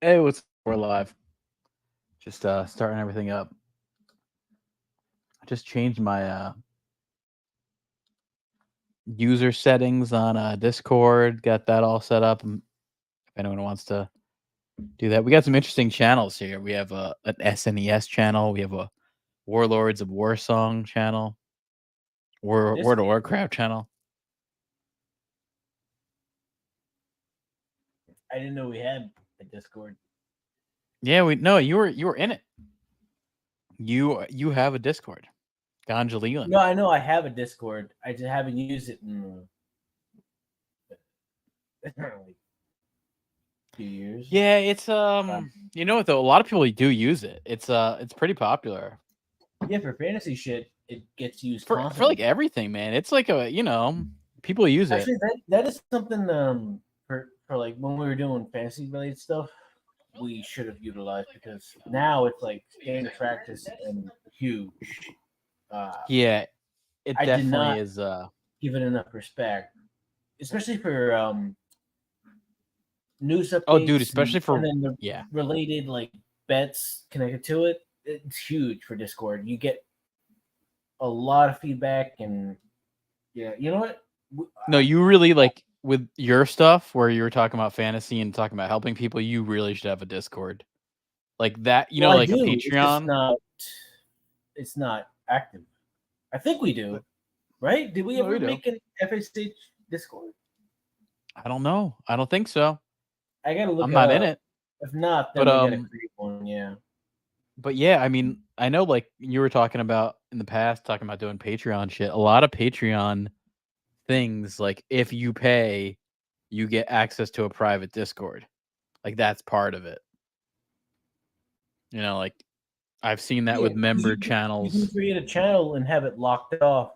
Hey, we're live. Just starting everything up. I just changed my user settings on Discord. Got that all set up. If anyone wants to do that, we got some interesting channels here. We have an SNES channel. We have a Warlords of Warsong channel. World of Warcraft channel. I didn't know we had a Discord. Yeah, you were in it. You have a Discord. Ganja Leland. No, I know I have a Discord. I just haven't used it in like few years. Yeah, it's you know what though, a lot of people do use it. It's pretty popular. Yeah, for fantasy shit, it gets used For constantly. like everything, man. It's like people use it. Actually, that is something for like when we were doing fantasy related stuff, we should have utilized because now it's like standard practice and huge. Yeah, it I did definitely not is give it enough respect, especially for news oh dude, updates especially and for then the yeah. related like bets connected to it. It's huge for Discord. You get a lot of feedback and yeah, you know what? No, you really like with your stuff where you were talking about fantasy and talking about helping people, you really should have a Discord. Like that, Well, I like a do. It's just Patreon. not. It's not active. I think we do, right? Did we No, ever we do. make an FSH Discord? I don't know. I don't think so. I gotta look I'm it not in up. it. If not, then But we gotta create one. Yeah. but yeah, I mean, I know like you were talking about in the past, talking about doing Patreon shit. A lot of Patreon things, like if you pay, you get access to a private Discord. Like that's part of it. Like I've seen that Yeah, with member you can channels. create a channel and have it locked off,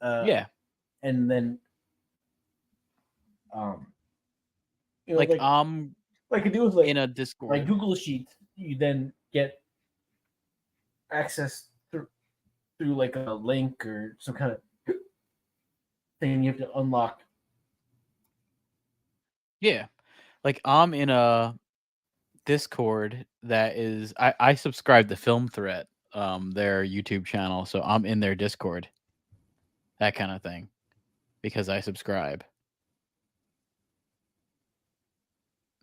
Yeah. and then um, Like like I do with in like a my Discord. Google Sheets. You then get access through like a link or some kind of thing you have to unlock. Yeah. Like I'm in a Discord that is I subscribe to Film Threat, their YouTube channel, so I'm in their Discord. That kind of thing. Because I subscribe.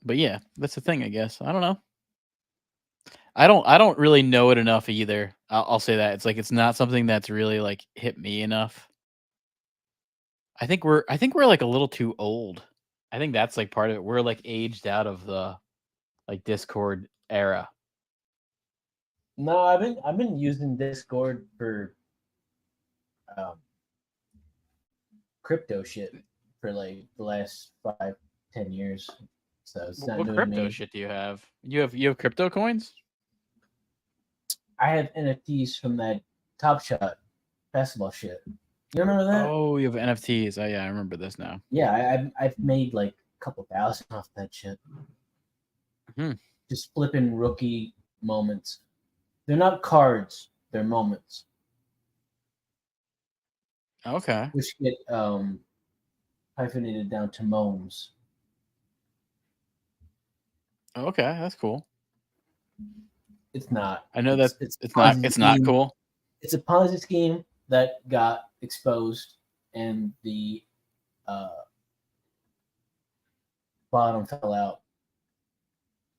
But yeah, that's the thing, I guess. I don't know. I don't really know it enough either. I'll say that. It's like it's not something that's really like hit me enough. I think we're like a little too old. I think that's like part of it. We're like aged out of the like Discord era. No, I've been using Discord for um, crypto shit for like the last 5-10 years. So it's not What new to crypto me. shit do you have? You have crypto coins? I have NFTs from that Top Shot basketball shit. You remember that? Oh, you have NFTs. Oh yeah, I remember this now. Yeah, I've made like a couple thousand off that shit. Hmm. Just flipping rookie moments. They're not cards, they're moments. Okay. Which get hyphenated down to moans. Okay, that's cool. It's not. I know that It's it's not Ponzi it's not scheme. cool. It's a Ponzi scheme that got exposed, and the uh, bottom fell out,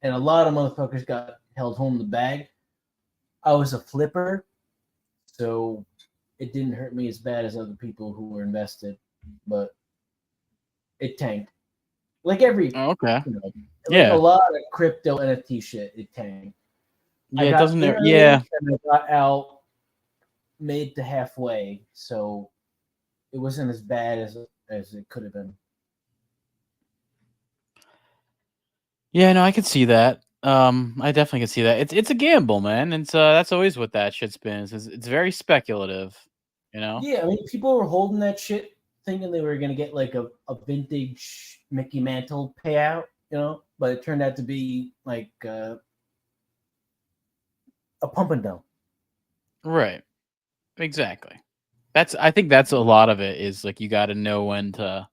and a lot of motherfuckers got held home in the bag. I was a flipper, so it didn't hurt me as bad as other people who were invested, but it tanked. Like every, Oh, okay. like a Yeah. lot of crypto NFT shit, it tanked. I Yeah, it got doesn't in yeah. early and I got out mid to halfway, so it wasn't as bad as it could have been. Yeah, no, I could see that. I definitely can see that. It's a gamble, man. It's that's always what that shit's been. It's very speculative, you know? Yeah, I mean, people were holding that shit thinking they were gonna get like a vintage Mickey Mantle payout, but it turned out to be like a pump and dump. Right. Exactly. I think that's a lot of it is like you got to know when to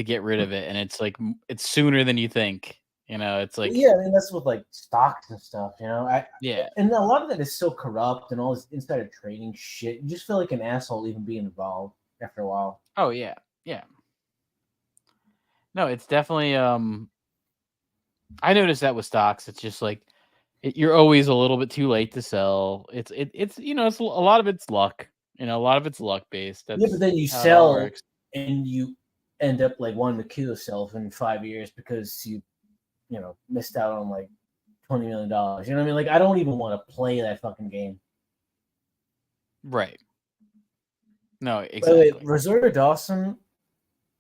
get rid of it, and it's like it's sooner than you think. You know, it's like Yeah, I mean that's with like stocks and stuff. yeah. And a lot of that is so corrupt and all this insider trading shit. You just feel like an asshole even being involved after a while. Oh yeah, yeah. No, it's definitely. I noticed that with stocks. It's just like you're always a little bit too late to sell. It's it's a lot of it's luck. A lot of it's luck based. Yeah, but That's then you how it all sell works. and you end up like wanting to kill yourself in 5 years because you missed out on like $20 million. You know what I mean? Like I don't even want to play that fucking game. Right. No, By the way, exactly. Rosario Dawson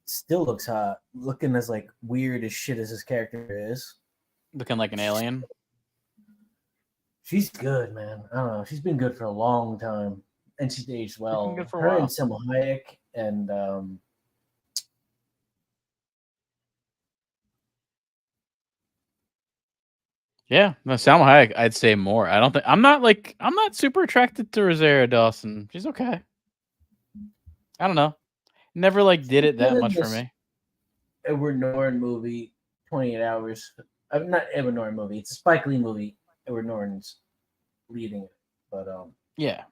still looks hot, looking as like weird as shit as his character is. Looking like an alien. She's good, man. I don't know. She's been good for a long time, and she's aged She's been good well. for a Her and while. Selma Hayek, and Yeah, no, Salma Hayek, I'd say more. I don't think I'm not super attracted to Rosario Dawson. She's okay. I don't know. Never like did she's it good that in much for this me. Edward Norton movie, 28 Hours. Not Edward Norton movie. It's a Spike Lee movie. Edward Norton's leading it, but Yeah.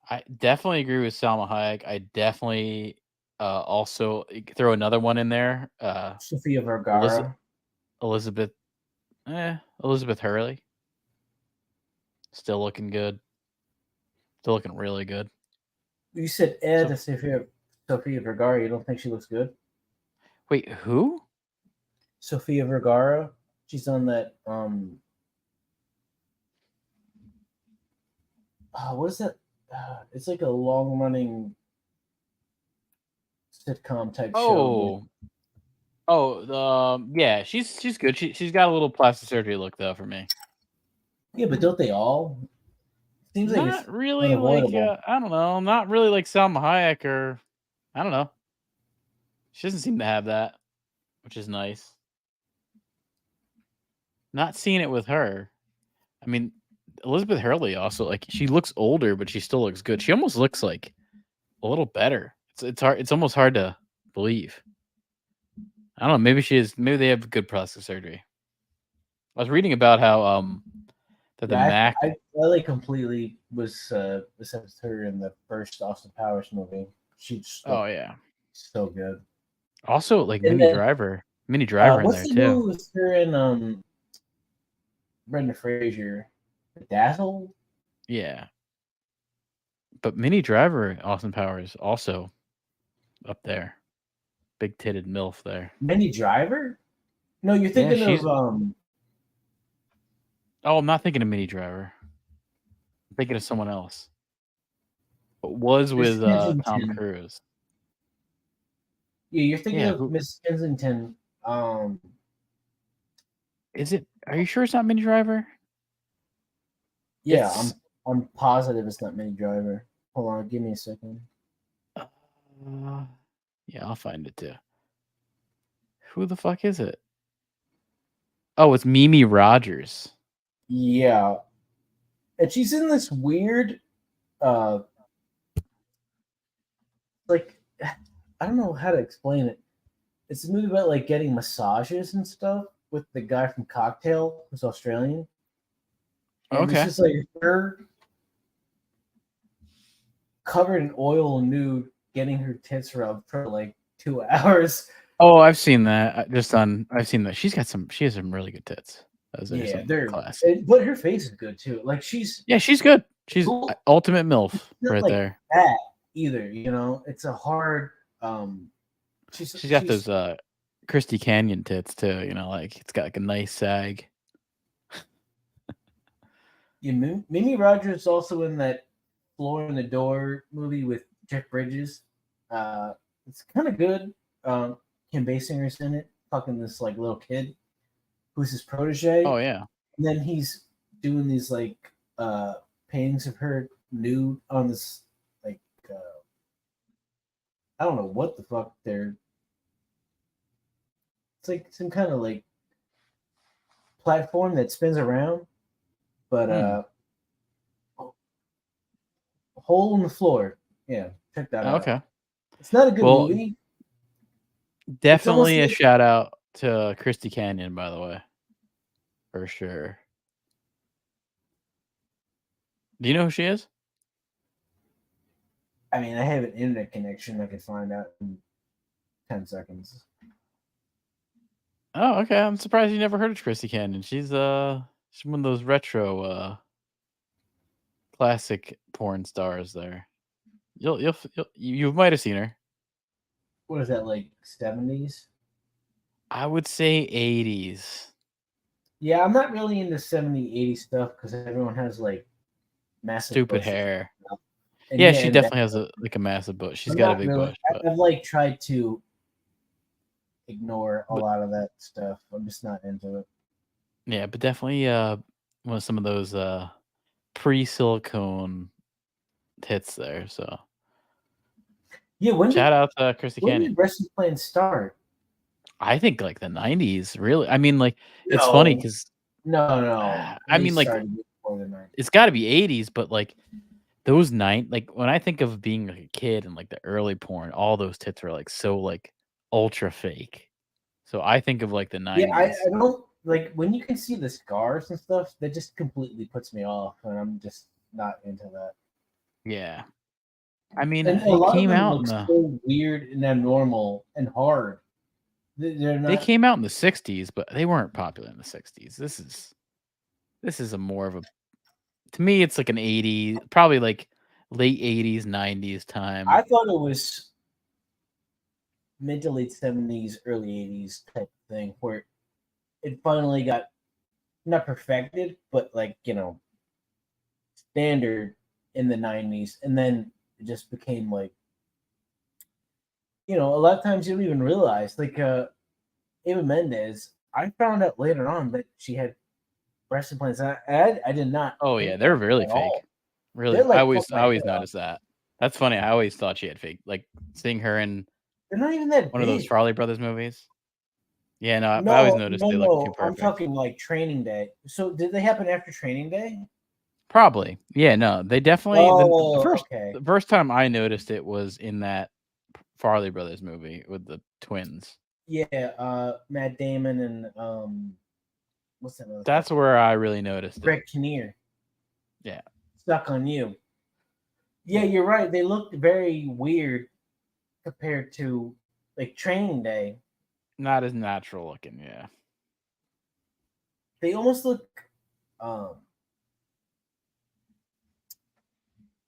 I definitely agree with Salma Hayek. I definitely also throw another one in there. Sofia Eliz- Vergara. Elizabeth Elizabeth Hurley. Still looking good. Still looking really good. You said Ed So to Sofia Vergara. You don't think she looks good? wait, who? Sofia Vergara. She's on that what is that? It's like a long running sitcom type show. Oh, yeah, she's good. She's got a little plastic surgery look though for me. Yeah, but don't they all? Seems like it's Not really like unavoidable. I don't know, not really like Salma Hayek or I don't know. She doesn't seem to have that, which is nice. Not seeing it with her. I mean, Elizabeth Hurley also like she looks older, but she still looks good. She almost looks like a little better. It's hard. It's almost hard to believe. I don't know. Maybe she is. Maybe they have good plastic surgery. I was reading about how that the Yeah, Mac. I like completely was obsessed with her in the first Austin Powers movie. She just Oh looked yeah. so good. Also like And then Mini Driver in what's there the too. movie with her and Brendan Fraser? Dazzle? Yeah, but Mini Driver Austin Powers also up there. Big titted milf there. Minnie Driver? No, you're Yeah, thinking of she's. Oh, I'm not thinking of Mini Driver. I'm thinking of someone else. But was Miss with Tom Kensington. Cruise. Yeah, you're thinking Yeah, of who Miss Kensington. is it? Are you sure it's not Mini Driver? Yeah, It's I'm positive it's not Minnie Driver. Hold on, give me a second. uh, yeah, I'll find it too. Who the fuck is it? Oh, it's Mimi Rogers. Yeah, and she's in this weird, uh, like I don't know how to explain it. It's a movie about like getting massages and stuff with the guy from Cocktail, who's Australian, and it's Okay. just like her covered in oil and nude, getting her tits rubbed for like 2 hours. Oh, I've seen that. I've seen that. She has some really good tits. Those are Yeah, some they're classic. but her face is good too. Like she's Yeah, she's good. She's ultimate MILF not right like there. that either. It's a hard. She's She's got she's those Christy Canyon tits too, like it's got like a nice sag. yeah. Mimi Rogers is also in that Floor in the Door movie with Jeff Bridges. It's kind of good. Kim Basinger's in it, fucking this like little kid who's his Oh protege, yeah. and then he's doing these like paintings of her nude on this like I don't know what the fuck they're. It's like some kind of like platform that spins around, but Hmm. hole in the floor. Yeah, check that out. Okay. It's not a good Well, movie. It's almost definitely a like shout out to Christy Canyon, by the way, for sure. Do you know who she is? I mean, I have an internet connection. I could find out in 10 seconds. Oh, okay. I'm surprised you never heard of Christy Canyon. She's one of those retro classic porn stars there. You might have seen her. What is that, like 70s? I would say 80s. Yeah, I'm not really into 70s, 80s stuff because everyone has like massive Stupid bushes. hair. And Yeah, she and definitely has a massive bush. She's I'm got a not big really- bush. But I've like tried to ignore a lot of that stuff. I'm just not into it. yeah, but definitely one of some of those pre-silicone tits there. So Yeah, when shout out to Christy when Canyon. did breast implants start? I think like the 90s, really. I mean, like it's funny No. because No. I They mean, like started before the 90s. it's got to be 80s, but like those like when I think of being like a kid and like the early porn, all those tits were like so like ultra fake. So I think of like the 90s. Yeah, I don't like when you can see the scars and stuff. That just completely puts me off, and I'm just not into that. Yeah. I mean, And a it lot came of them out look in the so weird and abnormal and hard. They're not. they came out in the 60s, but they weren't popular in the 60s. This is a more of a to me it's like an 80s, probably like late 80s, 90s time. I thought it was mid to late 70s, early 80s type of thing where it finally got not perfected, but like, standard in the 90s. And then it just became like, a lot of times you don't even realize. Like, Eva Mendes, I found out later on that she had breast implants. I did not. Oh think yeah, they're that really at fake. all. Really, They're like I always fuck my head noticed that. That's funny. I always thought she had fake. Like seeing her in They're not even that one of those big. Farley Brothers movies. Yeah, no, I No, always noticed they look too I'm perfect. talking like Training Day. So did they happen after Training Day? Probably. Yeah, no, they definitely. Oh, The first time I noticed it was in that Farley Brothers movie with the twins. Yeah, Matt Damon and what's that? That's where I really noticed it. Greg Kinnear. Yeah. Stuck on You. Yeah, you're right. They looked very weird compared to like Training Day. Not as natural looking, yeah. They almost look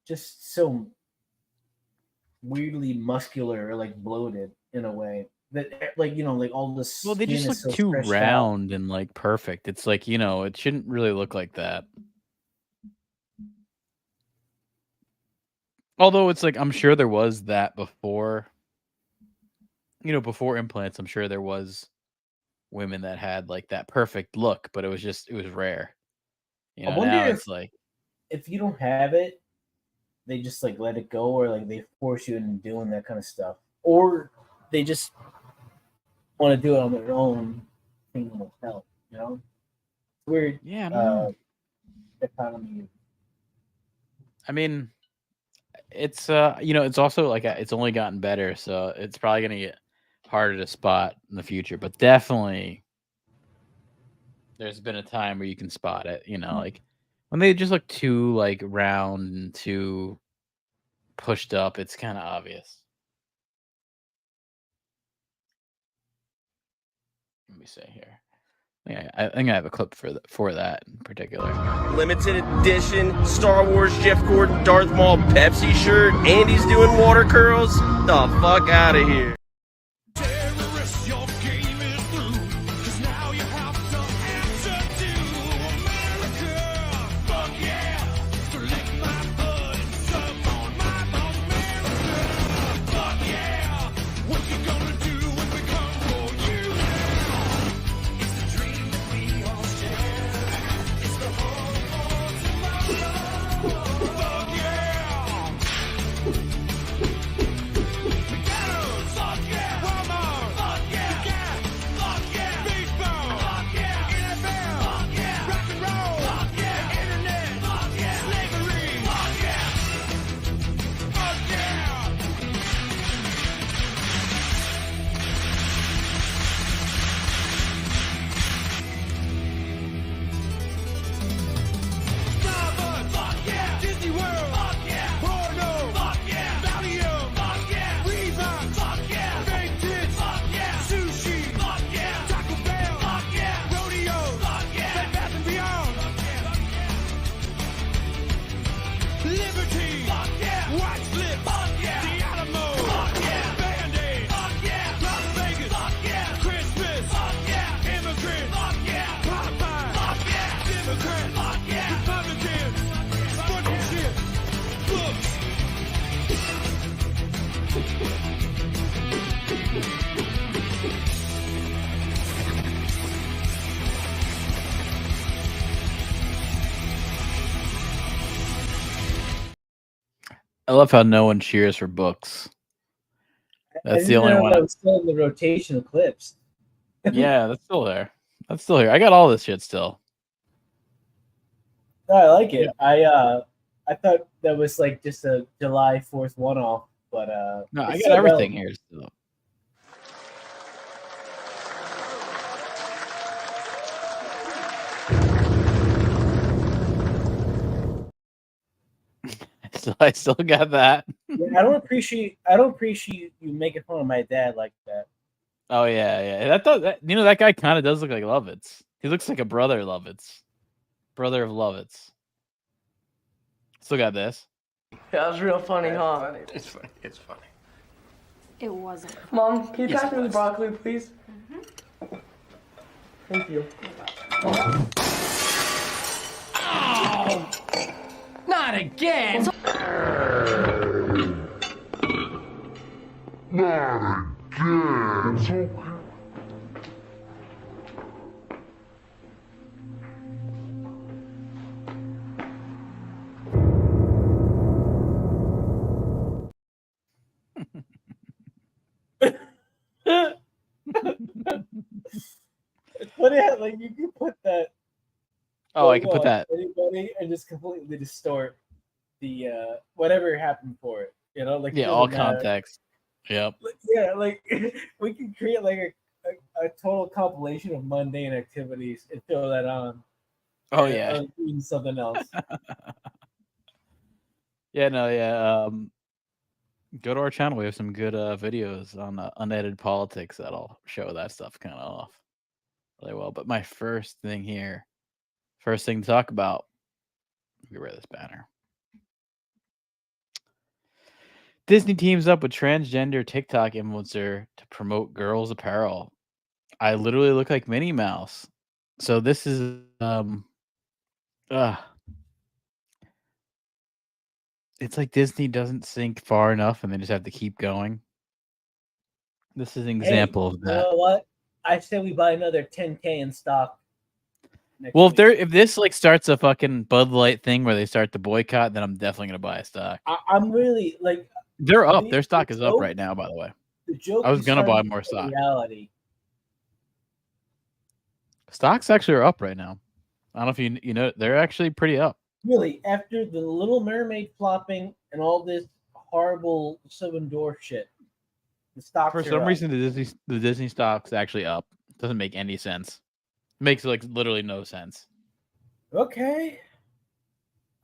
just so weirdly muscular or like bloated in a way that like all this. Well, they just look too round and like perfect. It's like, it shouldn't really look like that. Although it's like I'm sure there was that before. Before implants, I'm sure there was women that had like that perfect look, but it was rare. I wonder now if, it's like if you don't have it, they just like let it go, or like they force you into doing that kind of stuff, or they just want to do it on their own. Thinking of health, weird. Yeah, I don't know. Economy. I mean, it's it's also like it's only gotten better, so it's probably gonna get harder to spot in the future. But definitely, there's been a time where you can spot it. Like when they just look too like round and too pushed up, it's kind of obvious. Let me see here. Yeah, I think I have a clip for that in particular. Limited edition Star Wars Jeff Gordon Darth Maul Pepsi shirt. Andy's doing water curls. The fuck out of here. Terrorist, your game is through. 'Cause now you have to answer to America. Fuck yeah. So lick my blood and suck on my bone, America. Fuck yeah. What you gonna do when we come for you now? It's the dream that we all share. It's the hope for tomorrow. Fuck yeah. We got 'em. Fuck yeah. One more. Fuck yeah. I love how no one cheers for books. I That's the didn't only know one. that was still in the rotation of clips. Yeah, that's still there. That's still here. I got all this shit still. No, I like it. Yeah. I thought that was like just a July 4th one-off, but No, I it's got so everything relevant. here still. I still got that. Yeah, I don't appreciate you making fun of my dad like that. Oh yeah. That guy kind of does look like Lovitz. He looks like a brother of Lovitz. Brother of Lovitz. Still got this. That was real funny, huh? It's funny. It's funny. It wasn't. Mom, can you Yes, pass it me the was. broccoli, please? Thank you. Not again! It's funny how like you can put that Oh, I can logo put on that. anybody and just completely distort the whatever happened for it. You know, like it Yeah, all doesn't matter. context. Yep. Yeah, like we can create like a total compilation of mundane activities and throw that on. Oh and, yeah. doing something else. Yeah. Go to our channel. We have some good videos on unedited politics that'll show that stuff kind of off really well. But my first thing to talk about. Get rid of this banner. Disney teams up with transgender TikTok influencer to promote girls' apparel. I literally look like Minnie Mouse. So this is it's like Disney doesn't think far enough and they just have to keep going. This is an example of You that. know what? I say we buy another 10K in stock. Well, week. if this like starts a fucking Bud Light thing where they start the boycott, then I'm definitely gonna buy a stock. I'm really like They're up. the- Their stock the is up joke- right now, by the way. the joke. I was is gonna starting buy to more become stock. reality. Stocks actually are up right now. I don't know if you know they're actually pretty up. Really, after the Little Mermaid flopping and all this horrible Seven Dwarf shit, the stocks For are some up. reason, the Disney stock's actually up. Doesn't make any sense. Makes like literally no sense. Okay.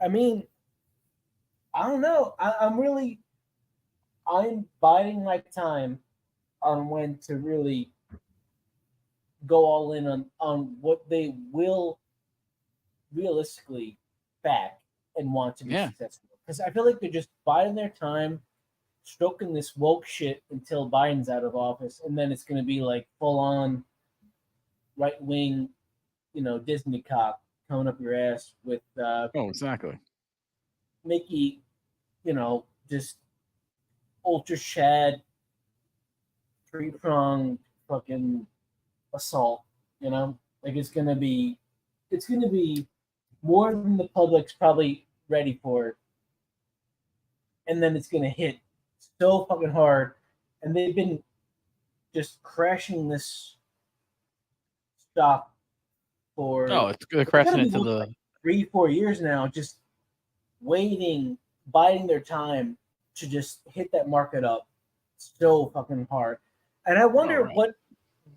I mean, I don't know. I'm biding my time on when to really go all in on what they will realistically back and want to be Yeah. successful. Because I feel like they're just biding their time, stroking this woke shit until Biden's out of office, and then it's going to be like full on right wing, Disney cop coming up your ass with Oh, exactly. Mickey, just ultra shad, three pronged fucking assault. Like it's gonna be more than the public's probably ready for, and then it's gonna hit so fucking hard. And they've been just crashing this stock for Oh, they're crashing gotta be into what, the 3-4 years now, just waiting, biding their time to just hit that market up so fucking hard. And I wonder right.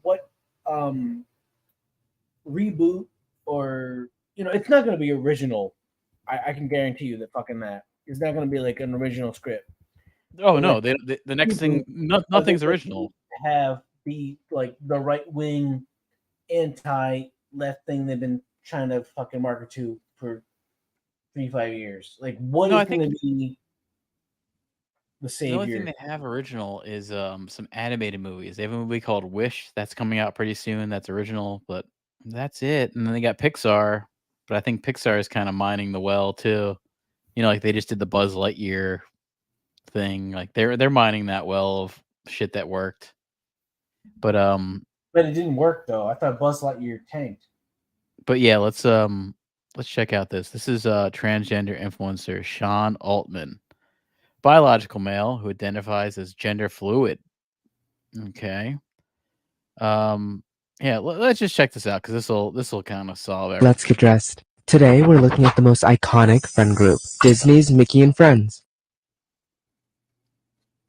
what reboot or it's not going to be original. I can guarantee you that fucking that it's not going to be like an original script. Oh no, the next thing nothing's original. Have be like the right wing anti left thing they've been trying to fucking market to for 3-5 years. Like what is going to be the savior? The only thing they have original is some animated movies. They have a movie called Wish that's coming out pretty soon. That's original, but that's it. And then they got Pixar, but I think Pixar is kind of mining the well too. Like they just did the Buzz Lightyear thing. Like they're mining that well of shit that worked. But it didn't work though. I thought Buzz Lightyear tanked. But yeah, let's check out this. This is transgender influencer Sean Altman biological male who identifies as gender fluid. Okay. Yeah, let's just check this out because this will kind of solve everything. Let's get dressed. Today we're looking at the most iconic friend group, Disney's Mickey and Friends.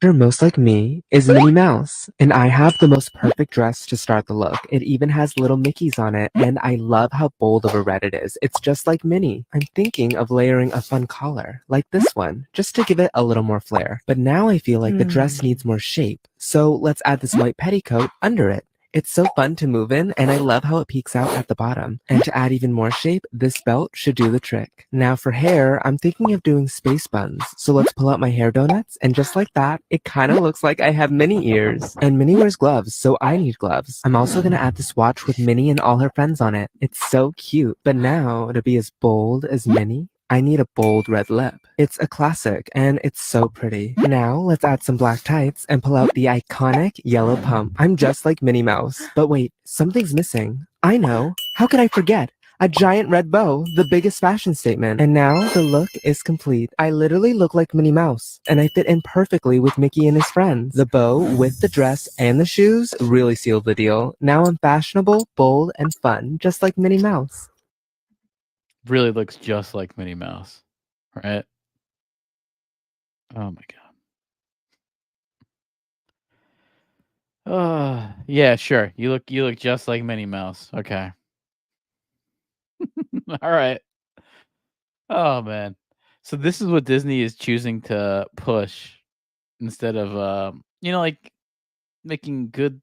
Most like me is Minnie Mouse, and I have the most perfect dress to start the look. It even has little Mickeys on it, and I love how bold of a red it is. It's just like Minnie. I'm thinking of layering a fun collar, like this one, just to give it a little more flair. But now I feel like the dress needs more shape, so let's add this white petticoat under it. It's so fun to move in, and I love how it peeks out at the bottom. And to add even more shape, this belt should do the trick. Now for hair, I'm thinking of doing space buns. So let's pull out my hair donuts, and just like that, it kind of looks like I have Minnie ears. And Minnie wears gloves, so I need gloves. I'm also gonna add this watch with Minnie and all her friends on it. It's so cute. But now, to be as bold as Minnie, I need a bold red lip. It's a classic, and it's so pretty. Now, let's add some black tights and pull out the iconic yellow pump. I'm just like Minnie Mouse. But wait, something's missing. I know. How could I forget? A giant red bow, the biggest fashion statement. And now, the look is complete. I literally look like Minnie Mouse, and I fit in perfectly with Mickey and his friends. The bow, with the dress, and the shoes really sealed the deal. Now I'm fashionable, bold, and fun, just like Minnie Mouse. Really looks just like Minnie Mouse, right? Oh my god. Yeah, sure. You look just like Minnie Mouse. Okay. All right. Oh man. So this is what Disney is choosing to push instead of like making good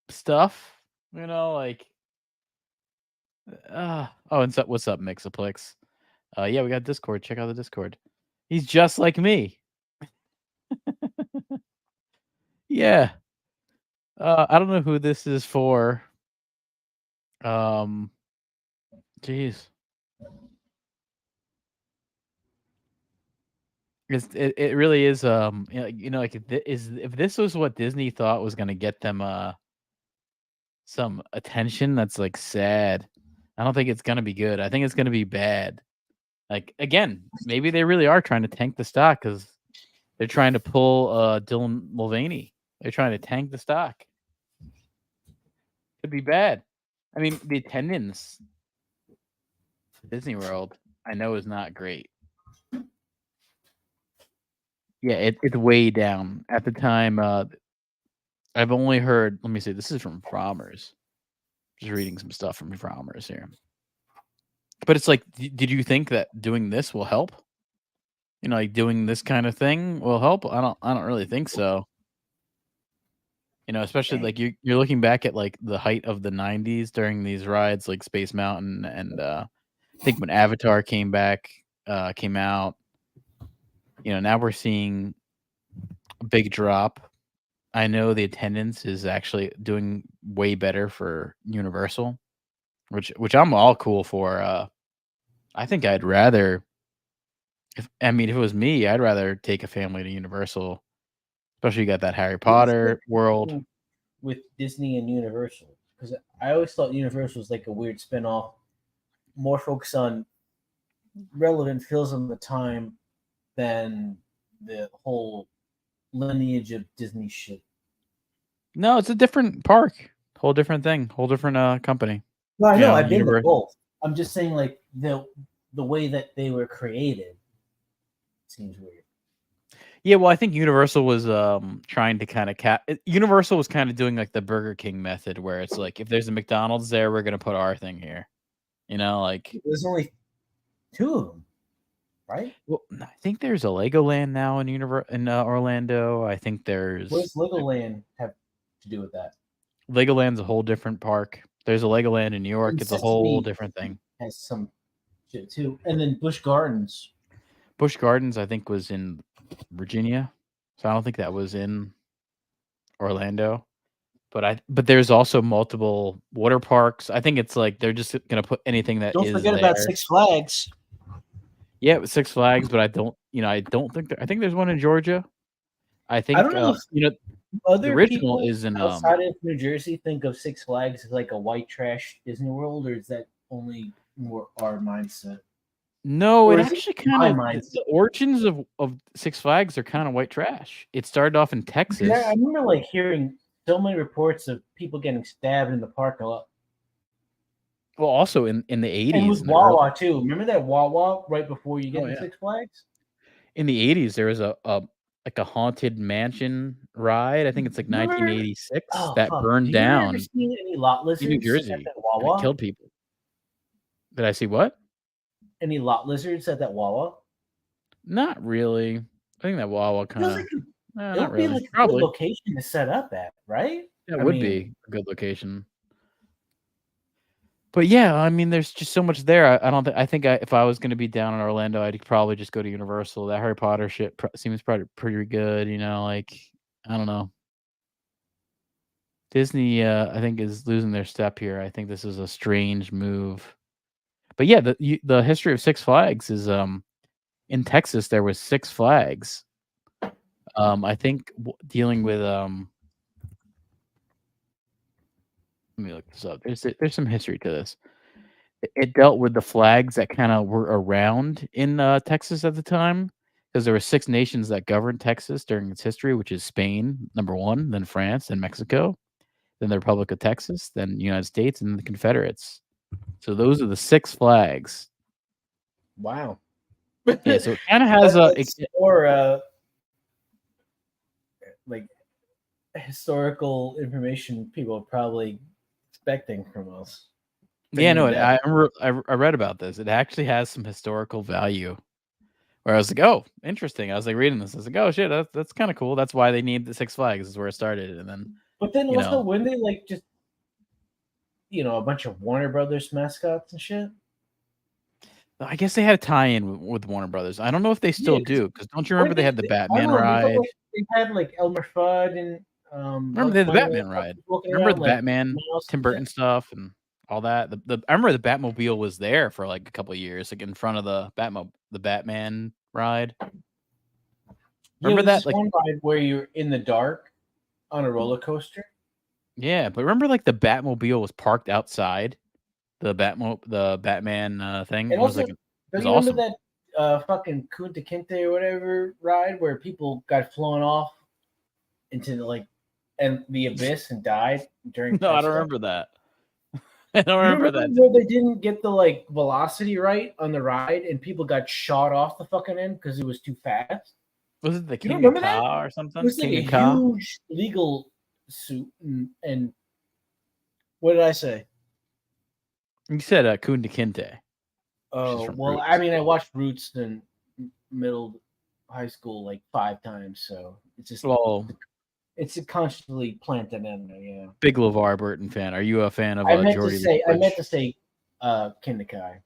stuff, like and so, what's up, Mixaplex? Yeah, we got Discord. Check out the Discord. He's just like me. Yeah. I don't know who this is for. Jeez. It really is like if this was what Disney thought was gonna get them some attention, that's like sad. I don't think it's gonna be good. I think it's gonna be bad. Like again, maybe they really are trying to tank the stock because they're trying to pull Dylan Mulvaney. They're trying to tank the stock. Could be bad. I mean, the attendance at Disney World, I know, is not great. Yeah, it's way down. At the time, I've only heard. Let me see. This is from Frommer's. Just reading some stuff from Frommer's here. But it's like, did you think that doing this will help? Like doing this kind of thing will help? I don't really think so. Especially like you're looking back at like the height of the '90s during these rides, like Space Mountain, and I think when Avatar came out. Now we're seeing a big drop. I know the attendance is actually doing way better for Universal, which I'm all cool for. I think I'd rather, if it was me, I'd rather take a family to Universal, especially you got that Harry Potter world with Disney and Universal, because I always thought Universal was like a weird spinoff, more focused on relevant feels of the time than the whole lineage of Disney shit. No, it's a different park, whole different thing, whole different company. No, I know. I've been to both. I'm just saying, like the way that they were created seems weird. Yeah, well, I think Universal was trying to kind of Universal was kind of doing like the Burger King method, where it's like if there's a McDonald's there, we're gonna put our thing here. Like there's only 2 of them, right? Well, I think there's a Legoland now in Orlando. I think there's. What does Legoland have to do with that? Legoland's a whole different park. There's a Legoland in New York. It's a whole different thing. Has some shit too, and then Busch Gardens. Busch Gardens, I think, was in Virginia, so I don't think that was in Orlando. But there's also multiple water parks. I think it's like they're just gonna put anything that don't is forget there. About Six Flags. Yeah, with Six Flags, but I don't think I think there's one in Georgia. I think I don't know if other the original people is in outside of New Jersey think of Six Flags as like a white trash Disney World, or is that only more our mindset? No, Or it is it actually in kind my of mind? the origins of Six Flags are kind of white trash. It started off in Yeah, I Texas. remember like hearing so many reports of people getting stabbed in the parking lot. Well, also in the And 80s, with in the early, Wawa too. Remember that Wawa right before you get oh to yeah, Six Flags? in the 80s there was a like a haunted mansion ride. I think it's like Remember? 1986 Oh that fuck! burned Do you ever down see any lot in New lizards at Jersey that and it Wawa? killed people. Did I see what? Any lot lizards at that Wawa? Not really. I think that Wawa kind Feels of, like it not would be really. like a good Probably location to set up at, right? that I would mean, be a good location. But yeah, I mean, there's just so much there. I don't think. I think if I was going to be down in Orlando, I'd probably just go to Universal. That Harry Potter shit seems pretty good. You know, like I don't know. Disney, I think, is losing their step here. I think this is a strange move. But yeah, the history of Six Flags is in Texas there was Six Flags. I think dealing with let me look this up. There's some history to this. It dealt with the flags that kind of were around in Texas at the time because there were 6 nations that governed Texas during its history, which is Spain, number one, then France, then Mexico, then the Republic of Texas, then the United States, and then the Confederates. So those are the 6 flags. wow. Yeah, so it kind of has That's more like historical information people are probably expecting from us. yeah, no, Bringing I remember I read about this. It actually has some historical value. Where I was like, oh, interesting. I was like reading this. I was like, oh shit, that's kind of cool. That's why they named the Six Flags. Is where it started, and then But then you also, know, when they like just a bunch of Warner Brothers mascots and shit. I guess they had a tie-in with Warner Brothers. I don't know if they still do because don't you remember they had the I don't Batman know. ride? They had like Elmer Fudd and Remember Bugs they had the Bunny Batman ride? walking Remember around the like Batman mouse Tim and shit. Burton stuff and all that? I remember the Batmobile was there for like a couple of years, like in front of the Batman ride. Remember There's that? this Like, one ride where you're in the dark on a roller coaster. yeah, but remember like the Batmobile was parked outside the Batman thing. And It was also, like it don't was you remember awesome. that fucking Kunta Kinte or whatever ride where people got flown off into the abyss and died during No, I test don't stuff? remember that. I don't You remember remember that. where they didn't get the like velocity right on the ride and people got shot off the fucking end because it was too fast? Was it the You don't King of remember that? Ka or It something? was like King a of Ka? huge legal suit and what did I say? You said Kunta Kinte, which is Oh from well, I Roots. mean, I watched Roots in middle high school like 5 times, so Well, it's constantly planted in there. Yeah, big LeVar Burton fan. Are you a fan of Geordie I meant LaForge? to say, Kindekai.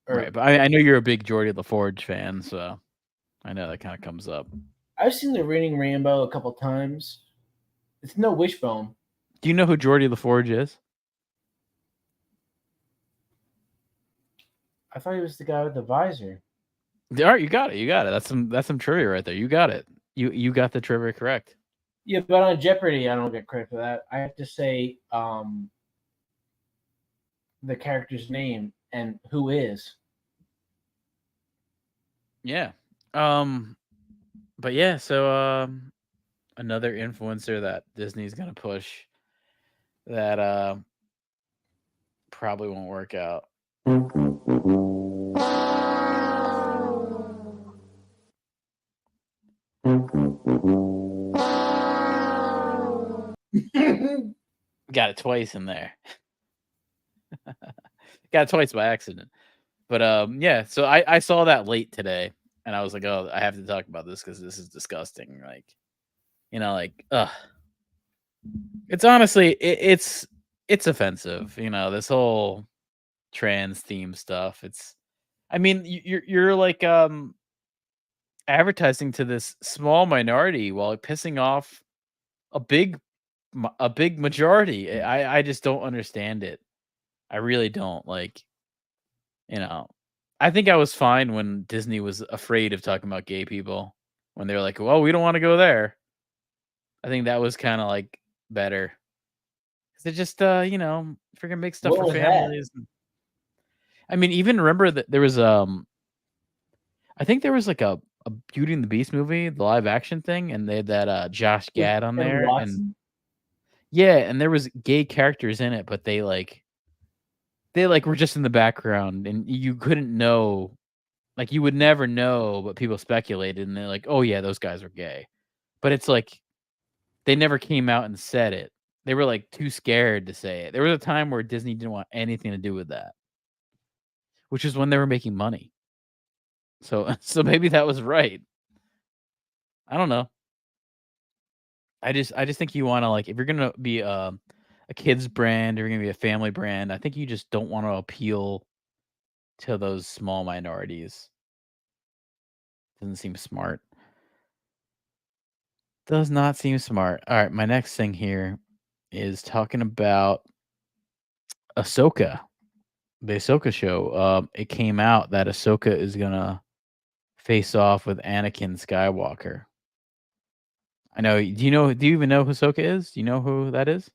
Right, but I know you're a big Geordie LaForge fan, so I know that kind of comes up. I've seen the Reading Rainbow a couple times. It's no Wishbone. Do you know who Geordie LaForge is? I thought he was the guy with the visor. All right, you got it. You got it. That's some trivia right there. You got it. You got the trivia correct. Yeah, but on Jeopardy, I don't get credit for that. I have to say the character's name and who is. Yeah. But yeah, so another influencer that Disney's gonna push that probably won't work out. Got it twice in there. Got it twice by accident. But yeah, so I saw that late today and I was like, oh, I have to talk about this because this is disgusting. Like, ugh. It's honestly it's offensive, this whole trans theme stuff. I mean, you're like advertising to this small minority while pissing off a big majority. I just don't understand it. I really don't. Like, I think I was fine when Disney was afraid of talking about gay people when they were like, well, we don't want to go there. I think that was kind of like better. Cause it just freaking make stuff What for was that? families. I mean, even remember that there was I think there was like a Beauty and the Beast movie, the live action thing, and they had that Josh With Gad on Emma there, and Watson? yeah, and there was gay characters in it, but they were just in the background, and you couldn't know, like you would never know, but people speculated, and they're like, oh yeah, those guys are gay, but it's like they never came out and said it. They were like too scared to say it. There was a time where Disney didn't want anything to do with that, which is when they were making money. So so maybe that was right. I don't know. I just think you wanna, like, if you're gonna be, a kids brand or you're gonna be a family brand, I think you just don't wanna appeal to those small minorities. Doesn't seem smart. Does not seem smart. Alright, my next thing here is talking about Ahsoka, the Ahsoka show. It came out that Ahsoka is gonna face off with Anakin Skywalker. I know, do you even know who Ahsoka is? Do you know who that is?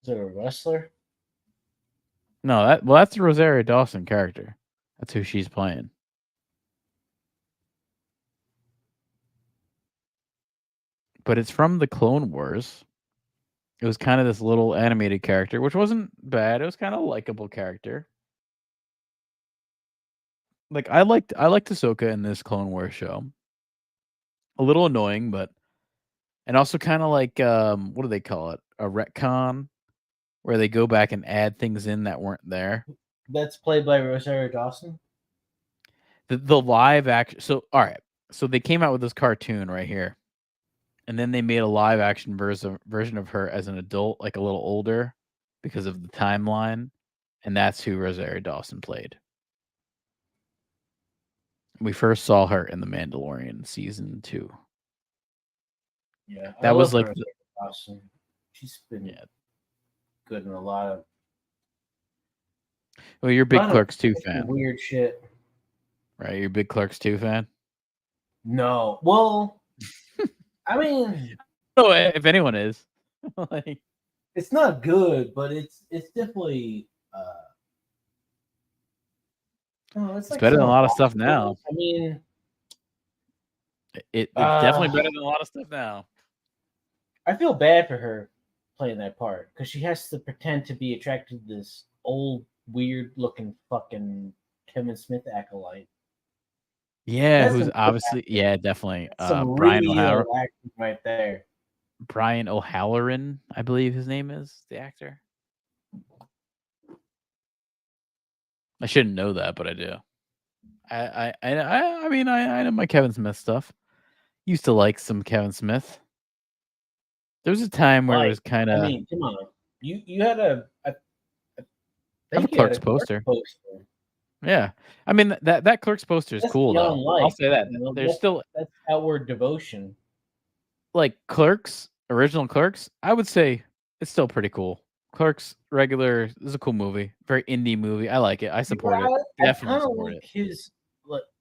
Is it a wrestler? No, that's the Rosario Dawson character. That's who she's playing. But it's from the Clone Wars. It was kind of this little animated character, which wasn't bad. It was kind of a likable character. Like I liked Ahsoka in this Clone Wars show. A little annoying, but and also kind of like what do they call it? A retcon where they go back and add things in that weren't there. That's played by Rosario Dawson. The live action. So all right. So they came out with this cartoon right here. And then they made a live action version of her as an adult, like a little older because of the timeline, and that's who Rosario Dawson played. We first saw her in The Mandalorian season 2. Yeah, I That was love like Rosario Dawson. She's been yeah. good in a lot of Well, you're a big lot of Clerks 2 fucking fan, weird shit. right? You're a big Clerks 2 fan. No, well, I mean, Oh, if anyone is, like, it's not good, but it's definitely. No, it's like better than a some lot of stuff awful- now. I mean, It's definitely better than a lot of stuff now. I feel bad for her playing that part because she has to pretend to be attracted to this old, weird-looking fucking Kevin Smith acolyte. Yeah, That's who's some obviously definitely some Brian really O'Halloran. ill acting right there. Brian O'Halloran, I believe his name is the actor. I shouldn't know that, but I do. I mean I know my Kevin Smith stuff. Used to like some Kevin Smith. There was a time where it was kind I of. mean, come on, you had I have a Clerks poster. Yeah, I mean that Clerks poster is That's cool though. beyond life, I'll say that. you know, There's still that's outward devotion. like Clerks, original Clerks. I would say it's still pretty cool. Clerks regular this is a cool movie, very indie movie. I like it. I support it. Definitely support like it. his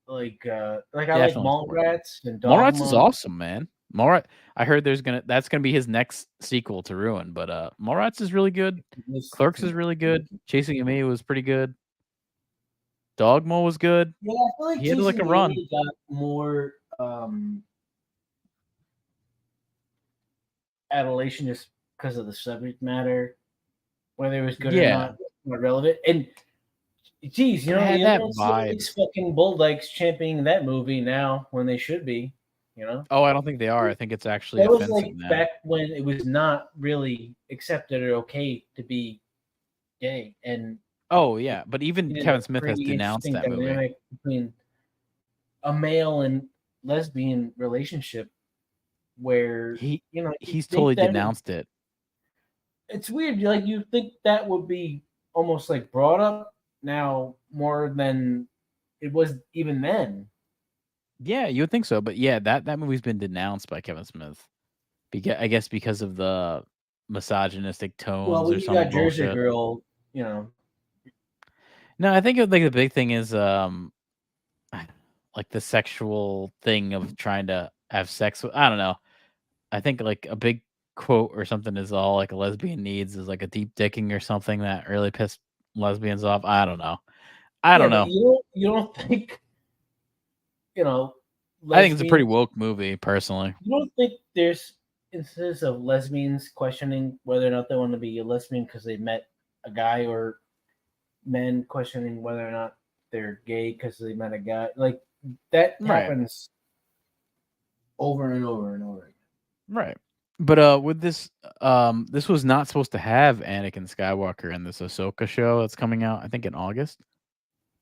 like I like Definitely support it. Mallrats and Mallrats is Dogma. awesome, man. Mallrats. I heard that's gonna be his next sequel to Ruin, but Mallrats is really good. Clerks is really good. Chasing Amy was pretty good. Dogma was good. Yeah, I feel like He had like a Chasing run. Amy got more adulation just because of the subject matter, whether it was good or not, not relevant. And geez, you It know, had you that don't see vibe. these fucking bulldogs championing that movie now when they should be. You know, Oh, I don't think they are. I think it's actually that was offensive like now. back when it was not really accepted or okay to be gay. And Oh yeah, but even it is Kevin a Smith has pretty denounced interesting that movie. dynamic between a male and lesbian relationship where He you know he's think totally that denounced it. it's weird. Like you think that would be almost like brought up now more than it was even then. Yeah, you would think so, but yeah, that movie's been denounced by Kevin Smith. I guess because of the misogynistic tones Well, or when you some got Jersey bullshit. Girl, you know, No, I think like the big thing is like the sexual thing of trying to have sex with. I don't know. I think like a big quote or something is all like a lesbian needs is like a deep dicking or something that really pissed lesbians off. I don't know. I yeah, don't but know. you don't think you know, I think it's a pretty lesbians. woke movie, personally. You don't think there's instances of lesbians questioning whether or not they want to be a lesbian because they met a guy, or men questioning whether or not they're gay because they met a guy? Like that Right. happens over and over and over again. Right. But with this this was not supposed to have Anakin Skywalker in this Ahsoka show that's coming out, I think in August.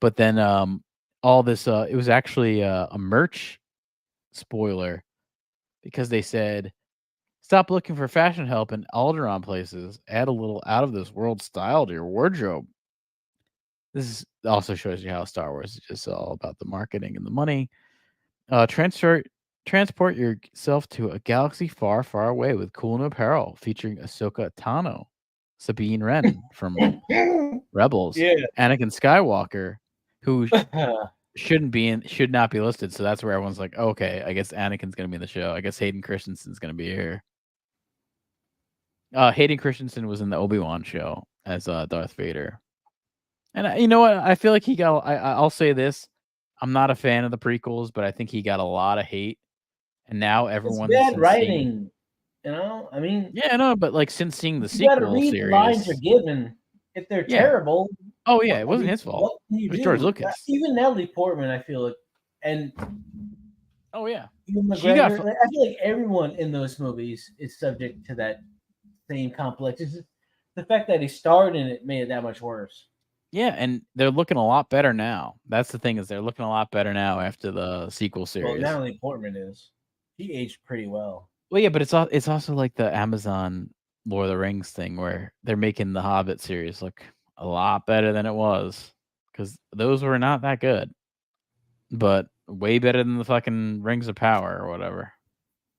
But then all this it was actually a merch spoiler because they said stop looking for fashion help in Alderaan places. Add a little out of this world style to your wardrobe. This also shows you how Star Wars is just all about the marketing and the money. Transport yourself to a galaxy far, far away with cool new apparel featuring Ahsoka Tano, Sabine Wren from Rebels, Yeah. Anakin Skywalker, who should not be listed. So that's where everyone's like, okay, I guess Anakin's gonna be in the show. I guess Hayden Christensen's gonna be here. Hayden Christensen was in the Obi-Wan show as Darth Vader. And you know what? I feel like he got. I'll say this: I'm not a fan of the prequels, but I think he got a lot of hate, and now It's everyone's bad since writing. You know, I mean, yeah, no, but like since seeing the you got to sequel read the lines you're series, given. If they're Yeah. terrible, oh yeah, what- it wasn't I mean, his fault. What can you It was do? George Lucas. Even Natalie Portman, I feel like, and Oh yeah, Ewan She got McGregor. fu- Like, I feel like everyone in those movies is subject to that same complex. It's just the fact that he starred in it made it that much worse. yeah, and they're looking a lot better now. That's the thing is they're looking a lot better now after the sequel Well, series. Natalie Portman is. She aged pretty well. Well, yeah, but it's also like the Amazon Lord of the Rings thing where they're making the Hobbit series look a lot better than it was because those were not that good, but way better than the fucking Rings of Power or whatever.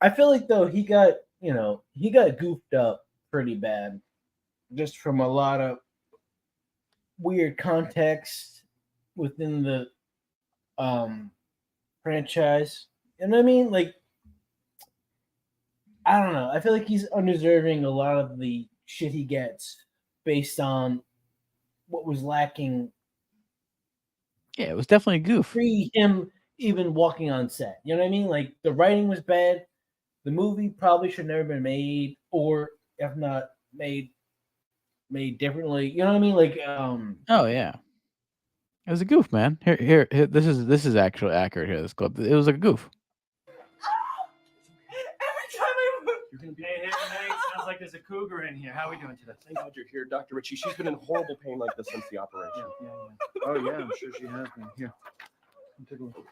I feel like though he got goofed up pretty bad, just from a lot of weird context within the franchise. You know what I mean? Like, I don't know. I feel like he's undeserving a lot of the shit he gets based on what was lacking Yeah, it was definitely a goof. pre him even walking on set. You know what I mean? Like the writing was bad. The movie probably should never been made, or if not made differently. You know what I mean? Like Oh yeah, it was a goof, man. Here. This is actually accurate. Here, this clip. It was a goof. Every time I move. You're gonna be. Hey, sounds like there's a cougar in here. How are we doing today? Thank God you're here, Dr. Ritchie. She's been in horrible pain like this since the operation. Yeah. Oh yeah, I'm sure she has been. Here. Take a look.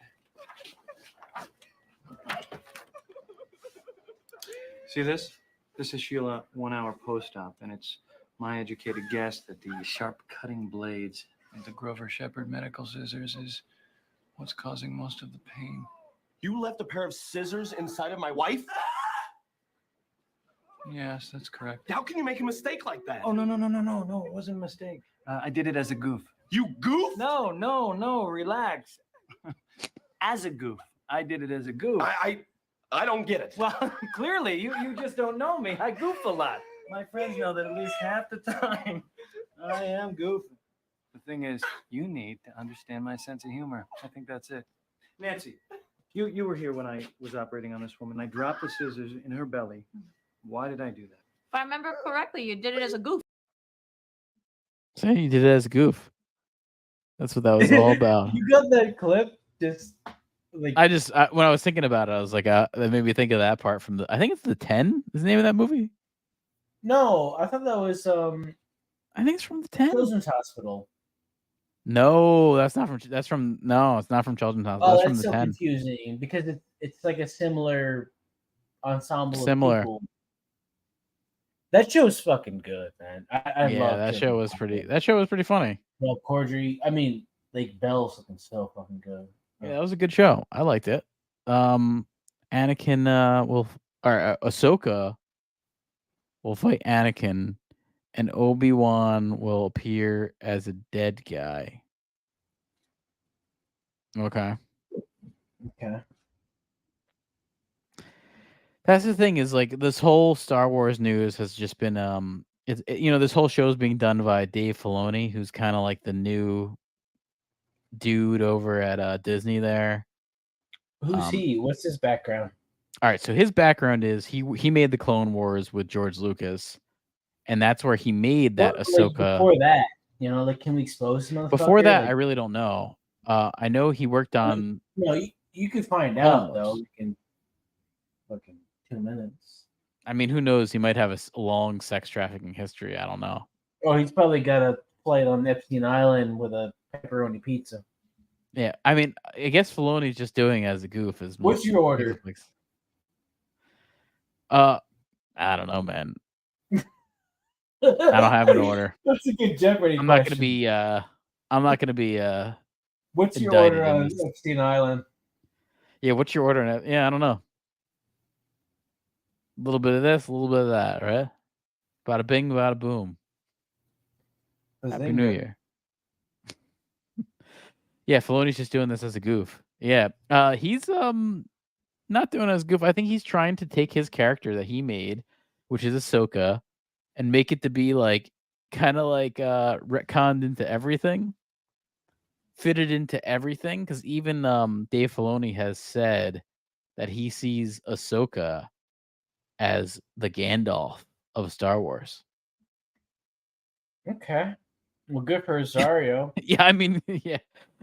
See this? This is Sheila 1 hour post-op, and it's my educated guess that the sharp cutting blades of the Grover Shepherd medical scissors is what's causing most of the pain. You left a pair of scissors inside of my wife? Yes, that's correct. How can you make a mistake like that? Oh, no, it wasn't a mistake. I did it as a goof. You goof? No, relax. As a goof. I did it as a goof. I don't get it. Well, clearly, you just don't know me. I goof a lot. My friends know that at least half the time I am goofing. The thing is, you need to understand my sense of humor. I think that's it. Nancy, you were here when I was operating on this woman. I dropped the scissors in her belly. Why did I do that? If I remember correctly, you did it as a goof. See, you did it as a goof. That's what that was all about. you got that clip just like When I was thinking about it, I was like, that made me think of that part from I think it's the 10 is the name of that movie. no, I thought that was I think it's from the 10. Children's Hospital. No, it's not from Children's Hospital. Oh, That's from that's the so 10. confusing because it's like a similar ensemble. Similar. Of people. That show's fucking good, man. I love that show was Children's pretty funny. Well, Cordry, I mean, Lake Bell's looking so fucking good. Yeah, that was a good show. I liked it. Anakin Ahsoka will fight Anakin, and Obi-Wan will appear as a dead guy. Okay. That's the thing is like this whole Star Wars news has just been this whole show is being done by Dave Filoni, who's kind of like the new dude over at Disney there. Who's Um, he? What's his background? All right, so his background is he made the Clone Wars with George Lucas, and that's where he made that What, like Ahsoka. before that? Like, can we expose this motherfucker? Before that, I Like, really don't know. I know he worked on you can find out though. almost. You can fucking 2 minutes. I mean, who knows? He might have a long sex trafficking history. I don't know. Oh, he's probably got a flight on Epstein Island with a pepperoni pizza. Yeah, I mean, I guess Filoni's just doing it as a goof. What's your order? I don't know, man. I don't have an order. That's a good Jeopardy I'm question. not gonna be. What's your indicted order in on this. Epstein Island? Yeah, what's your order? Yeah, I don't know. A little bit of this, a little bit of that, right? Bada bing, bada boom. Happy New Year. Yeah, Filoni's just doing this as a goof. Yeah, he's not doing it as a goof. I think he's trying to take his character that he made, which is Ahsoka, and make it to be like kind of like retconned into everything, fitted into everything. Because even Dave Filoni has said that he sees Ahsoka as the Gandalf of Star Wars. Okay. Well, good for Rosario. Yeah, I mean,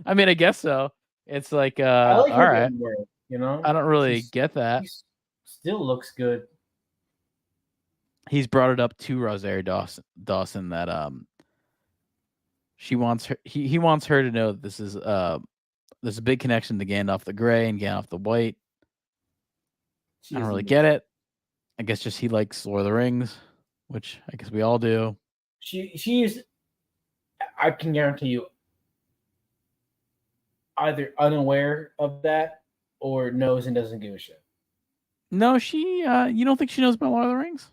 I guess so. It's like, I like all her right. good work, I don't really She's- get that. She still looks good. He's brought it up to Rosario Dawson that she wants her he wants her to know that there's a big connection to Gandalf the Grey and Gandalf the White. I don't really get it. I guess just he likes Lord of the Rings, which I guess we all do. She's. I can guarantee you, either unaware of that or knows and doesn't give a shit. No, she you don't think she knows about Lord of the Rings?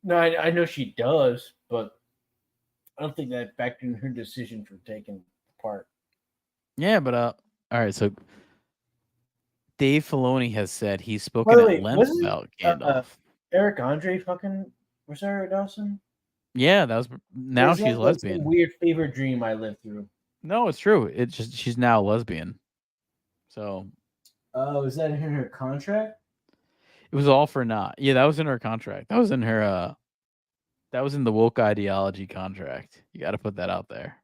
No, I know she does, but I don't think that factored in her decision for taking part. Yeah, but all right, so Dave Filoni has said he's By spoken the at way, length wasn't about Gandalf. Eric Andre fucking Rosario Dawson? Yeah, that was now Or is she's that, like, lesbian. some weird fever dream I lived through. No, it's true. It's just she's now lesbian. So Oh, is that in her contract? it was all for naught. Yeah, that was in her contract. That was in her that was in the woke ideology contract. You gotta put that out there.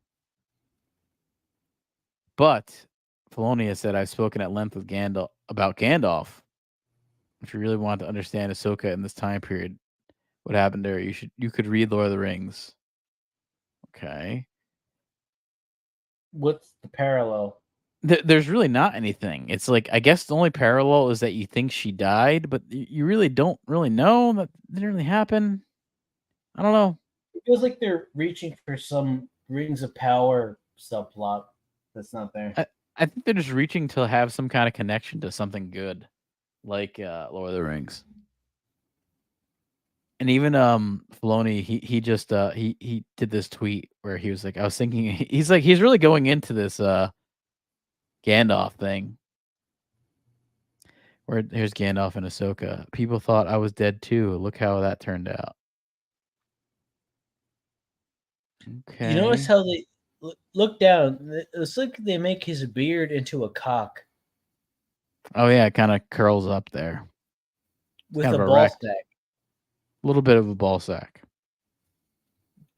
But Filoni has said I've spoken at length with Gandalf about Gandalf. If you really want to understand Ahsoka in this time period, what happened to her, you could read Lord of the Rings. Okay. What's the parallel? There's really not anything. It's like, I guess the only parallel is that you think she died, but you really don't really know that didn't really happen. I don't know. It feels like they're reaching for some Rings of Power subplot that's not there. I think they're just reaching to have some kind of connection to something good, like Lord of the Rings. And even Filoni, he just he did this tweet where he was like, I was thinking, he's really going into this Gandalf thing. Where here's Gandalf and Ahsoka. People thought I was dead too. Look how that turned out. Okay. You notice how they look down? It's like they make his beard into a cock Oh yeah, it kind of curls up there. with kind a of ball erect. sack. A little bit of a ball sack.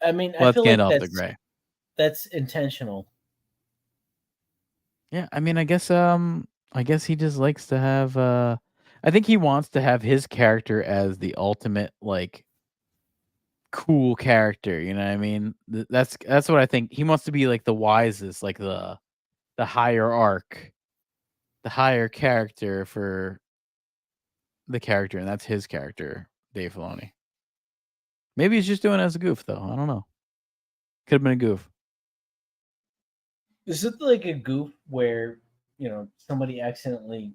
I mean, Well, I that's feel like Gandalf the Grey. that's intentional. Yeah, I mean, I guess he just likes to have I think he wants to have his character as the ultimate like cool character, you know what I mean? That's what I think. He wants to be like the wisest, like the higher arc, the higher character for the character, and that's his character, Dave Filoni. Maybe he's just doing it as a goof though. I don't know. Could have been a goof. Is it like a goof where somebody accidentally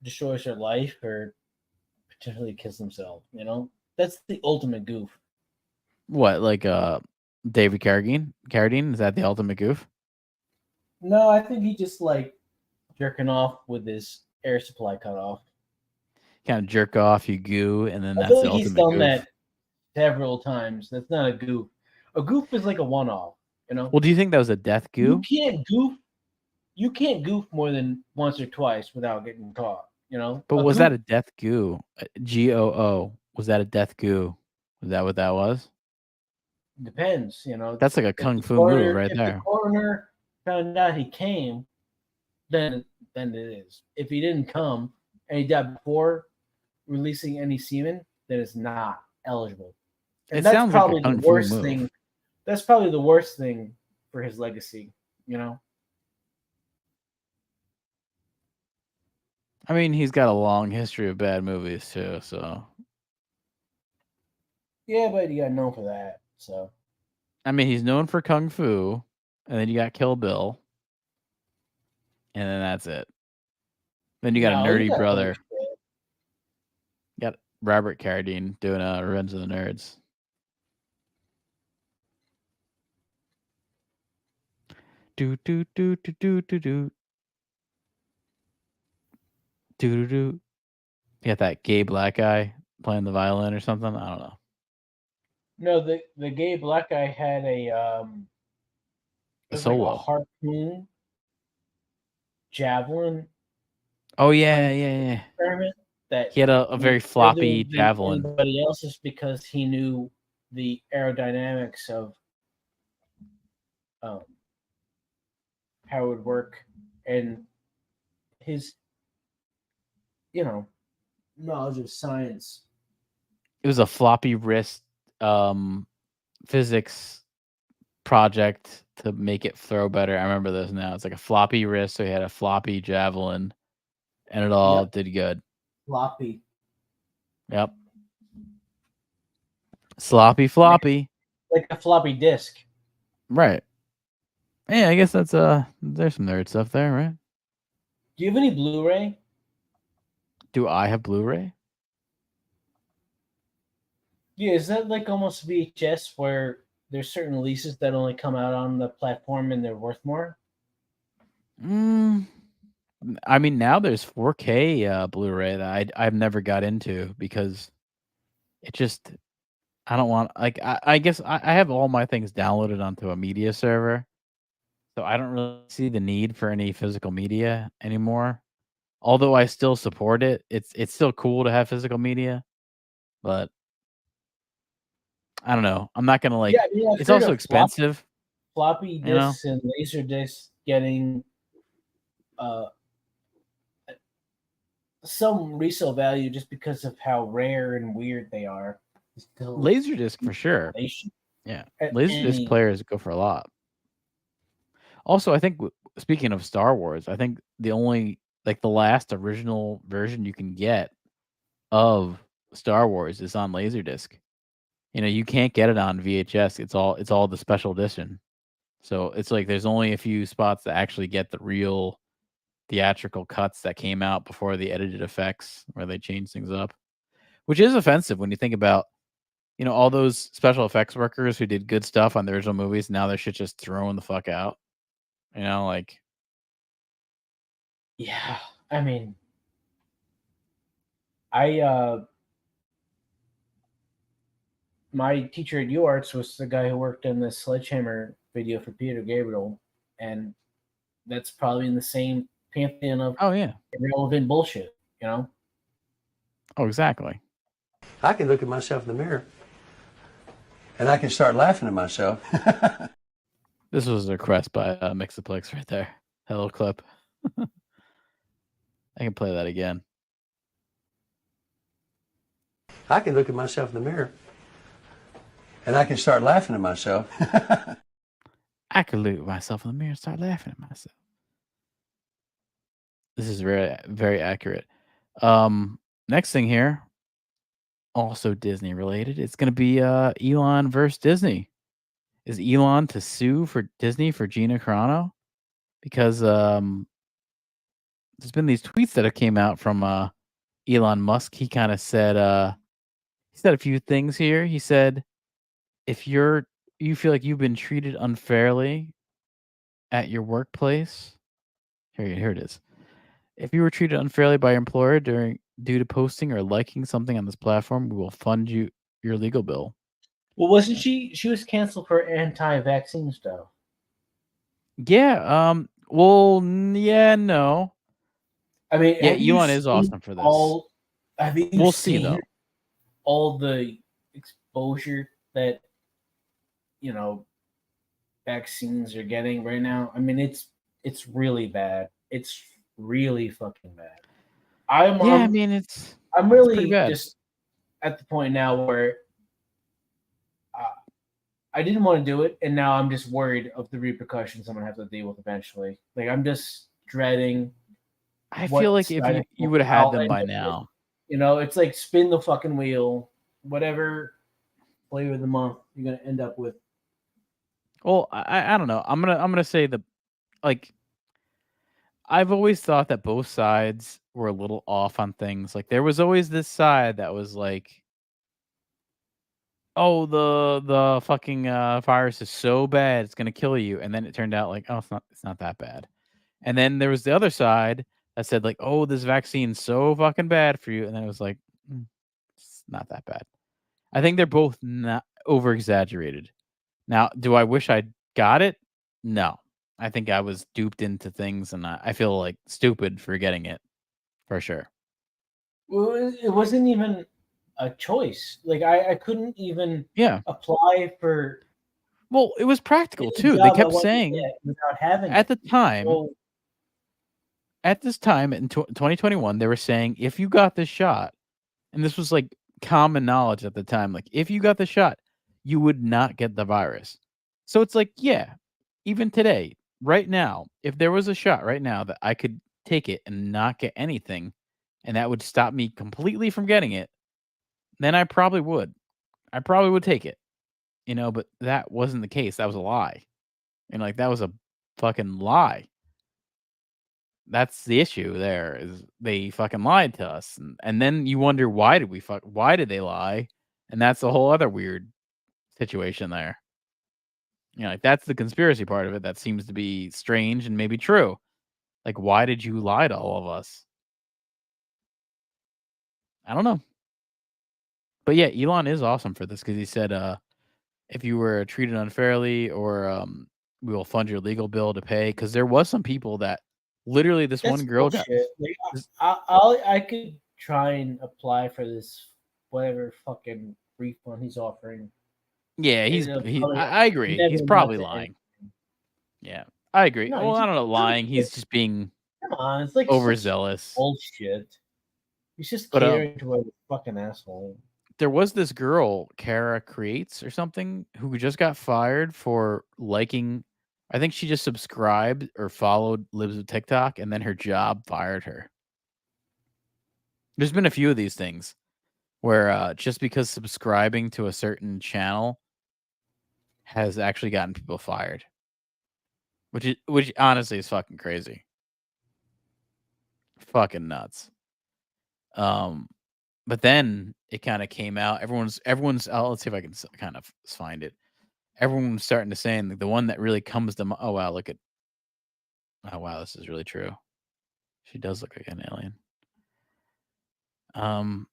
destroys their life or potentially kills themselves? That's the ultimate goof. What, like David Carradine? Is that the ultimate goof? No, I think he just like jerking off with his air supply cut off. Kind of jerk off, you goo, and then I that's feel the like he's ultimate done goof. that several times. That's not a goof. A goof is like a one-off. Well, do you think that was a death goo? You can't goof you can't goof more than once or twice without getting caught. You know. But A was goof that a death goo? GOO. Was that a death goo? Was that what that was? depends. You know. That's like a If kung the fu move right if the there. coroner found out he came, then it is. If he didn't come and he died before releasing any semen, then it's not eligible. And It that's sounds like a probably the kung fu worst move. thing. That's probably the worst thing for his legacy. You know. I mean, he's got a long history of bad movies too, so Yeah, but he got known for that. So I mean, he's known for kung fu, and then you got Kill Bill, and then that's it. Then you got a no, he nerdy got other brother. shit. You got Robert Carradine doing Revenge of the Nerds. Do do do do do do do do do. You got that gay black guy playing the violin or something. I don't know. No, the gay black guy had a it was like a Solo. harpoon javelin Oh yeah, yeah. experiment that He had a went very further floppy than javelin. anybody else's because he knew the aerodynamics of how it would work and his knowledge of science. It was a floppy wrist physics project to make it throw better. I remember this now. It's like a floppy wrist, so he had a floppy javelin, and it all Yep. did good. Floppy. Yep. Sloppy floppy. Like a floppy disk. Right. Yeah, I guess that's there's some nerd stuff there, right? Do you have any Blu-ray? Do I have Blu-ray? Yeah, is that like almost VHS where there's certain releases that only come out on the platform and they're worth more? I mean, now there's 4K Blu-ray that I've never got into because it just I don't want like I guess I have all my things downloaded onto a media server, so I don't really see the need for any physical media anymore. Although I still support it, it's still cool to have physical media, but I don't know. I'm not gonna like. Yeah, I mean, I've It's heard also of expensive. floppy You know? disks and laser discs getting some resale value just because of how rare and weird they are. Still Laserdisc for sure. inflation. Yeah, At Laserdisc any- players go for a lot. Also, I think speaking of Star Wars, I think the only like the last original version you can get of Star Wars is on Laserdisc. You know, you can't get it on VHS. It's all the special edition. So it's like there's only a few spots that actually get the real theatrical cuts that came out before the edited effects where they change things up, which is offensive when you think about, you know, all those special effects workers who did good stuff on the original movies. Now their shit just thrown the fuck out. You know, like Yeah, I mean, my teacher at UArts was the guy who worked in the Sledgehammer video for Peter Gabriel, and that's probably in the same pantheon of oh yeah, irrelevant bullshit, you know? oh exactly. I can look at myself in the mirror and I can start laughing at myself. This was a request by Mixaplex right there. Hello clip. I can play that again. I can look at myself in the mirror and I can start laughing at myself. I could look at myself in the mirror and start laughing at myself. This is very, very accurate. Next thing here, also Disney related. It's going to be Elon versus Disney. Is Elon to sue for Disney for Gina Carano? Because there's been these tweets that have came out from Elon Musk. He kind of said a few things here. He said, if you feel like you've been treated unfairly at your workplace, here it is. If you were treated unfairly by your employer due to posting or liking something on this platform, we will fund you your legal bill. Well, wasn't she? She was canceled for anti-vaccine stuff. Yeah, Well, yeah, no. I mean, Yeah, have you Elon is seen awesome for this. all? Have you We'll see, seen though. all the exposure that you know vaccines are getting right now? I mean, it's really bad. It's really fucking bad. I'm Yeah, I um, mean, I'm it's pretty really bad. just at the point now where uh, I didn't want to do it, and now I'm just worried of the repercussions I'm gonna have to deal with eventually. Like I'm just dreading I feel what like if side you effect would have had I'll them end by up with. now. You know, it's like spin the fucking wheel. Whatever flavor of the month you're gonna end up with. Well, I don't know. I'm gonna say like I've always thought that both sides were a little off on things. Like there was always this side that was like, "Oh, the fucking virus is so bad, it's gonna kill you," and then it turned out like, "Oh, it's not that bad." And then there was the other side that said like, "Oh, this vaccine's so fucking bad for you," and then it was like, It's not that bad." I think they're both not over exaggerated. Now, do I wish I got it? No. I think I was duped into things, and I feel like stupid for getting it for sure. Well, it wasn't even a choice. Like I couldn't even Yeah. apply for Well, it was practical any too. They job I kept wanted to saying get without having at it. the time, So at this time in 2021, they were saying if you got this shot, and this was like common knowledge at the time, like if you got the shot, you would not get the virus. So it's like, yeah, even today, right now, if there was a shot right now that I could take it and not get anything, and that would stop me completely from getting it, then I probably would. I probably would take it, but that wasn't the case. That was a lie. And like that was a fucking lie. That's the issue there is they fucking lied to us. And then you wonder why did they lie? And that's a whole other weird situation there. Like that's the conspiracy part of it that seems to be strange and maybe true. Like why did you lie to all of us? I don't know. But yeah, Elon is awesome for this because he said if you were treated unfairly or we will fund your legal bill to pay because there was some people that literally this that's one girl got bullshit. Like this- I could try and apply for this whatever fucking refund he's offering. yeah, And it'll probably I agree. never He's amount probably to anything. lying. Yeah. I agree. No, Well, he's I just don't know lying. He's just being come on, it's like such overzealous. bullshit. He's just But catering to a fucking asshole. there was this girl, Kara Creates or something, who just got fired for liking I think she just subscribed or followed Libs of TikTok and then her job fired her. There's been a few of these things where just because subscribing to a certain channel has actually gotten people fired, which honestly is fucking crazy. Fucking nuts. Um but then it kind of came out. Everyone's let's see if I can kind of find it. Everyone's starting to say, and the one that really comes to oh wow, oh wow, this is really true. She does look like an alien. Um,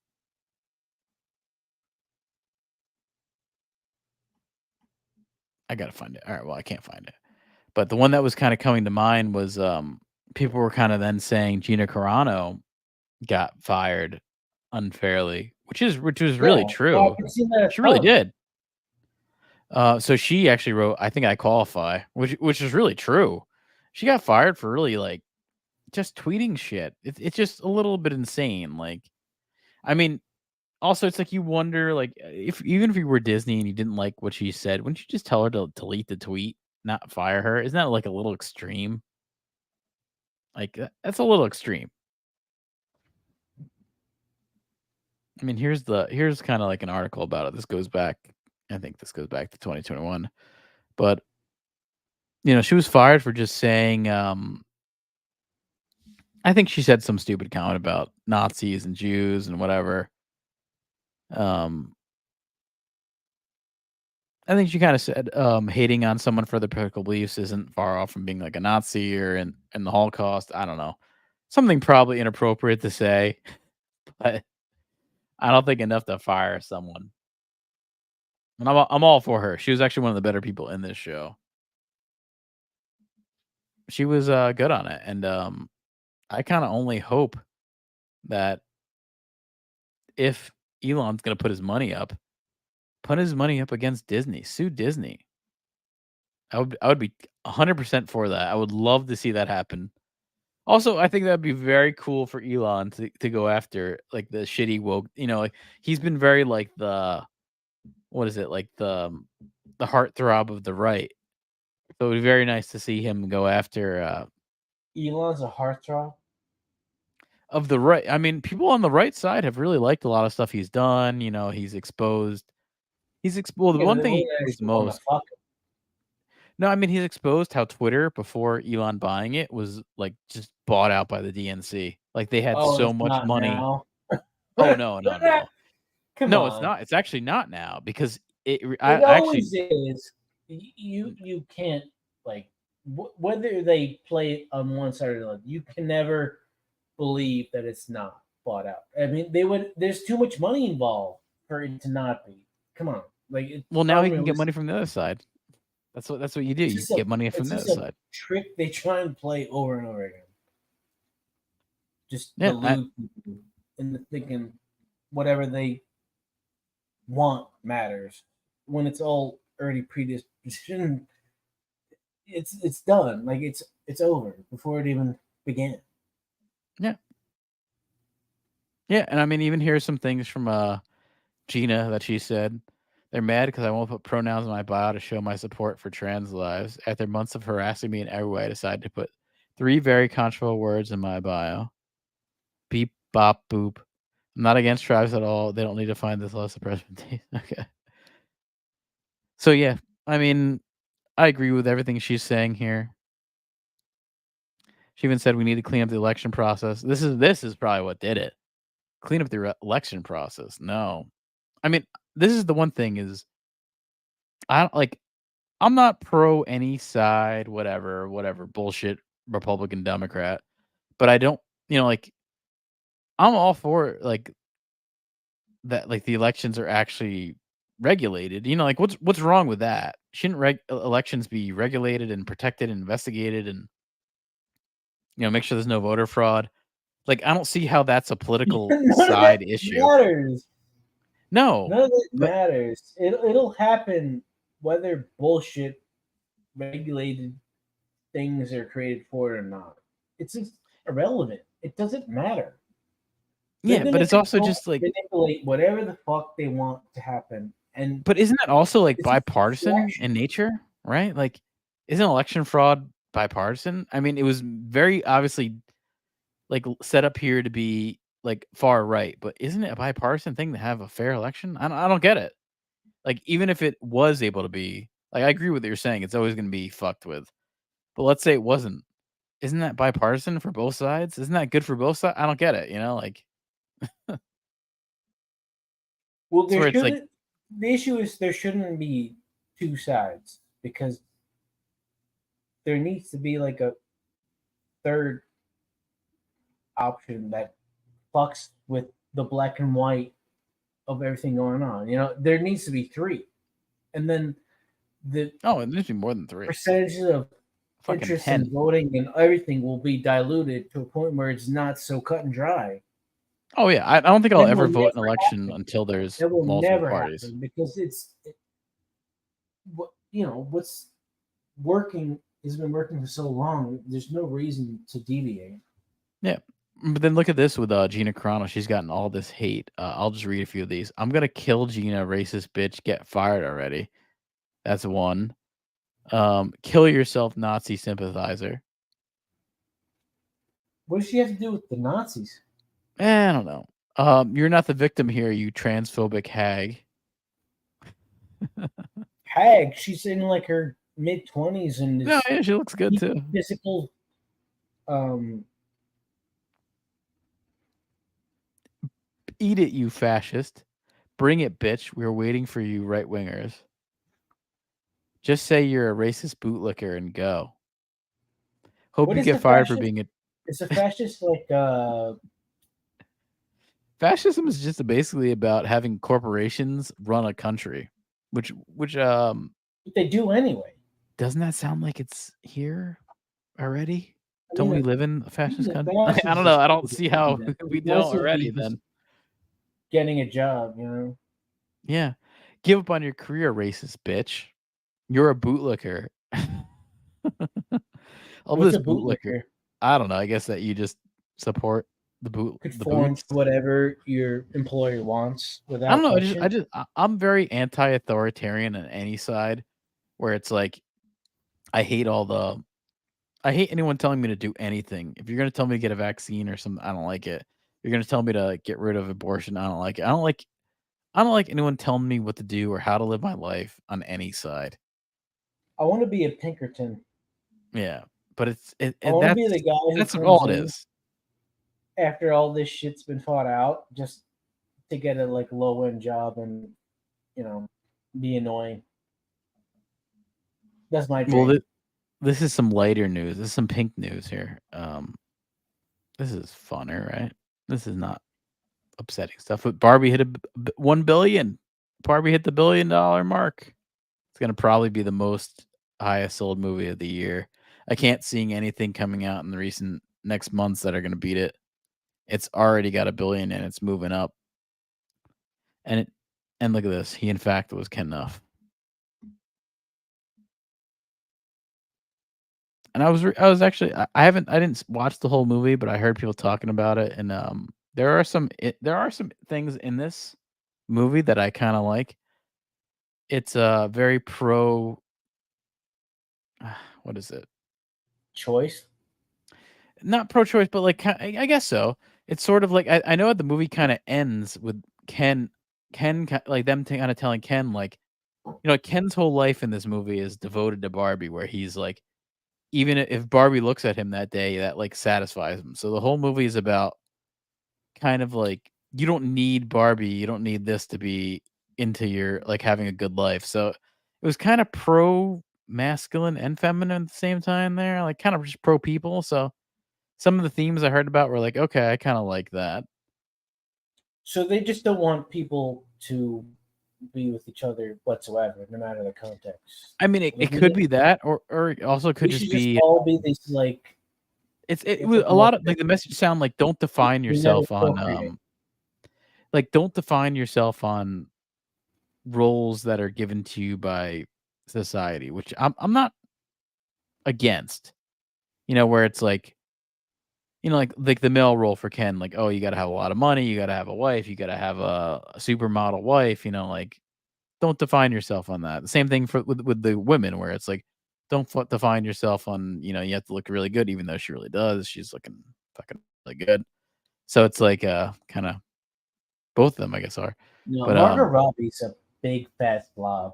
I gotta find it. All right, well, I can't find it. But the one that was kind of coming to mind was people were kind of then saying Gina Carano got fired unfairly, which was Yeah, really yeah, I true. can see that a She really ton. did. So she actually wrote, "I think I qualify," which is really true. She got fired for really like just tweeting shit. It's just a little bit insane. Like, I mean, also it's like you wonder, like, if even if you were Disney and you didn't like what she said, wouldn't you just tell her to delete the tweet, not fire her? Isn't that like a little extreme? Like that's a little extreme. I mean, here's kind of like an article about it. This goes back, I think this goes back to 2021, but she was fired for just saying, I think she said some stupid comment about Nazis and Jews and whatever. Um, I think she kind of said, hating on someone for their political beliefs isn't far off from being like a Nazi or in the Holocaust. I don't know. Something probably inappropriate to say, but I don't think enough to fire someone. And I'm all for her. She was actually one of the better people in this show. She was good on it, and I kind of only hope that if Elon's gonna put his money up against Disney, sue Disney. I would be 100% for that. I would love to see that happen. Also, I think that'd be very cool for Elon to go after like the shitty woke. Like he's been very like what is it like the heartthrob of the right. So it'd be very nice to see him go after Elon's a heartthrob. of the right. I mean, people on the right side have really liked a lot of stuff he's done. He's exposed. Well, the Yeah, one they thing he wouldn't exposed actually want to most. fuck him. No, I mean he's exposed how Twitter before Elon buying it was like just bought out by the DNC. Like they had Oh, so it's much not money. now. Oh no, no, no. Come No, it's on. not. It's actually not now because I It actually always is. You can't like whether they play it on one side or the other. You can never believe that it's not bought out. I mean, they would. There's too much money involved for it to not be. Come on, like it's well now he can get unrealistic. money from the other side. That's what you do. It's You just get money from it's the just other a side. trick they try and play over and over again. Just Yeah, delude people into thinking whatever they want matters when it's all already predispositioned. It's done. Like it's over before it even began. Yeah. Yeah, and I mean even here's some things from Gina that she said. They're mad because I won't put pronouns in my bio to show my support for trans lives. After months of harassing me in every way, I decided to put 3 very controversial words in my bio. Beep, bop, boop. I'm not against tribes at all. They don't need to find this less oppression. Okay. So yeah, I mean, I agree with everything she's saying here. She even said we need to clean up the election process. This is probably what did it. Clean up the election process. No. I mean, this is the one thing is I don't like I'm not pro any side, whatever bullshit Republican Democrat, but I don't, like I'm all for like that like the elections are actually regulated. Like what's wrong with that? Shouldn't elections be regulated and protected and investigated and make sure there's no voter fraud? Like I don't see how that's a political None of that side issue. matters. No. None of it but matters. It'll happen whether bullshit regulated things are created for it or not. It's just irrelevant. It doesn't matter. They're yeah, but gonna it's also control, just like manipulate whatever the fuck they want to happen, and but isn't that also like it's just bipartisan distraction. in nature, right? Like isn't election fraud bipartisan? I mean, it was very obviously like set up here to be like far right, but isn't it a bipartisan thing to have a fair election? I don't get it. Like even if it was able to be, like I agree with what you're saying, it's always going to be fucked with. But let's say it wasn't. Isn't that bipartisan for both sides? Isn't that good for both sides? I don't get it. Like Well, it's where it's like the issue is there shouldn't be two sides because there needs to be like a third option that fucks with the black and white of everything going on. There needs to be three, and then the it needs to be more than 3. percentages of Fucking interest 10. in voting and everything will be diluted to a point where it's not so cut and dry. Oh yeah, I don't think I'll That ever will vote an never election happen. until there's That will multiple never parties. happen because what's working has been working for so long. There's no reason to deviate. Yeah. But then look at this with Gina Carano. She's gotten all this hate. I'll just read a few of these. I'm gonna kill Gina, racist bitch. Get fired already. That's one. Kill yourself, Nazi sympathizer. What does she have to do with the Nazis? I don't know. You're not the victim here, you transphobic hag. Hag, she's in like her mid-20s and No, yeah, she looks good too. physical. Eat it, you fascist. Bring it, bitch. We're waiting for you, right wingers. Just say you're a racist bootlicker and go. Hope What you is get the fired for fascist? being a. Is a fascist like Fascism is just basically about having corporations run a country, which what they do anyway? doesn't that sound like it's here? already? I Don't mean, we live in a fascist the country? boss I is don't just know. I don't doing see how that. we The don't boss would be already. just Then getting a job, you know. yeah, give up on your career, racist bitch. You're a bootlicker. All What's this a bootlicker. bootlicker? I don't know. I guess that you just support the Conform boots. to whatever your employer wants I without don't know. question. I'm very anti-authoritarian on any side, where it's like I hate anyone telling me to do anything. If you're gonna tell me to get a vaccine or something, I don't like it. You're gonna tell me to get rid of abortion, I don't like it. I don't like anyone telling me what to do or how to live my life on any side. I want to be a Pinkerton. Yeah, but I want to be the guy who that's comes all it in is. after all this shit's been fought out, just to get a like low end job and you know be annoying. That's my Well, dream. this is some lighter news. This is some pink news here. This is funner, right? This is not upsetting stuff. But Barbie hit 1 billion. Barbie hit the $1 billion mark. It's gonna probably be the most highest sold movie of the year. I can't see anything coming out in the recent next months that are gonna beat it. It's already got 1 billion and it's moving up. And look at this. He in fact was Ken Nuff. And I was actually I didn't watch the whole movie, but I heard people talking about it, and there are some things in this movie that I kind of like. It's very pro. What is it? Choice. Not pro-choice, but like I guess so. It's sort of like I know the movie kind of ends with like them kind of telling Ken like Ken's whole life in this movie is devoted to Barbie, where he's like even if Barbie looks at him that day, that like satisfies him. So the whole movie is about kind of like you don't need Barbie, you don't need this to be into your like having a good life. So it was kind of pro masculine and feminine at the same time there, like kind of just pro people. So some of the themes I heard about were like, okay, I kind of like that. So they just don't want people to be with each other whatsoever, no matter the context. I mean, it Like, could be that, or it also could we just should just be all be these like it was a lot of like the message sound like don't define we never yourself on procreate. like don't define yourself on roles that are given to you by society, which I'm not against. Where it's like, like the male role for Ken, like, oh, you got to have a lot of money, you got to have a wife, you got to have a supermodel wife. Like, don't define yourself on that. The same thing with the women, where it's like, don't define yourself on, you have to look really good, even though she really does. She's looking fucking really good. So it's like, kind of both of them, I guess, are. No, But Margot Robbie's a big fat slob.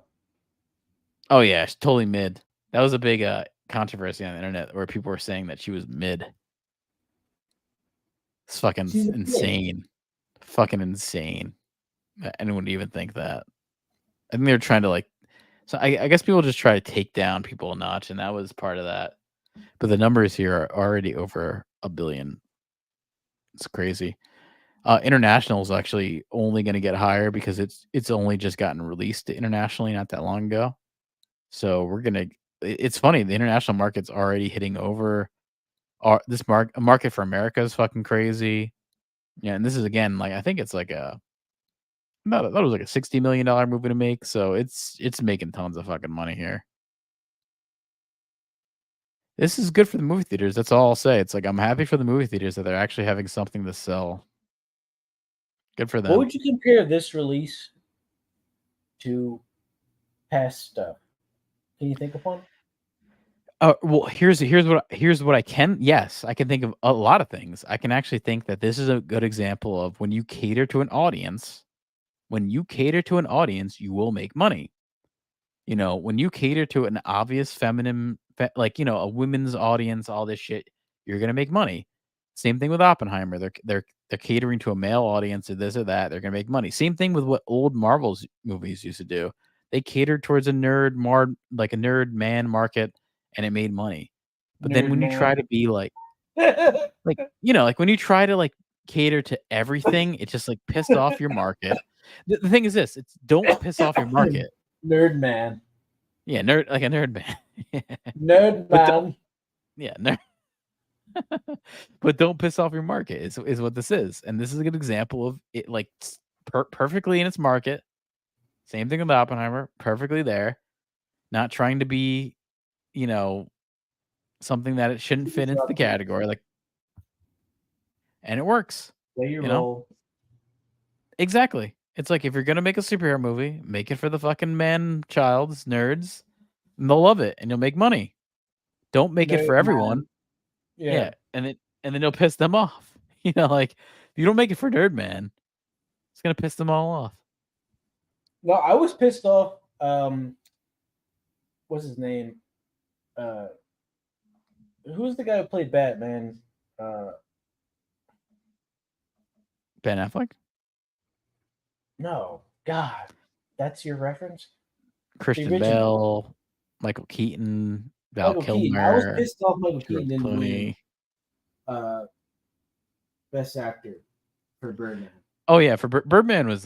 oh yeah, she's totally mid. That was a big controversy on the internet where people were saying that she was mid. It's fucking She's a kid. insane. Fucking insane that anyone would even think that. I think they're trying to like. So I guess people just try to take down people a notch, and that was part of that. But the numbers here are already over 1 billion. It's crazy. International is actually only going to get higher because it's only just gotten released internationally not that long ago. So we're gonna. It's funny. The international market's already hitting over. This market for America is fucking crazy. Yeah, and this is again like I think it's like I thought it was like a $60 million movie to make. So it's making tons of fucking money here. This is good for the movie theaters. That's all I'll say. It's like I'm happy for the movie theaters that they're actually having something to sell. Good for them. What would you compare this release to past stuff? Can you think of one? Well, here's what I can. Yes, I can think of a lot of things. I can actually think that this is a good example of when you cater to an audience. When you cater to an audience, you will make money. When you cater to an obvious feminine, like a women's audience, all this shit, you're gonna make money. Same thing with Oppenheimer. They're catering to a male audience or this or that. They're gonna make money. Same thing with what old Marvel's movies used to do. They catered towards a nerd man market, and it made money. But then when you try to be like when you try to like cater to everything, it just like pissed off your market. The thing is this: it's don't piss off your market. Nerd man. Yeah, nerd like a nerd man. Nerd But man. Yeah, no. But don't piss off your market is what this is, and this is a good example of it, like perfectly in its market. Same thing with Oppenheimer, perfectly there, not trying to be, you know, something that it shouldn't fit into the category, like, and it works. Play your You know, role. exactly. It's like if you're gonna make a superhero movie, make it for the fucking man-childs, nerds, and they'll love it, and you'll make money. Don't make it Nerd for everyone. man. Yeah. Yeah, and then you'll piss them off. You know, like if you don't make it for Nerd Man, it's gonna piss them all off. No, I was pissed off. What's his name? Who's the guy who played Batman? Ben Affleck, No, God, that's your reference. Christian original. Bale, Michael Keaton, Val Michael Keaton. I was Kilmer, pissed off Michael George Keaton didn't win Clooney. Best Actor for Birdman. Oh yeah, for Birdman was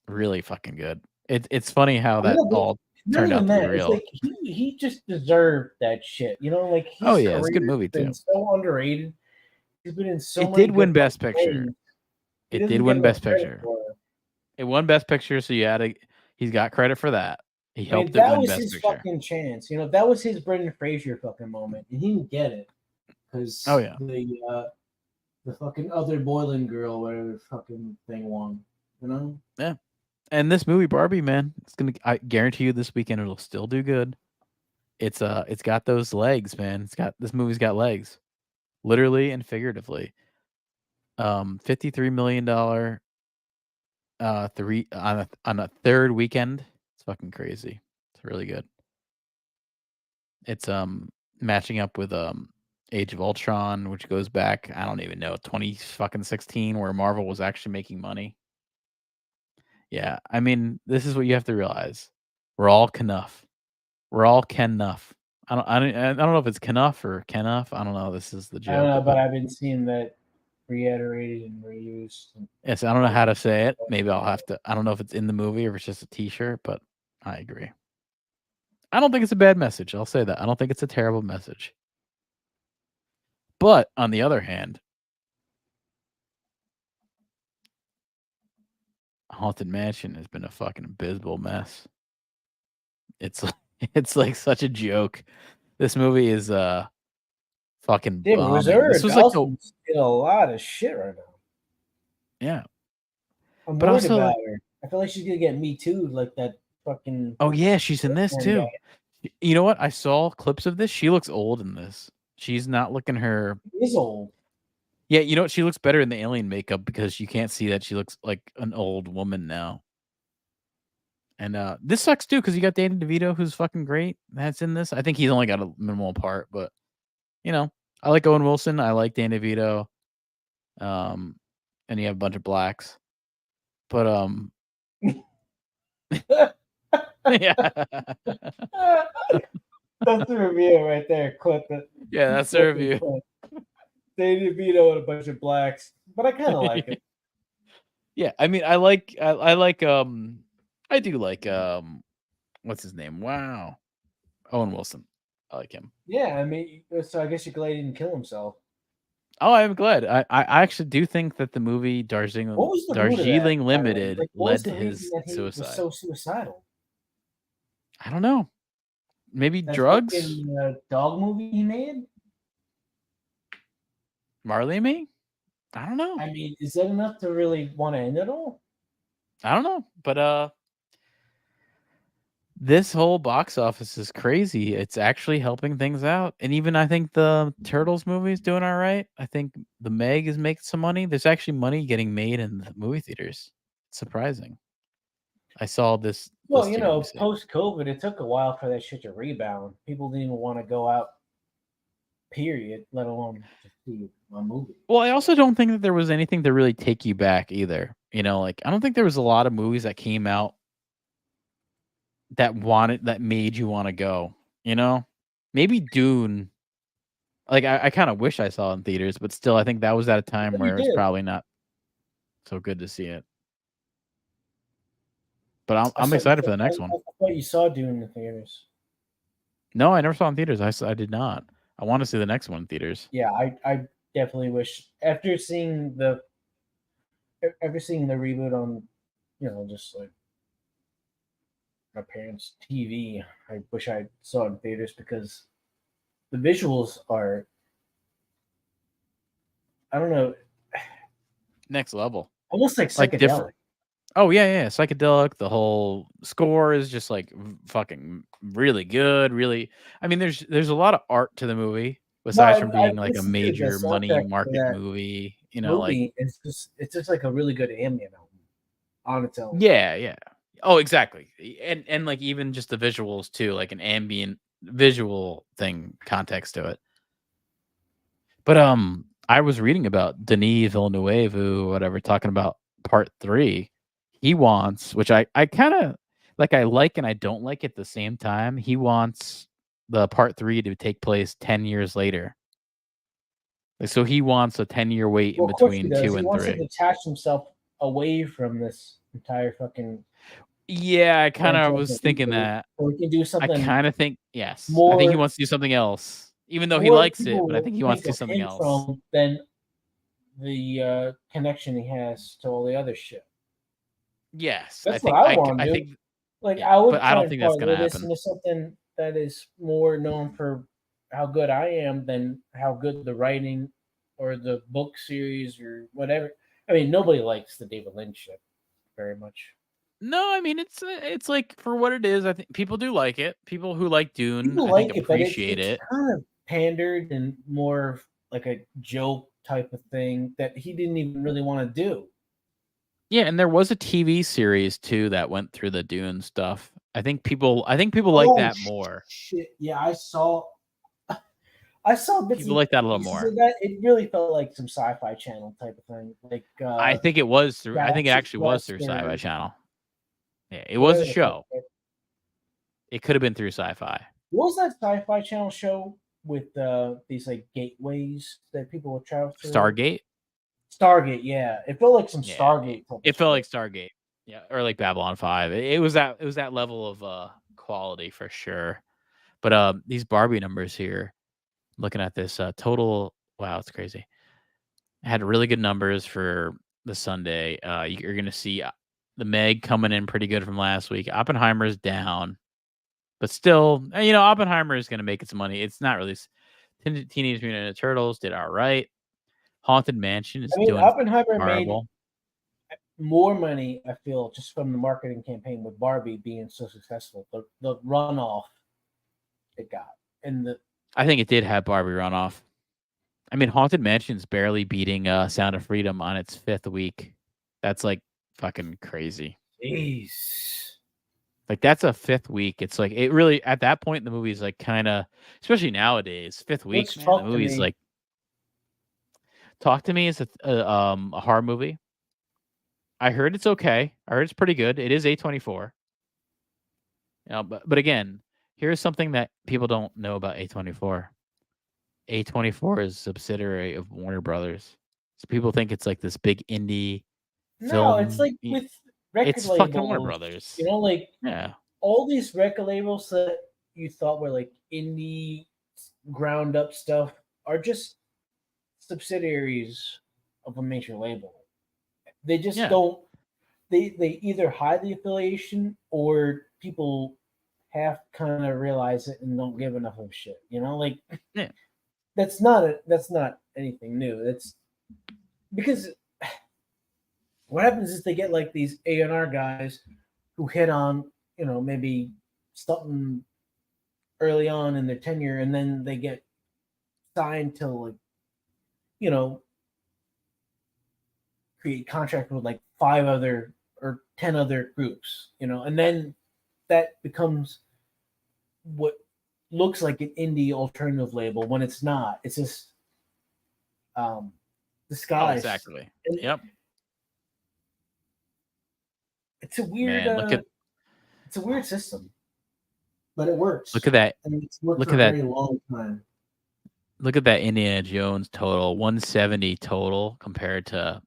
really fucking good. It's funny how that all Not turned out even to be that. It's real. like he just deserved that shit. You know, like his Oh yeah, it's a good career's movie been too. so underrated. He's been in so It many did win good Best fucking Picture. things. He It doesn't did get win enough Best credit Picture. for it. It won Best Picture, so he's got credit for that. He I mean, helped it that win was Best his Picture. fucking chance. You know, that was his Brendan Fraser fucking moment, and he didn't get it because Oh yeah, the fucking other Boylan girl, whatever the fucking thing won. You know? yeah. And this movie Barbie, man, I guarantee you this weekend it'll still do good. It's got those legs, man. This movie's got legs, literally and figuratively. $53 million three on a third weekend. It's fucking crazy. It's really good. It's matching up with Age of Ultron, which goes back, I don't even know, 2016, where Marvel was actually making money. Yeah, I mean, this is what you have to realize. We're all Knuff. We're all Ken Nuff. I don't know if it's Knuff or Kenuff. I don't know. This is the I don't know, joke. but I've been seeing that reiterated and reused. Yes, I don't know how to say it. Maybe I'll have to. I don't know if it's in the movie or if it's just a T-shirt, but I agree. I don't think it's a bad message. I'll say that. I don't think it's a terrible message. But on the other hand, Haunted Mansion has been a fucking abysmal mess. It's it's like such a joke. This movie is fucking Dude, bombing. Rosario This was like Dawson's in a lot of shit right now. yeah. I'm But worried also, about like, her. I feel like she's gonna get me too, like that fucking. oh yeah, she's in this Batman too. guy. You know what? I saw clips of this. She looks old in this. She's not looking her. He is old. Yeah, you know what? She looks better in the alien makeup because you can't see that she looks like an old woman now. And this sucks too because you got Danny DeVito, who's fucking great. That's in this. I think he's only got a minimal part, but you know, I like Owen Wilson. I like Danny DeVito. And you have a bunch of blacks, but yeah, That's the review right there. Clip it. yeah, that's the review. Danny DeVito and a bunch of blacks, but I kind of like it. Yeah, I mean, I like, I do like, what's his name? Wow, Owen Wilson. I like him. Yeah, I mean, so I guess you're glad he didn't kill himself. Oh, I'm glad. I actually do think that the movie What was the root of that, Darjeeling by the way? Limited Like, what was led the to reason his that he was suicide. so suicidal? I don't know. Maybe That drugs. fucking, dog movie he made. Marley and Me. I don't know. I mean, is that enough to really want to end it all? I don't know. But this whole box office is crazy. It's actually helping things out. And even I think the Turtles movie is doing all right. I think the Meg is making some money. There's actually money getting made in the movie theaters. It's surprising. I saw this. Well, list you here, know, let me see. post-COVID, it took a while for that shit to rebound. People didn't even want to go out, period, let alone to see a movie. Well, I also don't think that there was anything to really take you back either. You know, like I don't think there was a lot of movies that came out that made you want to go. You know, maybe Dune. Like I kind of wish I saw it in theaters, but still, I think that was at a time But where you it was did. probably not so good to see it. But I I'm saw- excited for the next I one. thought you saw Dune in the theaters. No, I never saw it in theaters. I did not. I want to see the next one in theaters. Yeah, I definitely wish after seeing the reboot on, just like my parents' TV, I wish I saw it in theaters because the visuals are, I don't know, Next level. almost like Like psychedelic. different. Oh yeah, psychedelic. The whole score is just like fucking really good. Really, I mean, there's a lot of art to the movie No, besides from I being like a listened to the major money soundtrack for market that movie. You know, like movie. It's just like a really good ambient album on its own. yeah. Oh, exactly. And like even just the visuals too, like an ambient visual thing context to it. But I was reading about Denis Villeneuve, or whatever, talking about part 3. He wants, which I kind of like, I like and I don't like at the same time. He wants the part 3 to take place 10 years later. Like, so he wants a 10-year wait in Well, of course he between does. 2 He and wants to 3. detach himself away from this entire fucking Yeah, I kind of franchise was of thinking reboot, that. so we can do I something kind of think yes. I think he more wants to do something else, even though he more likes it. people But I will think he wants think to do of something him else. from than the connection he has to all the other shit. Yes, That's what I want I to do. think Like yeah, I would but I try don't and think that's gonna parlay this happen. into something that is more known for how good I am than how good the writing or the book series or whatever. I mean, nobody likes the David Lynch shit very much. No, I mean it's like for what it is. I think people do like it. People who like Dune, People I think like it, but it's appreciate it's it. kind of pandered and more of like a joke type of thing that he didn't even really want to do. Yeah, and there was a TV series too that went through the Dune stuff. I think people like Oh that more. shit! Yeah, I saw bits People and like that a little pieces more. of that. It really felt like some sci-fi channel type of thing, like I think it was through. I think it Galaxy actually was Quest through Sci-Fi or Channel. Yeah, it was whatever a the fuck. show. It could have been through Sci-Fi. What was that sci-fi channel show with these like gateways that people would travel through? Stargate. Stargate, yeah. It felt like some Yeah, Stargate type of it felt like shit. Stargate. Yeah, or like Babylon 5. It was that level of quality for sure. But these Barbie numbers here, looking at this total, wow, it's crazy. Had really good numbers for the Sunday. You're gonna see the Meg coming in pretty good from last week. Oppenheimer's down, but still, Oppenheimer is gonna make its money. It's not really. Teenage Mutant Ninja Turtles did all right. Haunted Mansion is I mean, doing Oppenheimer made horrible. more money, I feel, just from the marketing campaign with Barbie being so successful. The runoff it got. And I think it did have Barbie runoff. I mean, Haunted Mansion's barely beating Sound of Freedom on its 5th week. That's like fucking crazy. jeez. Like that's a 5th week. It's like it really at that point in the movie's like kind of, especially nowadays, 5th week, Let's man. The talk to movie's me. like Talk to Me is a horror movie. I heard it's okay. I heard it's pretty good. It is A24. But again, here's something that people don't know about A24. A24 is a subsidiary of Warner Brothers. So people think it's like this big indie No, it's film. like with record It's fucking Warner labels. Brothers. Like Yeah. all these record labels that you thought were like indie ground up stuff are just subsidiaries of a major label. They just Yeah. don't they either hide the affiliation or people half kind of realize it and don't give enough of a shit. Like Yeah. that's not anything new. That's because what happens is they get like these A&R guys who hit on, maybe something early on in their tenure, and then they get signed to like, create contract with like 5 other or 10 other groups, and then that becomes what looks like an indie alternative label when it's not. It's just disguised. Exactly. And Yep. it's a weird Man, it's a weird system, but it works. look at that. And it's worked Look for at a that. very long time. Look at that Indiana Jones total, 170 total compared to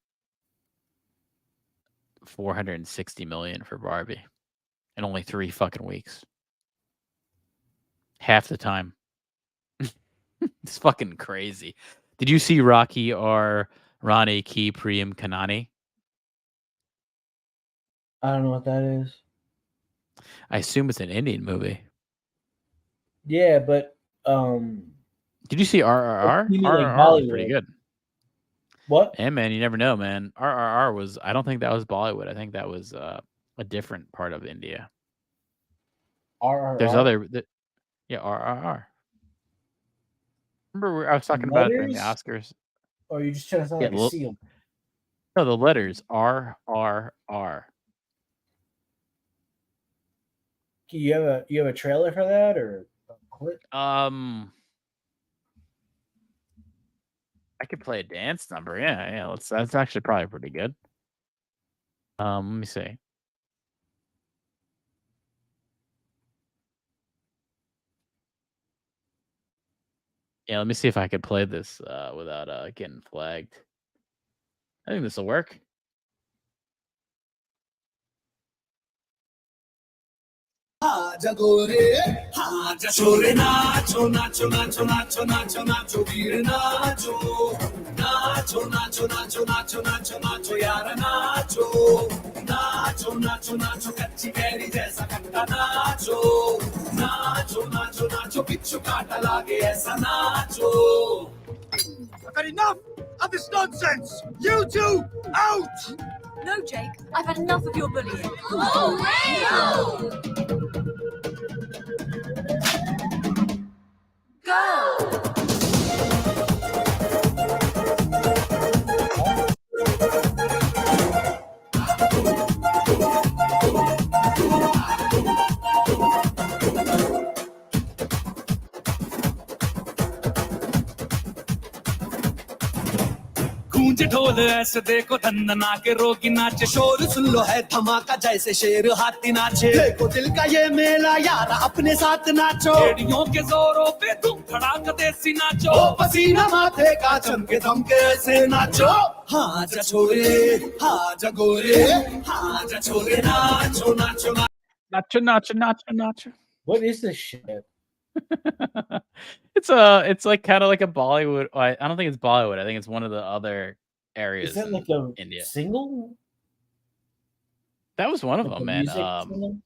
460 million for Barbie in only 3 fucking weeks. Half the time. It's fucking crazy. Did you see Rocky or Rani Ki Priyam Kanani? I don't know what that is. I assume it's an Indian movie. Yeah, but Did you see RRR? You mean like RRR was pretty Bollywood? good. What? Yeah, man, you never know, man. RRR was. I don't think that was Bollywood. I think that was a different part of India. There's RRR? other. Yeah, RRR. Remember, I was talking about it during the Letters? Oscars. Or are you just trying to sound Yeah, like a seal? no, the letters RRR. You have a trailer for that or a clip? I could play a dance number. Yeah. That's actually probably pretty good. Let me see. Yeah, let me see if I could play this without getting flagged. I think this will work. आजा गोरे आजा छोरे नाचो नाचो नाचो नाचो नाचो नाचो वीर नाचो नाचो नाचो नाचो नाचो नाचो नाचो यार नाचो नाचो नाचो नाचो कच्ची carry जैसा खट्टा नाचो नाचो नाचो नाचो Picchu काटा लागे ऐसा नाचो I've had enough of this nonsense. You two out. No, Jake. I've had enough of your bullying. Go! गूंजे ढोल ऐसे देखो धंधना के रोगी नाचे शोर सुन लो है धमाका जैसे शेर हाथी नाचे देखो दिल का ये मेला यार अपने साथ नाचो एड़ियों के जोरों पे तुम धड़ाका देसी नाचो ओ पसीना माथे का चमके धमके ऐसे नाचो हाँ जा छोरे हाँ जा गोरे हाँ जा छोरे नाचो नाचो Nacho. What is this shit? It's like kind of like a Bollywood. I don't think it's Bollywood. I think it's one of the other areas Is that in like a India. single? That was one of Like a them, man. music single?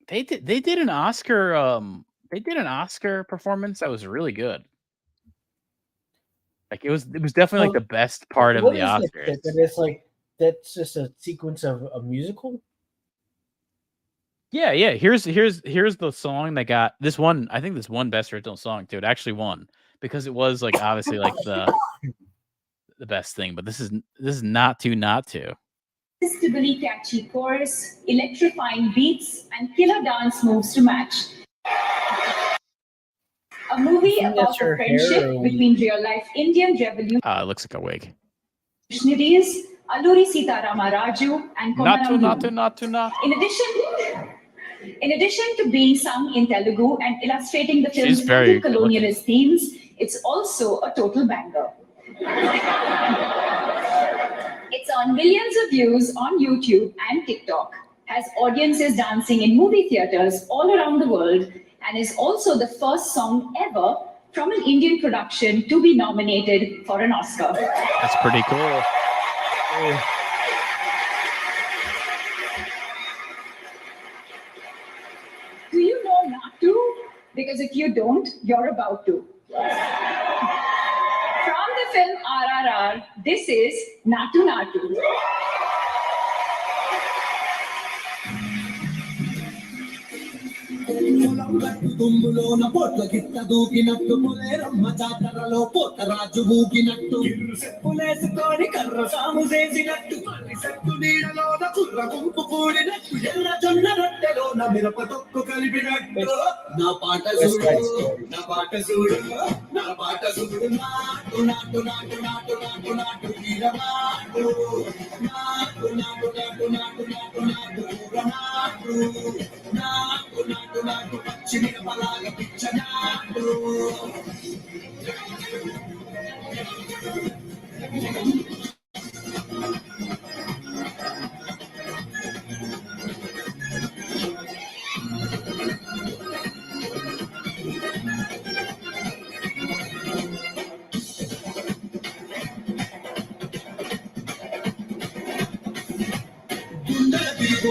They did an Oscar performance that was really good. Like it was definitely like the best part of What the is it Oscars. that it's like that's just a sequence of a musical? Yeah. Here's the song that got this one. I think this won Best Original Song too. It actually won because it was like obviously like the best thing. But this is not to. Irresistibly catchy chorus, electrifying beats, and killer dance moves to match. A movie think about that's the her friendship hair or- between real-life Indian It looks like a wig. revolutionaries Alluri Sitarama Raju and Komaram. Not to. In addition to being sung in Telugu and illustrating the film's She's very anti-colonialist themes, it's also a total banger. It's on millions of views on YouTube and TikTok, has audiences dancing in movie theaters all around the world, and is also the first song ever from an Indian production to be nominated for an Oscar. That's pretty cool. Do you know not to? Because if you don't, you're about to. From the film RRR, this is Natu Natu. తుమ్ములోన పొట్ల గిట్ట దూకినట్టు పొలేరమ్మ జాతరలో పోతరాజు ఊగినట్టు చెప్పులేసుకొని కర్ర సాము చేసినట్టు పల్లి సట్టు నీడలోన కుర్ర గుంపు కూడినట్టు ఎర్ర జొన్న రొట్టెలోన మిరప తొక్కు కలిపినట్టు నా పాట చూడు నా పాట చూడు నా పాట చూడు నాటు నాటు నాటు నాటు నాటు నాటు వీరనాటు నాటు నాటు నాటు నాటు నాటు నాటు నాటు నాటు నాటు నాటు పచ్చిమిర పలాగ పిచ్చనాటు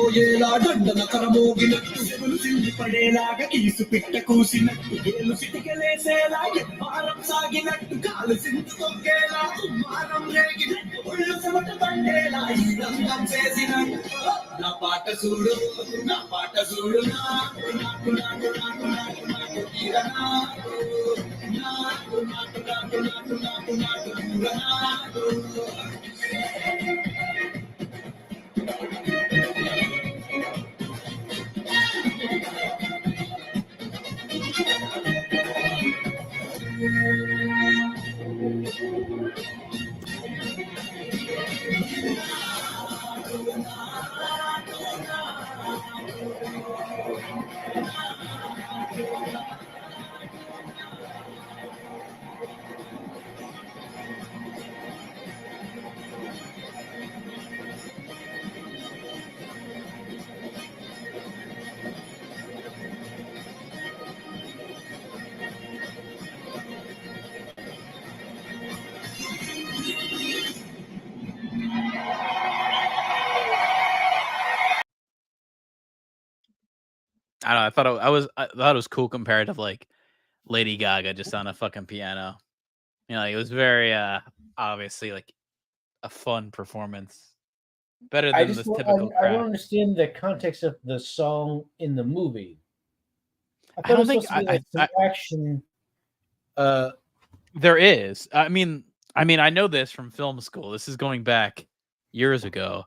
పోయేలా గండల కరమోగినట్టు చెవులు సిండి పడేలాగా కీసు పిట్ట కూసినట్టు వేలు సిటికలేసేలా భారం సాగినట్టు కాలు సింధు తొక్కేలా మారం రేగినట్టు ఒళ్ళు చెమట పట్టేలా ఈ రంగం చేసినట్టు నా పాట చూడు నాకు నాకు నాకు నాకు నాకు నాకు తీర నాకు నాకు నాకు నాకు నాకు నాకు నాకు తీర నాకు I don't know. I thought it was cool compared to like Lady Gaga just on a fucking piano. You know, like, it was very obviously like a fun performance. Better I than just this typical I don't crap. understand the context of the song in the movie. I I thought it don't was think supposed to be like some action. There is. I mean, I know this from film school. This is going back years ago,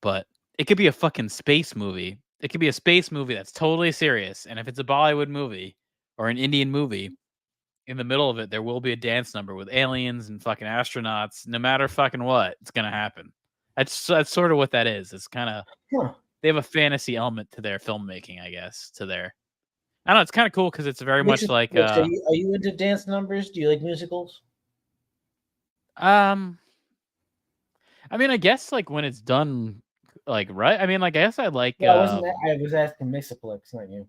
but it could be a fucking space movie. It could be a space movie that's totally serious. And if it's a Bollywood movie or an Indian movie, in the middle of it, there will be a dance number with aliens and fucking astronauts. No matter fucking what, it's gonna happen. That's sort of what that is. It's kind of they have a fantasy element to their filmmaking, I guess. I don't know. It's kind of cool because it's very Makes much it- like are you into dance numbers? Do you like musicals? I mean, I guess like when it's done like right. I mean, like I guess I like Yeah, I was asking Mixaplex, not you.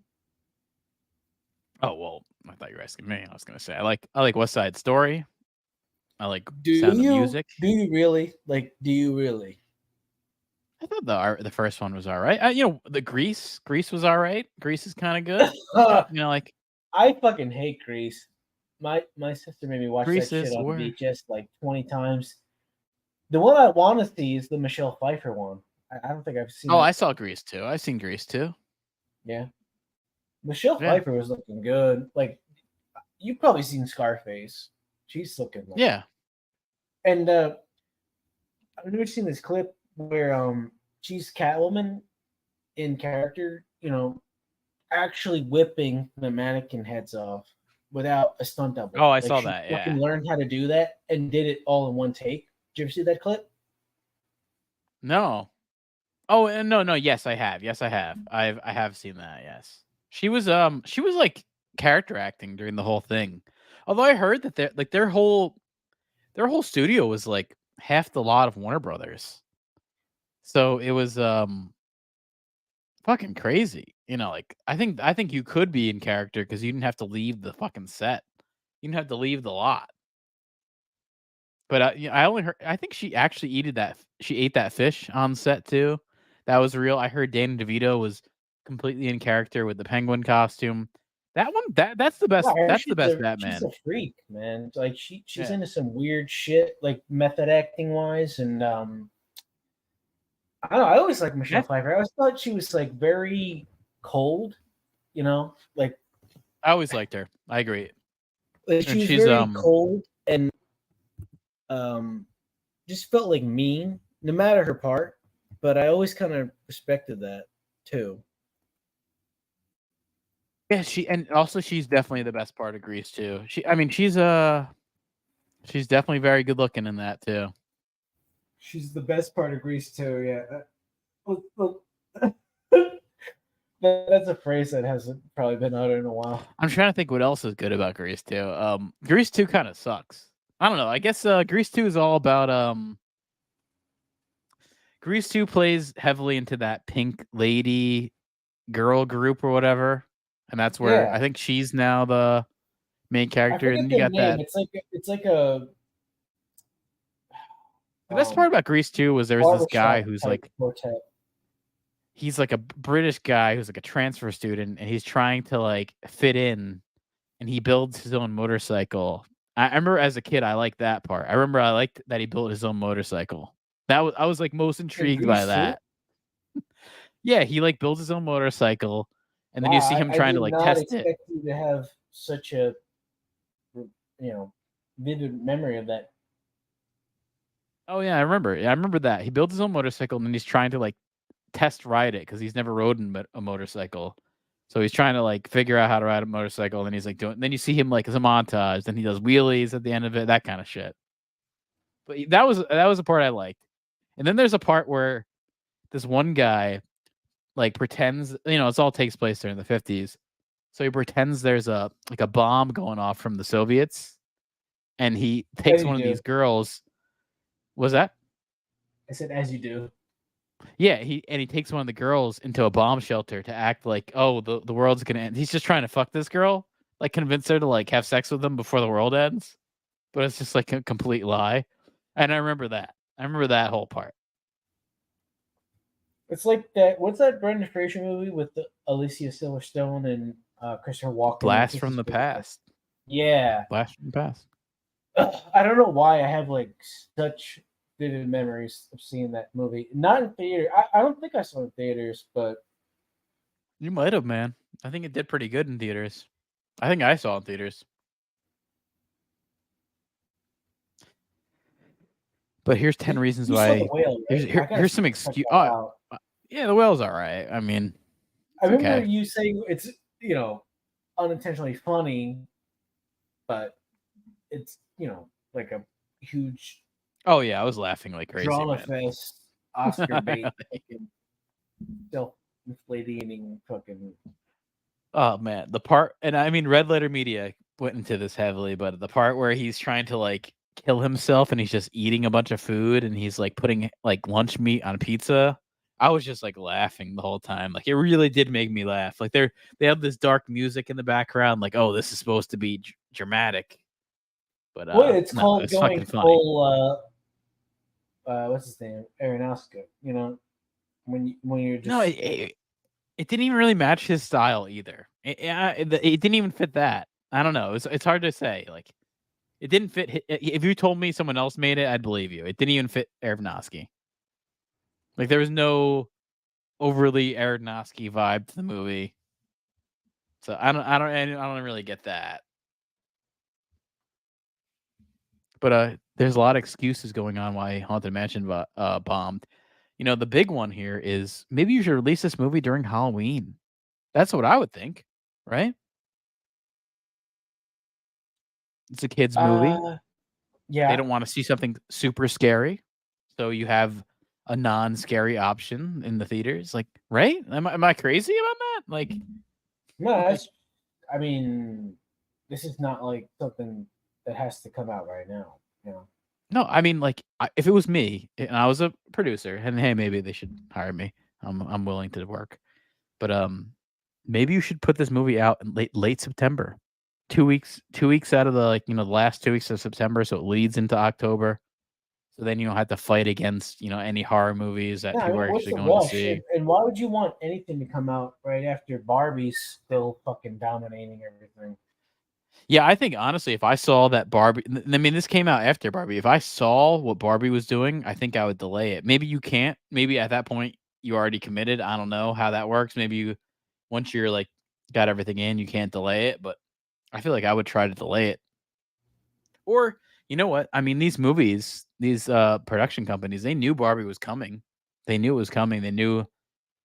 oh well, I thought you were asking me. I was gonna say I like West Side Story. I like Do Sound you of Music. Do you really? Like, do you really? I thought the first one was all right. You know, the Grease was all right. Grease is kind of good. You know, like I fucking hate Grease. My sister made me watch Grease that shit is on where- VHS like 20 times. The one I want to see is the Michelle Pfeiffer one. I don't think I've seen. Oh, that. I saw Grease too. I've seen Grease too. Yeah. Michelle Yeah. Pfeiffer was looking good. Like, you've probably seen Scarface. She's looking like, Yeah. And I've never seen this clip where she's Catwoman in character, you know, actually whipping the mannequin heads off without a stunt double. Oh, I saw she that, fucking yeah. learned how to do that and did it all in one take. Did you ever see that clip? No. Oh, and no. Yes, I have. Yes, I have. I have seen that. Yes. She was like character acting during the whole thing. Although I heard that their whole studio was like half the lot of Warner Brothers. So it was fucking crazy. You know, like I think you could be in character because you didn't have to leave the fucking set. You didn't have to leave the lot. But I only heard. I think she actually she ate that fish on set too. That was real. I heard Danny DeVito was completely in character with the penguin costume. That one, that's the best. Yeah, That's the she's best a- Batman. She's a freak, man. Like she's Yeah. into some weird shit, like method acting wise, and I don't know. I always liked Michelle Pfeiffer. I always thought she was like very cold, you know, like I always liked her. I agree. she And was she's, very cold and just felt like mean, no matter her part. But I always kind of respected that too. Yeah, and also she's definitely the best part of Grease too. She's definitely very good looking in that too. She's the best part of Grease too. Yeah. That's a phrase that hasn't probably been uttered in a while. I'm trying to think what else is good about Grease 2. Grease 2 kind of sucks. I don't know. I guess Grease 2 is all about Grease 2 plays heavily into that pink lady girl group or whatever. And that's where Yeah. I think she's now the main I character. forget And the you got name. that. It's like a. The best part about Grease 2 was there was this guy barbershop who's type like quartet. he's like a British guy who's like a transfer student, and he's trying to like fit in, and he builds his own motorcycle. I remember as a kid, I liked that part. I remember I liked that he built his own motorcycle. I was like most In intrigued by Greece too? that. Yeah, he like builds his own motorcycle, and then you see Wow, him I trying to did like not test it. expect you to have such a, vivid memory of that. Oh yeah, I remember. Yeah, I remember that. He built his own motorcycle, and then he's trying to like test ride it because he's never rode a motorcycle. So he's trying to like figure out how to ride a motorcycle, and then he's like doing. Then you see him like as a montage. Then he does wheelies at the end of it, that kind of shit. But that was a part I liked. And then there's a part where this one guy like pretends, it all takes place during the 50s. So he pretends there's a bomb going off from the Soviets, and he takes you one of do. these girls. Was that? I said, as you do. Yeah, he takes one of the girls into a bomb shelter to act like, oh, the world's gonna end. He's just trying to fuck this girl, like convince her to like have sex with him before the world ends. But it's just like a complete lie. And I remember that. I remember that whole part. It's like that. What's that Brendan Fraser movie with Alicia Silverstone and Christopher Walken? Blast from the past. Yeah. Blast from the past. I don't know why I have like such vivid memories of seeing that movie. Not in theater. I don't think I saw it in theaters, but You might have, man. I think it did pretty good in theaters. I think I saw it in theaters. But here's 10 reasons you saw why. The Whale. Right? Here's some excuse. check that out. Yeah, The Whale's all right. I mean, I remember okay. you saying it's unintentionally funny, but it's like a huge Oh yeah, I was laughing like crazy. drama Man. fest, Oscar bait, fucking self-inflating fucking. Oh man, the part, and I mean, Red Letter Media went into this heavily, but the part where he's trying to like kill himself and he's just eating a bunch of food and he's like putting like lunch meat on pizza. I was just like laughing the whole time. Like it really did make me laugh. Like they have this dark music in the background. Like, oh, this is supposed to be dramatic. But Well, it's no, called it's going fucking funny. full. What's his name? Aronofsky. When you're just No, it didn't even really match his style either. It didn't even fit that. I don't know. It's hard to say. Like, it didn't fit. If you told me someone else made it, I'd believe you. It didn't even fit Aronofsky. Like, there was no overly Aronofsky vibe to the movie. So I don't really get that. But there's a lot of excuses going on why Haunted Mansion bombed. The big one here is maybe you should release this movie during Halloween. That's what I would think, right? It's a kids movie. Yeah. They don't want to see something super scary, so you have a non-scary option in the theaters. Like, right? Am I crazy about that? Like, no, I mean, this is not like something that has to come out right now. No, I mean, like, if it was me and I was a producer, and hey, maybe they should hire me. I'm willing to work, but maybe you should put this movie out in late September. 2 weeks out of the the last 2 weeks of September, so it leads into October. So then you don't have to fight against any horror movies that people are actually going to see. And why would you want anything to come out right after Barbie's still fucking dominating everything? Yeah, I think honestly, if I saw that Barbie, I mean, this came out after Barbie. If I saw what Barbie was doing, I think I would delay it. Maybe you can't. Maybe at that point you already committed. I don't know how that works. Maybe once you're like got everything in, you can't delay it. But I feel like I would try to delay it. Or you know what? I mean, these movies, these production companies, they knew Barbie was coming. They knew it was coming. They knew,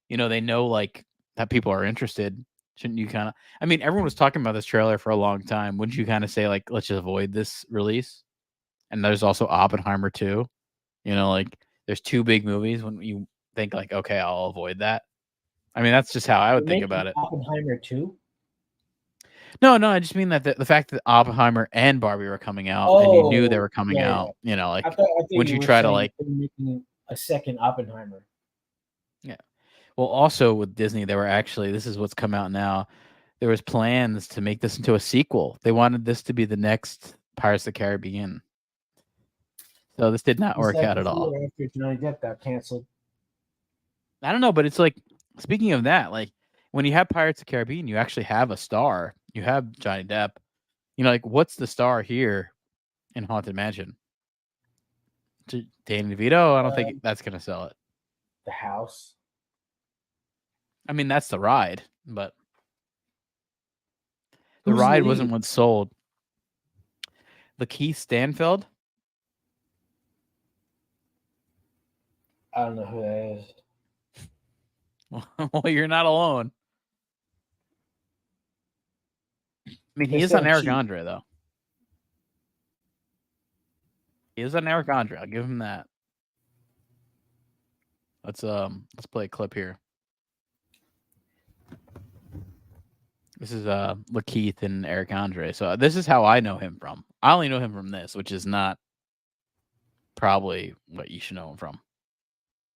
they know like that people are interested. Shouldn't you kind of? I mean, everyone was talking about this trailer for a long time. Wouldn't you kind of say like, let's just avoid this release? And there's also Oppenheimer too. Like there's two big movies. When you think like, okay, I'll avoid that. I mean, that's just how I would think about it. Oppenheimer 2? No, I just mean that the fact that Oppenheimer and Barbie were coming out, and you knew they were coming out. Like, I thought would you try to like making a second Oppenheimer? Yeah. Well, also with Disney, they were actually, this is what's come out now. There was plans to make this into a sequel. They wanted this to be the next Pirates of the Caribbean. So this did not work out at all. After Johnny Depp got canceled. I don't know, but it's like Speaking of that, like when you have Pirates of the Caribbean, you actually have a star. You have Johnny Depp. You know, like what's the star here in Haunted Mansion? Danny DeVito. I don't think that's gonna sell it. The house. I mean, that's the ride, but the Who's the ride lead? wasn't what sold. Lakeith Stanfield. I don't know who that is. Well, you're not alone. I mean, he They is on sound Eric cheap. Andre, though. He is on Eric Andre. I'll give him that. Let's play a clip here. This is Lakeith and Eric Andre. So this is how I know him from. I only know him from this, which is not probably what you should know him from.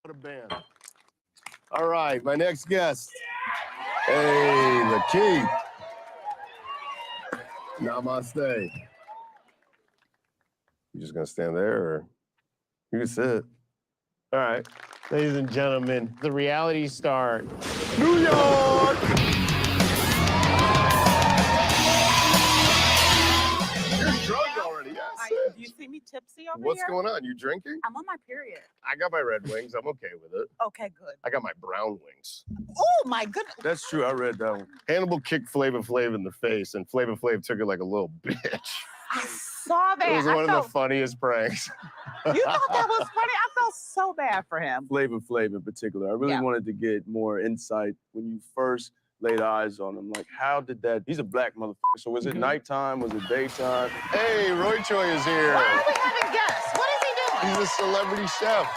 What a band. All right, my next guest. Hey, Lakeith. Namaste. You just gonna stand there, or you can sit? All right, ladies and gentlemen, the reality star, New York. You're drunk already. Yes. Do you see me tipsy over What's here? going on? You drinking? I'm on my period. I got my red wings. I'm okay with it. Okay, good. I got my brown wings. Oh my goodness. That's true. I read that one. Hannibal kicked Flavor Flav in the face, and Flavor Flav took it like a little bitch. I saw that. It was I one of felt, the funniest pranks. You thought that was funny? I felt so bad for him. Flavor Flav in particular. I really Yeah. wanted to get more insight when you first laid eyes on him. Like, how did that? He's a black motherfucker. So was it nighttime? Was it daytime? Hey, Roy Choi is here. Why are we having guests? What is he doing? He's a celebrity chef.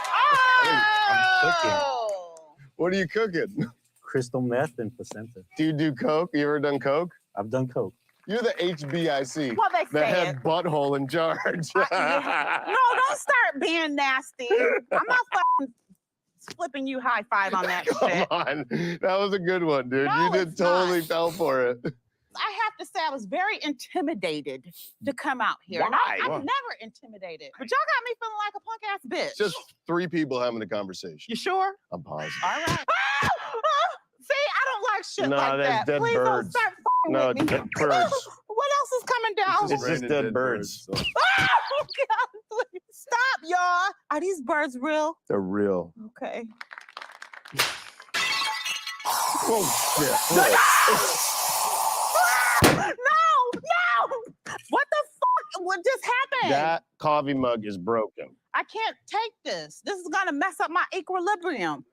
Oh! What are you cooking? Crystal meth and placenta. Do you do coke? You ever done coke? I've done coke. You're the HBIC. Well, they the say head it. butthole in charge. No, don't start being nasty. I'm not fucking flipping you high five on that Come shit. on. That was a good one, dude. No, you did it's totally not. fell for it. I have to say I was very intimidated to come out here. And Why? I'm never intimidated. But y'all got me feeling like a punk ass bitch. Just 3 people having a conversation. You sure? I'm positive. All right. See, I don't like shit No, like that's that. dead Please don't birds. start fucking No, with me. dead birds. What else is coming down? It's just dead birds. Oh, God, please. Stop, y'all. Are these birds real? They're real. Okay. Oh, shit. No! What the fuck? What just happened? That coffee mug is broken. I can't take this. This is gonna mess up my equilibrium.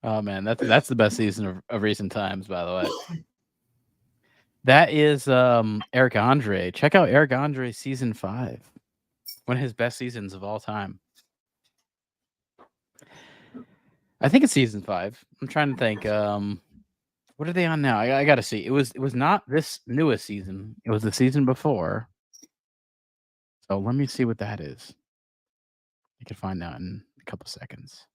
Oh man, that's the best season of recent times, by the way. That is Eric Andre. Check out Eric Andre season 5. One of his best seasons of all time. I think it's season 5. I'm trying to think. What are they on now? I gotta see. It was not this newest season. It was the season before. So let me see what that is. I can find out in a couple seconds.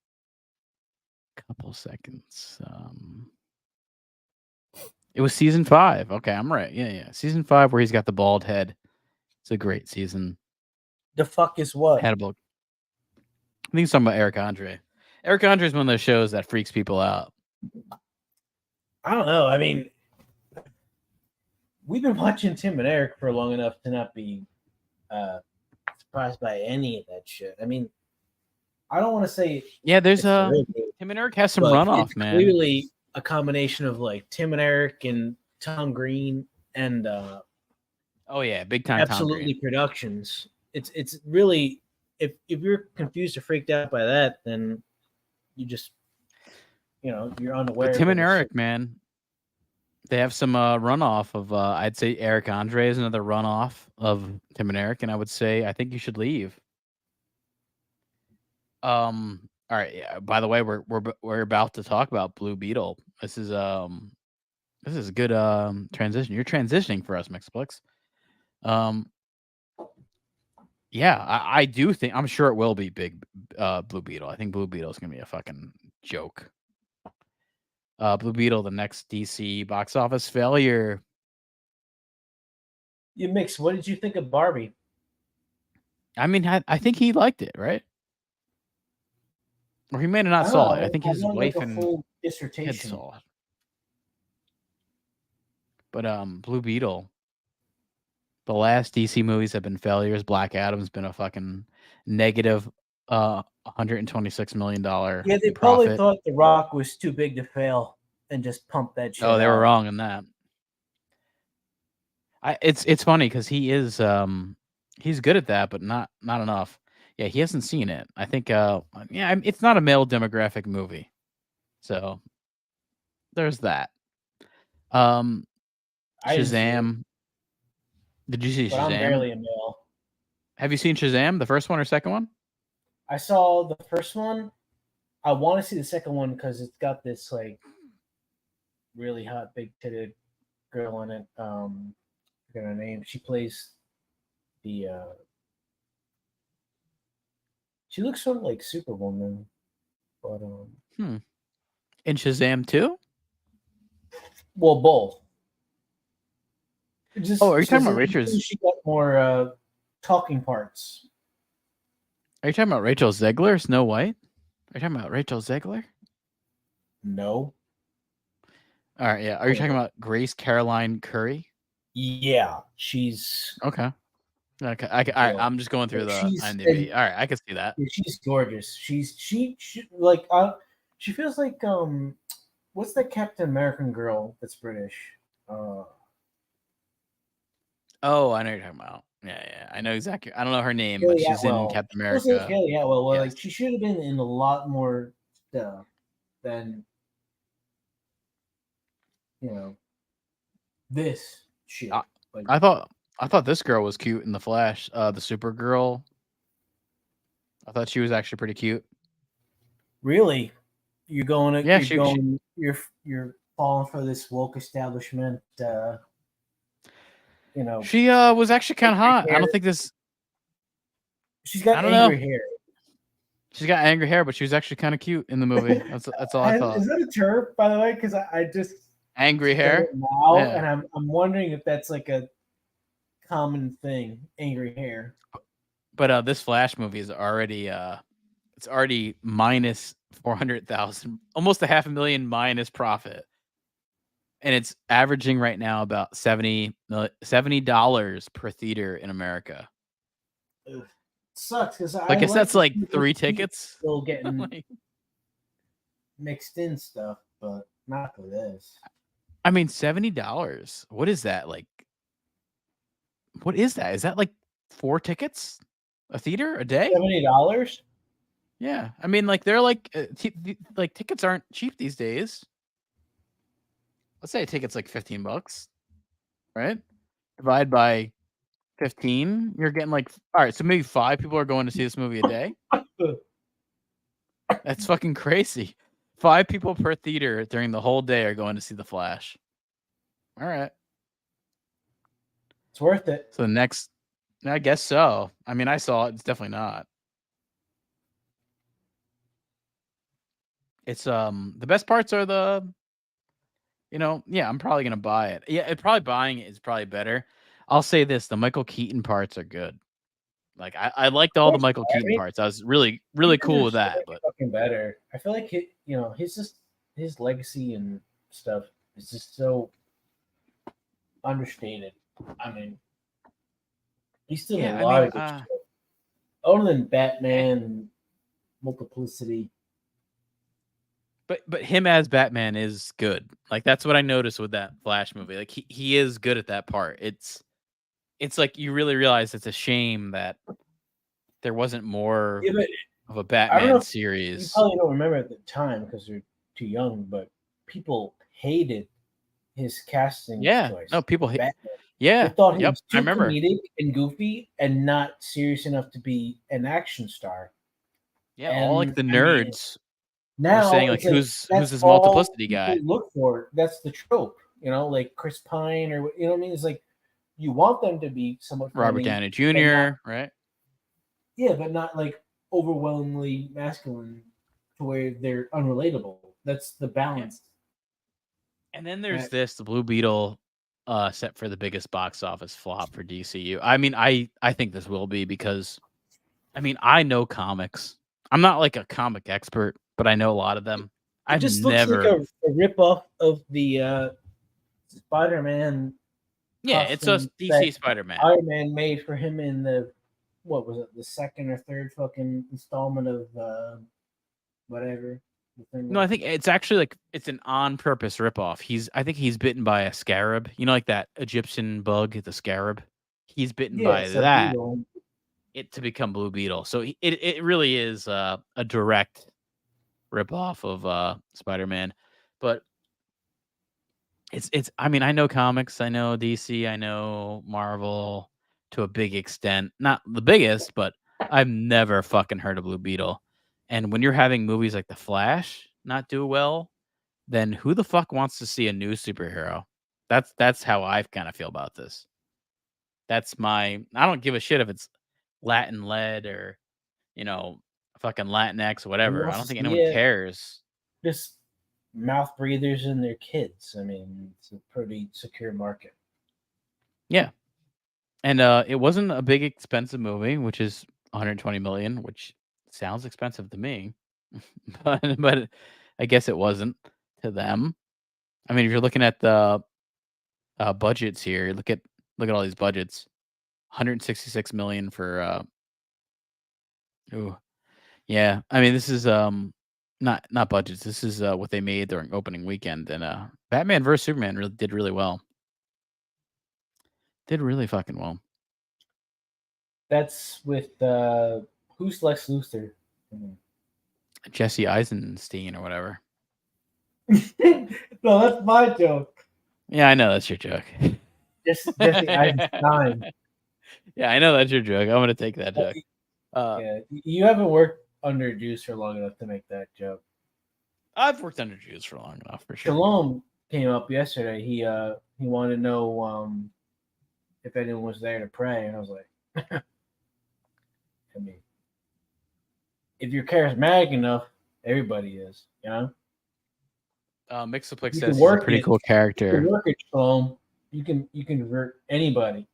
It was season 5. Okay, I'm right. Yeah. Season 5 where he's got the bald head. It's a great season. The fuck is what? Hannibal. I think he's talking about Eric Andre. Eric Andre is one of those shows that freaks people out. I don't know. I mean, we've been watching Tim and Eric for long enough to not be surprised by any of that shit. I mean, I don't want to say. Yeah, there's it's Tim terrific, and Eric has some but runoff, it's man. Clearly, a combination of like Tim and Eric and Tom Green and Oh yeah, big time. Tom Absolutely Green. Productions. It's really if you're confused or freaked out by that, then you just you're unaware. But Tim of and this Eric, shit. man, they have some runoff of. I'd say Eric Andre is another runoff of Tim and Eric, and I would say I think you should leave. All right. Yeah. By the way, we're about to talk about Blue Beetle. This is a good transition. You're transitioning for us, Mixplex. Yeah, I do think I'm sure it will be big Blue Beetle. I think Blue Beetle is gonna be a fucking joke. Blue Beetle, the next DC box office failure. You mix. What did you think of Barbie? I mean, I think he liked it, right? Or he may have not I saw don't it. know. I think I his want wife like a and full kid dissertation. saw it. But Blue Beetle, the last DC movies have been failures. Black Adam's been a fucking negative $126 million Yeah, they probably profit. thought The Rock was too big to fail and just pumped that shit Oh, they were out. wrong in that. It's funny because he is he's good at that, but not enough. Yeah, he hasn't seen it. I think it's not a male demographic movie, so there's that. I didn't see it, Shazam. Did you see but I'm Shazam? barely a male. Have you seen Shazam, the first one or second one? I saw the first one. I want to see the second one because it's got this like really hot, big-titted girl in it. I forget her name. She plays the. She looks sort of like Superwoman, but In Shazam 2? well, both. Just, Oh, are you talking about Rachel? Rachel's? She got more talking parts. Are you talking about Rachel Zegler, Snow White? Are you talking about Rachel Zegler? No. All right, yeah. Are you talking about Grace Caroline Curry? Yeah, she's okay. I'm just going through the IMDb. All right, I can see that. She's gorgeous. She like she feels like what's that Captain American girl that's British? Oh, I know what you're talking about. Yeah, I know exactly. I don't know her name, but Haley she's Atwell. in Captain Feels like America. Haley Atwell. Well, Yes. like she should have been in a lot more stuff than this shit. Like, I thought this girl was cute in the Flash. The Supergirl. I thought she was actually pretty cute. really, you're going to Yeah, you're falling for this woke establishment. She was actually kind of hot. I hair. don't think this. She's got I don't angry know. hair. She's got angry hair, but she was actually kind of cute in the movie. That's all I thought. Is that a term, by the way? Because I just Angry said hair. it now, Yeah. and I'm wondering if that's like a common thing. Angry hair. But this Flash movie is already it's already minus 400,000, almost $500,000 minus profit, and it's averaging right now about $70 per theater in America. Ugh. Sucks because I guess that's like 3 tickets. Still getting mixed in stuff, but not for this. I mean, $70. What is that like? What is that? Is that like 4 tickets a theater a day? $70? Yeah, I mean, like they're like like tickets aren't cheap these days. Let's say a ticket's like $15, right? Divide by 15, you're getting like all right. So maybe 5 people are going to see this movie a day. That's fucking crazy. 5 people per theater during the whole day are going to see The Flash. All right, it's worth it. So next, I guess so. I mean, I saw it. It's definitely not. It's the best parts are the, yeah, I'm probably gonna buy it. Yeah, probably buying it is probably better. I'll say this: the Michael Keaton parts are good. Like I liked all the Michael Keaton parts. I was really cool with that. But fucking better. I feel like his legacy and stuff is just so understated. I mean, he's still Yeah, a lot of good stuff. Other than Batman and Multiplicity. But him as Batman is good. Like that's what I noticed with that Flash movie. Like he is good at that part. It's like you really realize it's a shame that there wasn't more of a Batman series. You probably don't remember at the time because you're too young, but people hated his casting choice. No, people hate. Batman. Yeah, They thought he was I too remember. comedic and goofy and not serious enough to be an action star. Yeah, all like the And, I mean, nerds now were saying like it's who's that's this all multiplicity people guy? look for. That's the trope, like Chris Pine or what I mean. It's like you want them to be somewhat Robert funny, Downey but not- Jr. Right? Yeah, but not like overwhelmingly masculine to where they're unrelatable. That's the balance. And then there's the Blue Beetle set for the biggest box office flop for DCU. I mean, I think this will be because I mean, I know comics. I'm not like a comic expert. but I know a lot of them. It I've just never. looks like a ripoff of the Spider-Man. Yeah, it's a costume DC that Spider-Man. Iron Man made for him in the what was it, the second or third fucking installment of whatever the thing No, was. I think it's actually like it's an on-purpose ripoff. I think he's bitten by a scarab. You know, like that Egyptian bug, the scarab. He's bitten Yeah, by it's a that Beetle. to become Blue Beetle. So it really is a direct ripoff of Spider-Man. But it's. I mean, I know comics, I know DC, I know Marvel to a big extent. Not the biggest, but I've never fucking heard of Blue Beetle. And when you're having movies like The Flash not do well, then who the fuck wants to see a new superhero? That's how I kind of feel about this. That's my. I don't give a shit if it's Latin led or fucking Latinx or Who whatever. I wants don't to think see anyone it? cares. Just mouth breathers and their kids. I mean, it's a pretty secure market. Yeah, and it wasn't a big expensive movie, which is 120 million, which sounds expensive to me, but I guess it wasn't to them. I mean, if you're looking at the budgets here, look at all these budgets. 166 million for ooh, yeah. I mean, this is not budgets. This is what they made during opening weekend, and Batman vs Superman did really well. Did really fucking well. That's with who's Lex Luthor? Jesse Eisenstein or whatever. No, that's my joke. Yeah, I know that's your joke. Jesse Eisenstein. Yeah, I know that's your joke. I'm gonna take that joke. Yeah, you haven't worked under Juice for long enough to make that joke. I've worked under Juice for long enough for sure. Shalom came up yesterday. He wanted to know if anyone was there to pray, and I was like, I mean, if you're charismatic enough, everybody is, you know. Mixaplex You says can he's a work pretty it. cool You character. can work it, Shalom. You can convert anybody.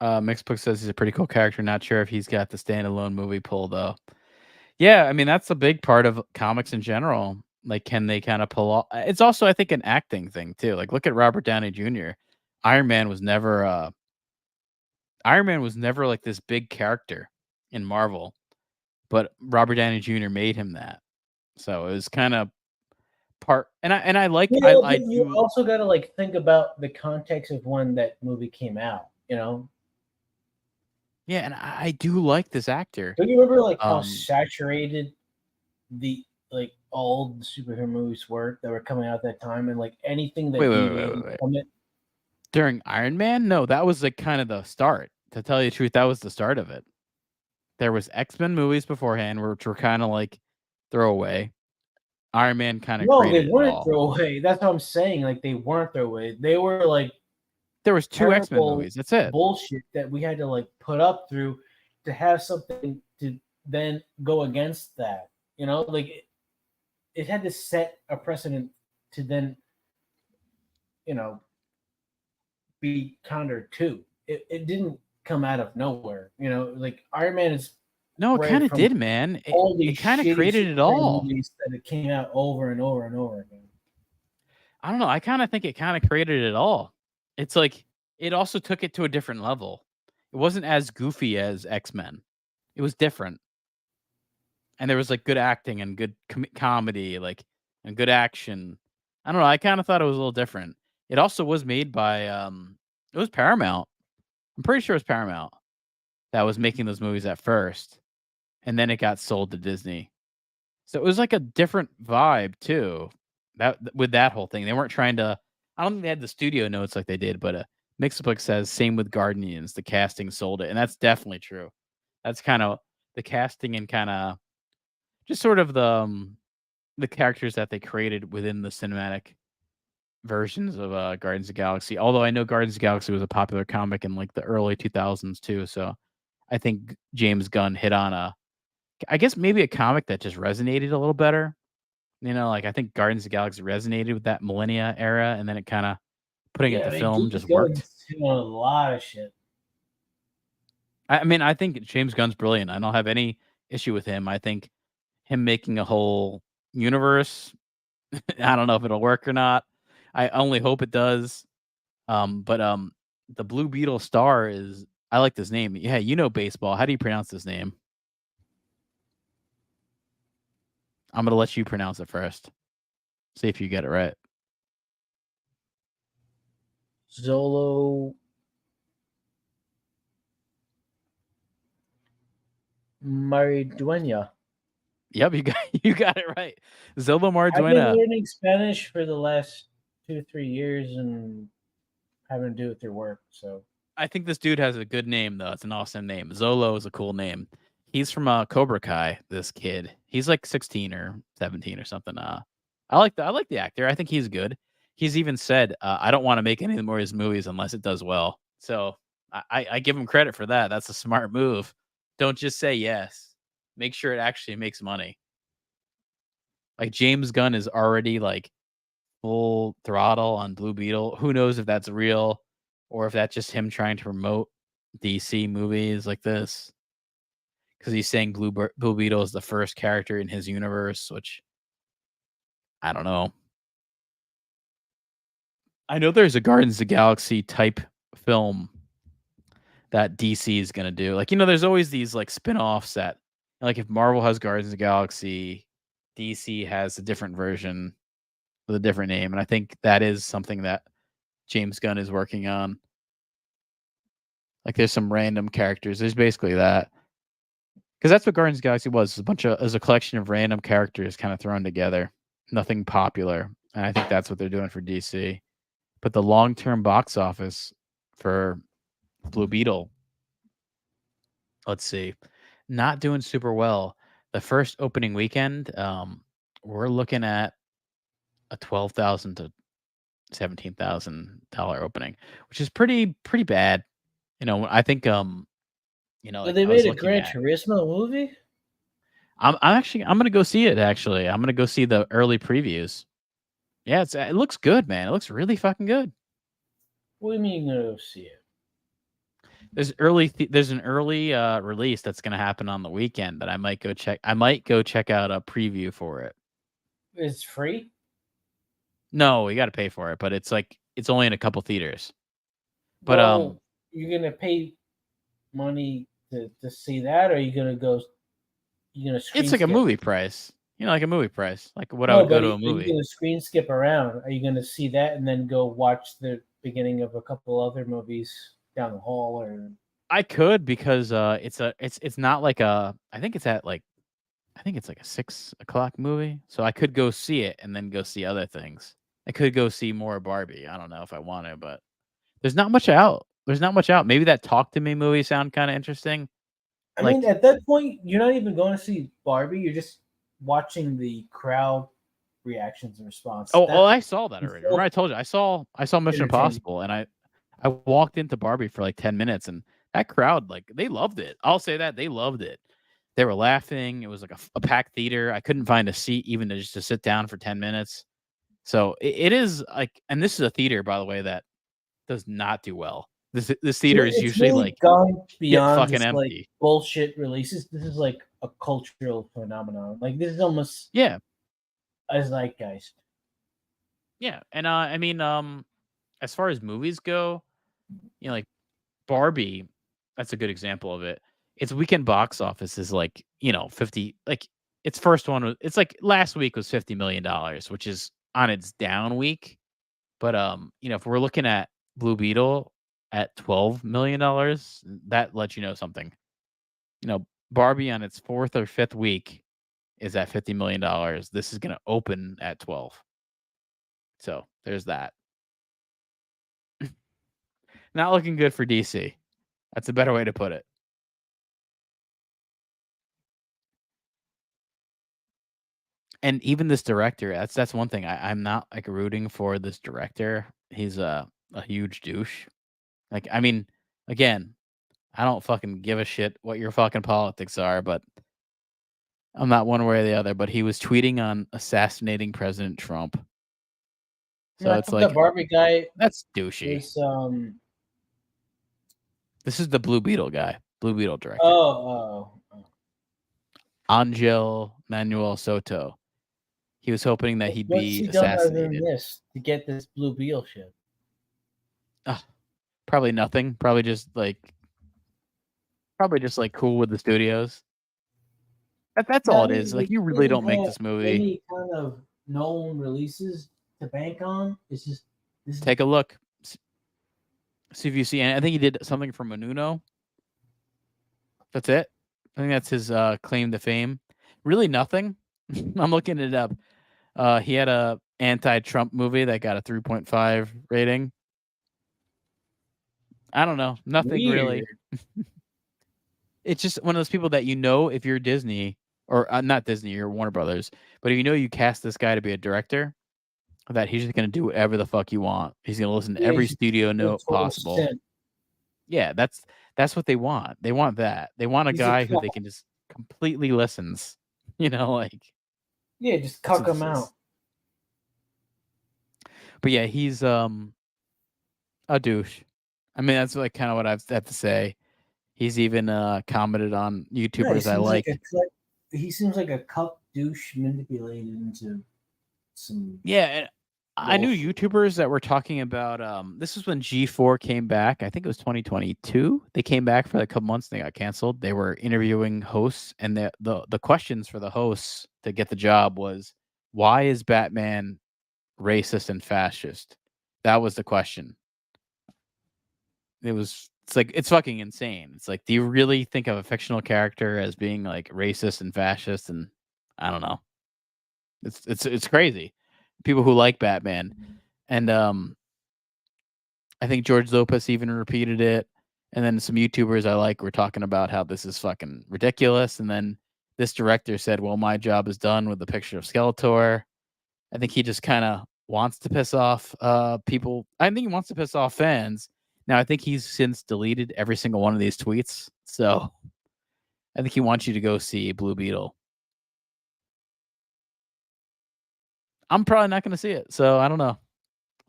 Mixaplex says he's a pretty cool character. Not sure if he's got the standalone movie pull though. Yeah, I mean that's a big part of comics in general. Like, can they kind of pull off? It's also, I think, an acting thing too. Like, look at Robert Downey Jr. Iron Man was never like this big character in Marvel, but Robert Downey Jr. made him that. So it was kind of part, and I like You know, I but you do. also got to like think about the context of when that movie came out. You know, Yeah, and I do like this actor. don't you remember like how Um, saturated the like all the superhero movies were that were coming out at that time, and like anything that Wait, wait, wait, deviated wait, wait. from it. During Iron Man, no, that was like kind of the start. To tell you the truth, that was the start of it. There was X-Men movies beforehand, which were kind of like throwaway. Iron Man kind of No, created they it weren't all. throwaway. That's what I'm saying. Like they weren't throwaway. They were like There was 2 X-Men terrible movies. That's it. bullshit that we had to like put up through to have something to then go against that. You know, like it had to set a precedent to then, you know, be counter to. It didn't come out of nowhere. You know, like Iron Man is No, it bred kind of from did, man. all It these kind of shitty created it superhero all. movies that it came out over and over and over again. I don't know. I kind of think it kind of created it all. It's like it also took it to a different level. It wasn't as goofy as X-Men. It was different. And there was like good acting and good comedy, like, and good action. I don't know. I kind of thought it was a little different. It also was made by it was Paramount. I'm pretty sure it was Paramount that was making those movies at first, and then it got sold to Disney. So it was like a different vibe too. That with that whole thing, they weren't trying to. I don't think they had the studio notes like they did, but Mixaplex says same with Guardians. The casting sold it, and that's definitely true. That's kind of the casting and kind of just sort of the characters that they created within the cinematic versions of Guardians of the Galaxy. Although I know Guardians of the Galaxy was a popular comic in like the early 2000s too, so I think James Gunn hit on I guess maybe a comic that just resonated a little better. You know, like I think Guardians of the Galaxy resonated with that millennia era, and then it kind of putting it to film just worked. A lot of shit. I mean, I think James Gunn's brilliant. I don't have any issue with him. I think him making a whole universe. I don't know if it'll work or not. I only hope it does. But the Blue Beetle star is. I like this name. Yeah, you know baseball. How do you pronounce this name? I'm gonna let you pronounce it first. See if you get it right. Zolo Mariduena. Yep, you got it right. Zolo I've been Marduena. learning Spanish for the last 2-3 years and having to do with their work. So I think this dude has a good name though. It's an awesome name. Zolo is a cool name. He's from Cobra Kai. This kid. He's like 16 or 17 or something. I like the actor. I think he's good. He's even said, "I don't want to make any more of his movies unless it does well." So I give him credit for that. That's a smart move. Don't just say yes. Make sure it actually makes money. Like James Gunn is already like full throttle on Blue Beetle. Who knows if that's real or if that's just him trying to promote DC movies like this? Because he's saying Blue Beetle is the first character in his universe, which I don't know. I know there's a Guardians of the Galaxy type film that DC is gonna do. Like, there's always these like spin-offs that like if Marvel has Guardians of the Galaxy, DC has a different version with a different name. And I think that is something that James Gunn is working on. Like there's some random characters. There's basically that. Because that's what Guardians of the Galaxy was. It's a collection of random characters kind of thrown together. Nothing popular. And I think that's what they're doing for DC. But the long-term box office for Blue Beetle, let's see, not doing super well. The first opening weekend, we're looking at a $12,000 to $17,000 opening, which is pretty bad. I think but they made a Gran Turismo movie. I'm gonna go see it. Actually, I'm gonna go see the early previews. Yeah, it looks good, man. It looks really fucking good. What do you mean you're gonna go see it? There's an early release that's gonna happen on the weekend that I might go check. I might go check out a preview for it. It's free? No, you got to pay for it, but it's only in a couple theaters. But well, you're gonna pay money to see that, or are you gonna go? You're gonna it's like a movie price. Like a movie price, like what I No, would go but to a are movie. you gonna screen skip around? Are you gonna see that and then go watch the beginning of a couple other movies down the hall? Or I could because it's not like I think it's like a 6:00 movie, so I could go see it and then go see other things. I could go see more Barbie. I don't know if I want to, but there's not much out. Maybe that Talk to Me movie sound kind of interesting. I mean, at that point, you're not even going to see Barbie. You're just watching the crowd reactions and response. Oh, I saw that already. Remember I told you I saw Mission Impossible, and I walked into Barbie for like 10 minutes, and that crowd, like, they loved it. I'll say that they loved it. They were laughing. It was like a packed theater. I couldn't find a seat even just to sit down for 10 minutes. So it is like, and this is a theater, by the way, that does not do well. This theater is usually really like gone beyond fucking just, empty. like bullshit releases. This is like a cultural phenomenon. Like this is almost a zeitgeist. Yeah, and I mean, as far as movies go, like Barbie, that's a good example of it. Its weekend box office is like 50. Like its first one, it's like last week was $50 million, which is on its down week. But if we're looking at Blue Beetle at $12 million, that lets you know something. Barbie on its fourth or fifth week is at $50 million. This is going to open at 12. So there's that. Not looking good for DC. That's a better way to put it. And even this director, that's one thing. I'm not like rooting for this director. He's a huge douche. Like, I mean, again, I don't fucking give a shit what your fucking politics are, but I'm not one way or the other. But he was tweeting on assassinating President Trump. So it's like the Barbie guy. That's douchey. Is, This is the Blue Beetle guy, Blue Beetle director. Oh. Angel Manuel Soto. He was hoping that he'd What's be he done other than assassinated. this to get this Blue Beetle ship? Probably nothing. Probably just like cool with the studios. That's all it is. Like, you really don't make this movie. Any kind of known releases to bank on. It's just this. Take a look. See if you see. I think he did something for Menuno. That's it. I think that's his claim to fame. Really nothing. I'm looking it up. He had a anti-Trump movie that got a 3.5 rating. I don't know. Nothing really. It's just one of those people that if you're Disney or not Disney, you're Warner Brothers, but if you cast this guy to be a director, that he's just gonna do whatever the fuck you want. He's gonna listen to every studio note possible. Sin. Yeah, that's what they want. They want that. They want a guy who they can just completely listens. Like. Yeah, just cuck him out. But yeah, he's a douche. I mean, that's like kind of what I've had to say. He's even commented on YouTubers I like. He seems like a cuck douche manipulated into some. Yeah, and I knew YouTubers that were talking about. This is when G4 came back. I think it was 2022. They came back for a couple months. And they got canceled. They were interviewing hosts, and the questions for the hosts to get the job was, why is Batman racist and fascist? That was the question. It's fucking insane. It's like, do you really think of a fictional character as being like racist and fascist? And I don't know. It's crazy. People who like Batman, and I think George Lopez even repeated it. And then some YouTubers I like were talking about how this is fucking ridiculous. And then this director said, "Well, my job is done with the picture of Skeletor." I think he just kind of wants to piss off people. I think he wants to piss off fans. Now, I think he's since deleted every single one of these tweets. So I think he wants you to go see Blue Beetle. I'm probably not going to see it. So I don't know.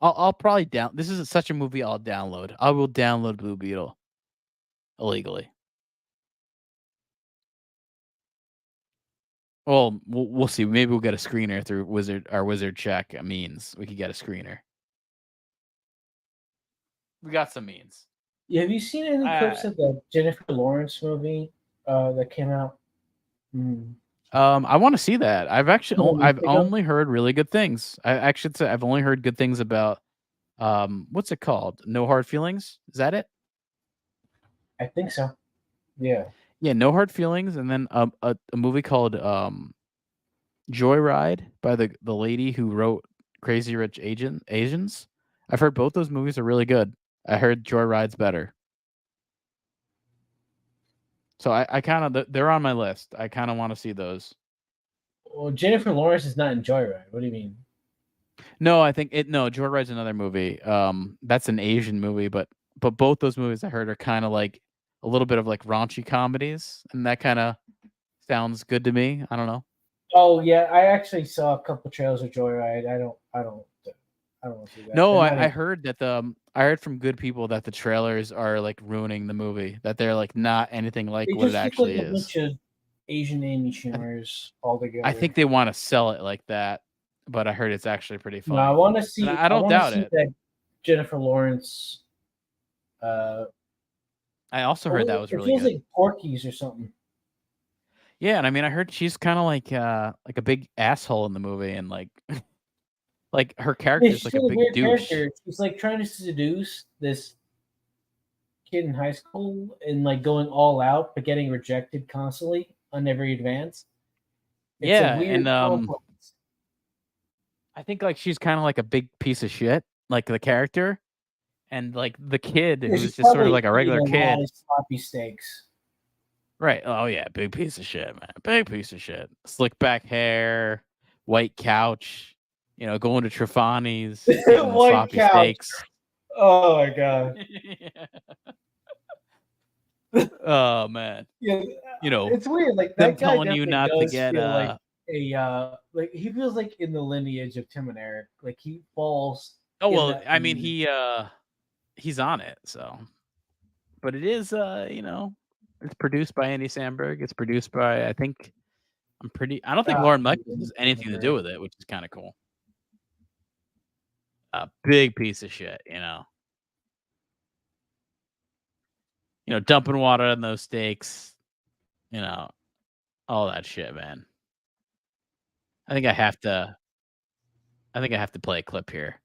I'll probably this is such a movie I'll download. I will download Blue Beetle illegally. Well, we'll see. Maybe we'll get a screener through WizardShack means. We could get a screener. We got some means. Yeah, have you seen any clips of the Jennifer Lawrence movie that came out? I want to see that. I've only heard really good things. I've only heard good things about what's it called? No Hard Feelings? Is that it? I think so. Yeah. Yeah, No Hard Feelings, and then a movie called Joyride by the lady who wrote Crazy Rich Asians. I've heard both those movies are really good. I heard Joyride's better. So I kind of they're on my list. I kind of want to see those. Well, Jennifer Lawrence is not in Joyride. What do you mean? No, I think Joyride's another movie. That's an Asian movie, but both those movies I heard are kind of like a little bit of like raunchy comedies, and that kind of sounds good to me. I don't know. Oh yeah, I actually saw a couple trailers of Joyride. I don't want to see that. No, I heard that I heard from good people that the trailers are like ruining the movie. That they're like not anything like what it actually is. A bunch of Asian Amy Schumer's all together. I think they want to sell it like that, but I heard it's actually pretty funny. No, I want to see. I don't doubt it. That Jennifer Lawrence. I also heard that was really good. It feels like Porky's or something. Yeah, and I mean, I heard she's kind of like a big asshole in the movie, and like her character's like a big douche. Character. She's like trying to seduce this kid in high school and like going all out, but getting rejected constantly on every advance. It's a weird complex. I think like she's kind of like a big piece of shit, like the character, and like the kid who's just sort of like a regular kid. Sloppy steaks. Right. Oh yeah, big piece of shit, man. Big piece of shit. Slick back hair, white couch. Going to Trefani's, white couch. Steaks. Oh my god. Oh man. Yeah. It's weird. Like that guy telling you not to get like like he feels like in the lineage of Tim and Eric. Like he falls. Oh well, I mean he's on it. So, but it is it's produced by Andy Samberg. It's produced by I think I don't think Lauren Michaels has anything to do with it, which is kind of cool. A big piece of shit, you know. Dumping water on those steaks, all that shit, man. I think I have to play a clip here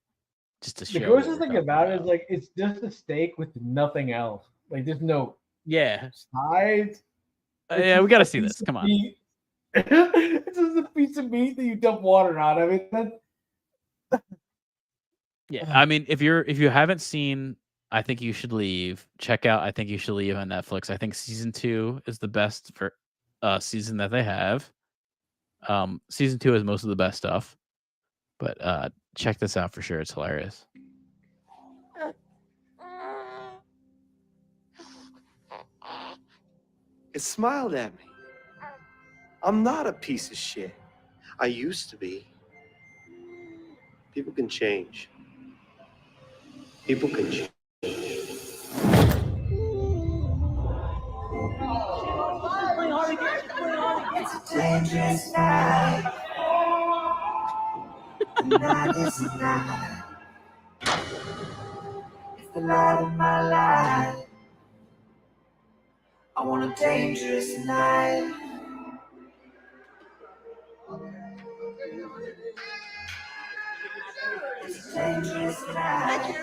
just to show. The grossest thing about it is like it's just a steak with nothing else. Like there's no sides. Yeah, we got to see this. Come on. It's just a piece of meat that you dump water on. I mean, Yeah, I mean, if you haven't seen I Think You Should Leave, check out I Think You Should Leave on Netflix. I think season 2 is the best for season that they have. Season 2 has most of the best stuff. But check this out for sure. It's hilarious. It smiled at me. I'm not a piece of shit. I used to be. People can change. People can change. It's a dangerous night. The night is a night. It's the light of my life. I want a dangerous night. It's a dangerous night.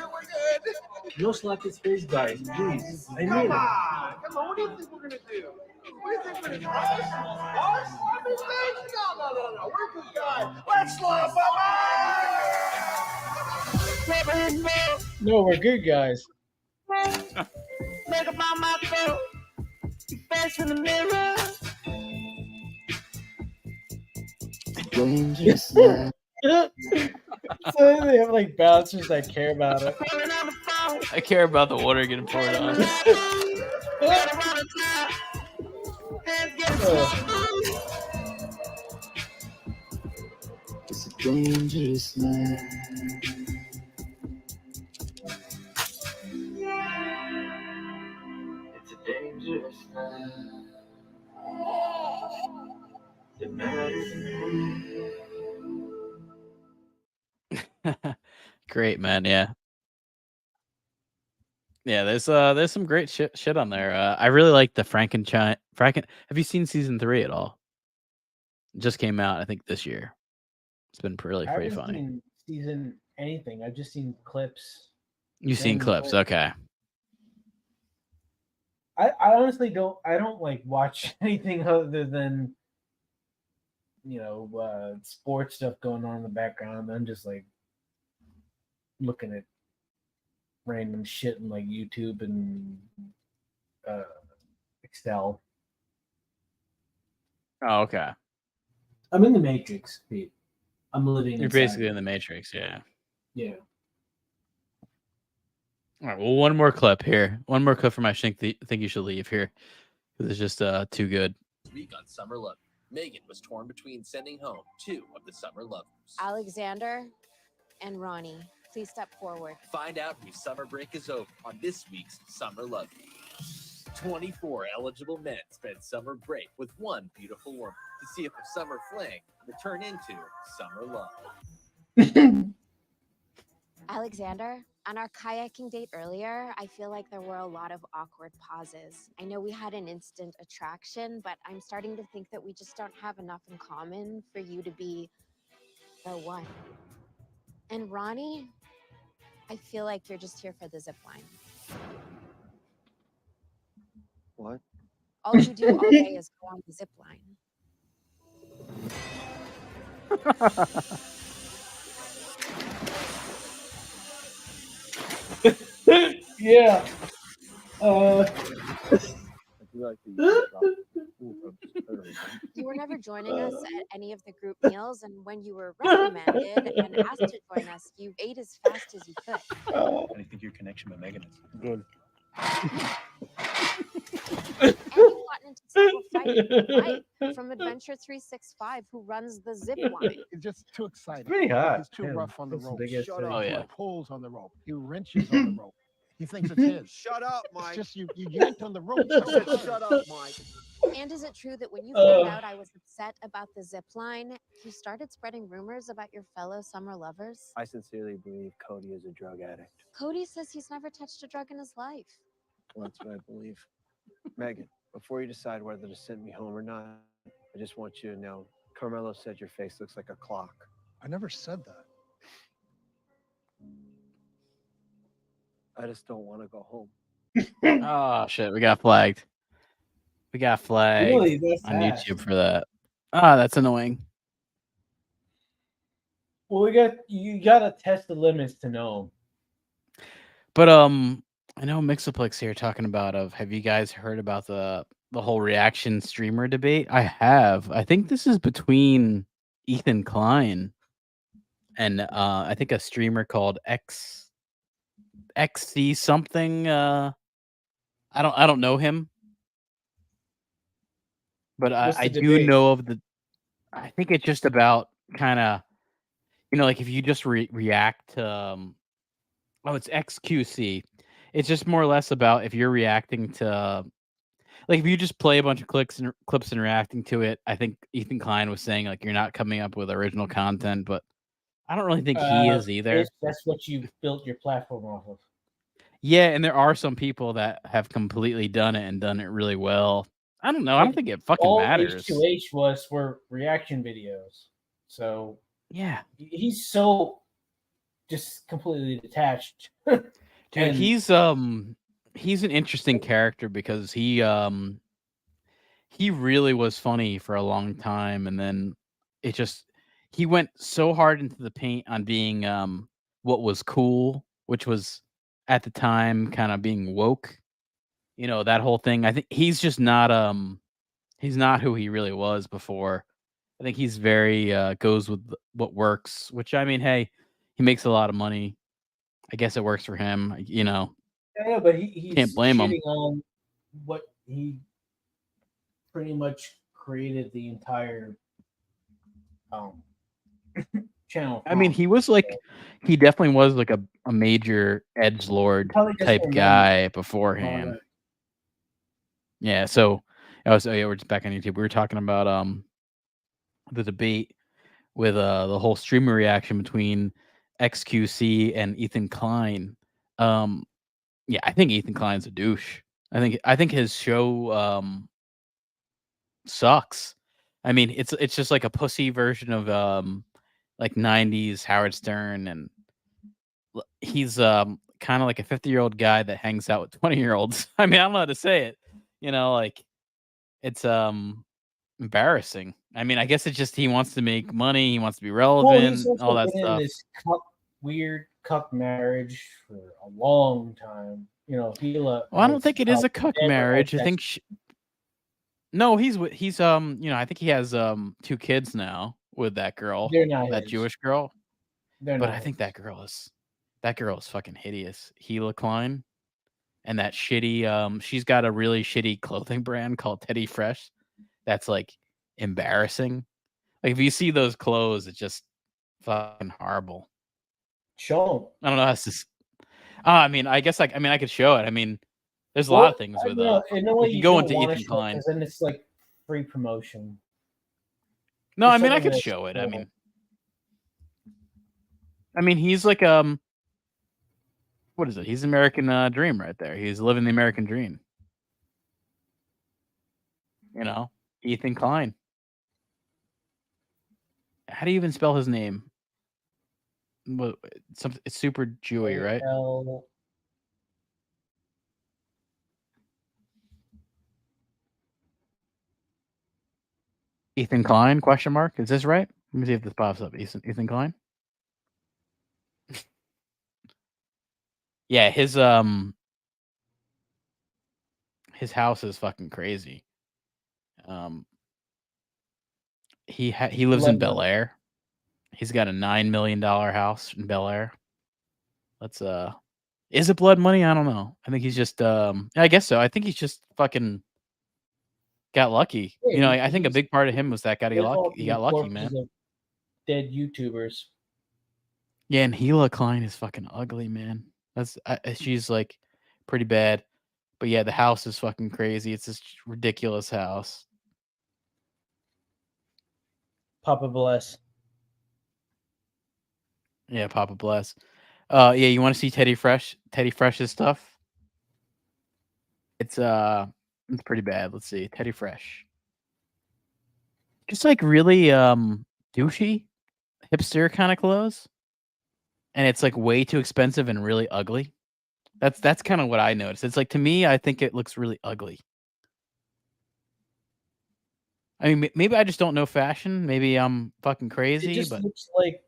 No slap his face, guys. Please. I mean Come it. on, what do you think we're gonna do? What do you think we're gonna do? Slap his face? No. We're good guys. Let's slap him. no, we're good guys. Make up my throat. Face in the mirror. Dangerous night. So they have like bouncers that care about it. I care about the water getting poured on. It's a dangerous night. It's a dangerous night. The night is Great, man. Yeah. Yeah, there's some great shit on there. I really like the Frankenstein. Have you seen season 3 at all? It just came out, I think, this year. It's been pretty I haven't funny. seen season anything. I've just seen clips. You've seen clips, okay. I honestly don't. I don't like watch anything other than sports stuff going on in the background. I'm just like looking at random shit in like YouTube and Excel. Oh, okay. I'm in the Matrix, Pete. I'm living. You're basically in the Matrix, yeah. Yeah. All right. Well, one more clip here. One more clip from I think You Should Leave here. It's just too good. This week on Summer Love, Megan was torn between sending home 2 of the summer lovers. Alexander and Ronnie, please step forward. Find out whose summer break is over on this week's Summer Love. 24 eligible men spent summer break with one beautiful woman to see if a summer fling would turn into summer love. Alexander, on our kayaking date earlier, I feel like there were a lot of awkward pauses. I know we had an instant attraction, but I'm starting to think that we just don't have enough in common for you to be the one. And Ronnie, I feel like you're just here for the zip line. What? All you do all day is go on the zip line. Yeah. You were never joining us at any of the group meals, and when you were recommended and asked to join us, you ate as fast as you could. How do you think your connection with Megan is? Good. And you've gotten into several fights with Mike from Adventure 365, who runs the zip line. He's just too excited. Pretty hot. He's too Yeah, rough on the that's the rope. biggest Shut thing. up. Oh, yeah. He pulls on the rope. He wrenches on the rope. He thinks it's his. Shut up, Mike. It's just you yanked on the rope. I said, shut up, Mike. And is it true that when you found Uh. out I was upset about the zip line, you started spreading rumors about your fellow summer lovers? I sincerely believe Cody is a drug addict. Cody says he's never touched a drug in his life. Well, that's what I believe. Megan, before you decide whether to send me home or not, I just want you to know Carmelo said your face looks like a clock. I never said that. I just don't want to go home. Oh shit, we got flagged. We got flagged Really? That's on fast. YouTube for that. Ah, that's annoying. Well, you gotta test the limits to know. But I know Mixoplex here talking about have you guys heard about the whole reaction streamer debate? I have. I think this is between Ethan Klein and I think a streamer called XC something. I don't know him. But What's the I do debate? know of I think it's just about kind of, like if you just react to, it's XQC. It's just more or less about if you're reacting to, like if you just play a bunch of clips and reacting to it. I think Ethan Klein was saying like you're not coming up with original content, but I don't really think he is either. That's what you built your platform off of. Yeah, and there are some people that have completely done it and done it really well. I don't know. I don't think it fucking All matters. H2H were reaction videos. So yeah, he's so just completely detached. Dude, And- he's an interesting character because he really was funny for a long time, and then he went so hard into the paint on being what was cool, which was at the time kind of being woke. That whole thing. I think he's just not who he really was before. I think he's very goes with what works, which I mean, hey, he makes a lot of money. I guess it works for him, Yeah, but he's Can't blame him. shitting on what he pretty much created the entire channel. I mean, he was like, he definitely was like a major edgelord Probably doesn't type remember guy all beforehand. that. Yeah, so we're just back on YouTube. We were talking about the debate with the whole streamer reaction between XQC and Ethan Klein. Yeah, I think Ethan Klein's a douche. I think his show sucks. I mean, it's just like a pussy version of like 90s Howard Stern, and he's kind of like a 50-year-old guy that hangs out with 20-year-olds. I mean, I don't know how to say it. Like it's embarrassing. I mean, I guess it's just he wants to make money, he wants to be relevant, He's also all that been stuff. in this weird cuck marriage for a long time. Well, I don't think it is a cuck marriage. I think no, he's I think he has 2 kids now with that girl, They're not that his. Jewish girl. They're But not I think his. that girl is fucking hideous. Gila Klein, and that shitty she's got a really shitty clothing brand called Teddy Fresh. That's like embarrassing. Like if you see those clothes, it's just fucking horrible. Show I don't know how to. I mean, I guess I could show it. I mean, there's a lot of things with in a way if you you go don't into wanna Ethan show it, Klein. 'cause then it's like free promotion. No, It's I mean I something could that's show it. cool. I mean he's like what is it? He's American dream right there. He's living the American dream. Ethan Klein. How do you even spell his name? It's super Jewy, right? Ethan Klein? Question mark. Is this right? Let me see if this pops up. Ethan Klein. Yeah, his house is fucking crazy. He lives in Bel Air. He's got a $9 million house in Bel Air. Let's is it blood money? I don't know. I think he's just I guess so. I think he's just fucking got lucky. Yeah, I think a big part of him was that They're all he got lucky, man. corpses of dead YouTubers. Yeah, and Gila Klein is fucking ugly, man. She's like pretty bad. But yeah, the house is fucking crazy. It's this ridiculous house. Papa bless. Yeah, Papa bless. Yeah, you want to see Teddy Fresh's stuff? It's pretty bad. Let's see. Teddy Fresh. Just like really douchey, hipster kind of clothes. And it's like way too expensive and really ugly. That's kind of what I noticed. It's like to me, I think it looks really ugly. I mean, maybe I just don't know fashion. Maybe I'm fucking It crazy, just but looks like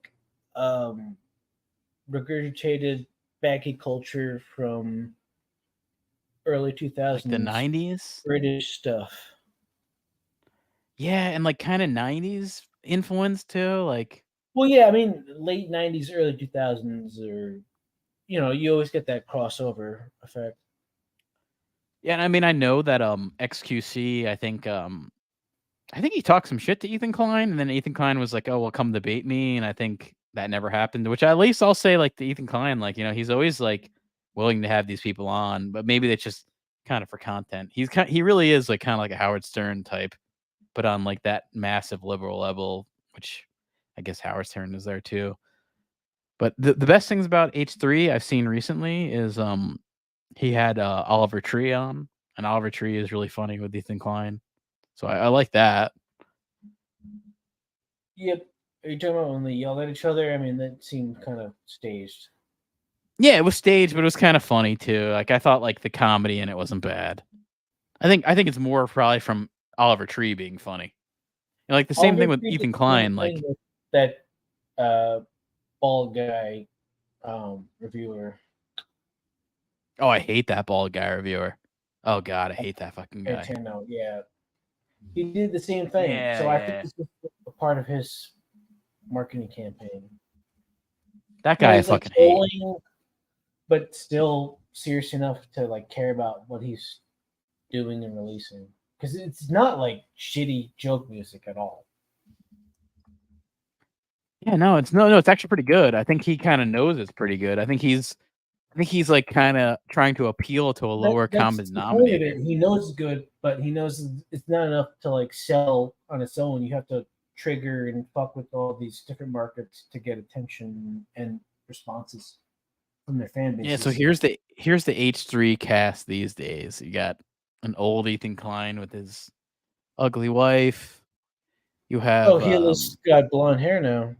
regurgitated baggy culture from early 2000s. like the 90s. British stuff. Yeah, and like kind of 90s influence too. Like, Well, yeah, I mean, late 90s, early 2000s, or, you always get that crossover effect. yeah, and I mean, I know that XQC, I think he talked some shit to Ethan Klein, and then Ethan Klein was like, "Oh, well, come debate me," and I think that never happened. Which at least I'll say, like, to Ethan Klein, like, he's always like willing to have these people on, but maybe that's just kind of for content. He really is like kind of like a Howard Stern type, but on like that massive liberal level, which I guess Howard Stern is there too. But the best things about H3 I've seen recently is he had Oliver Tree on, and Oliver Tree is really funny with Ethan Klein. So I like that. Yep. Are you talking about when they yelled at each other? I mean, that seemed kind of staged. Yeah, it was staged, but it was kind of funny too. Like I thought like the comedy in it wasn't bad. I think it's more probably from Oliver Tree being funny. And like the same thing Oliver with Tree Ethan did the same Klein, like thing with that bald guy reviewer. oh, I hate that bald guy reviewer. Oh god, I hate that fucking guy. Tarantino, yeah. He did the same thing. Yeah, so I yeah. think this was a part of his marketing campaign. That guy I he's, fucking like, hate. trolling, but still serious enough to like care about what he's doing and releasing. Because it's not like shitty joke music at all. Yeah, no, it's actually pretty good. I think he kind of knows it's pretty good. I think he's like kind of trying to appeal to a lower common That's the point of denominator. it. He knows it's good, but he knows it's not enough to like sell on its own. You have to trigger and fuck with all these different markets to get attention and responses from their fan bases. Yeah, so here's the H3 cast these days. You got an old Ethan Klein with his ugly wife. You have Hila's got blonde hair now.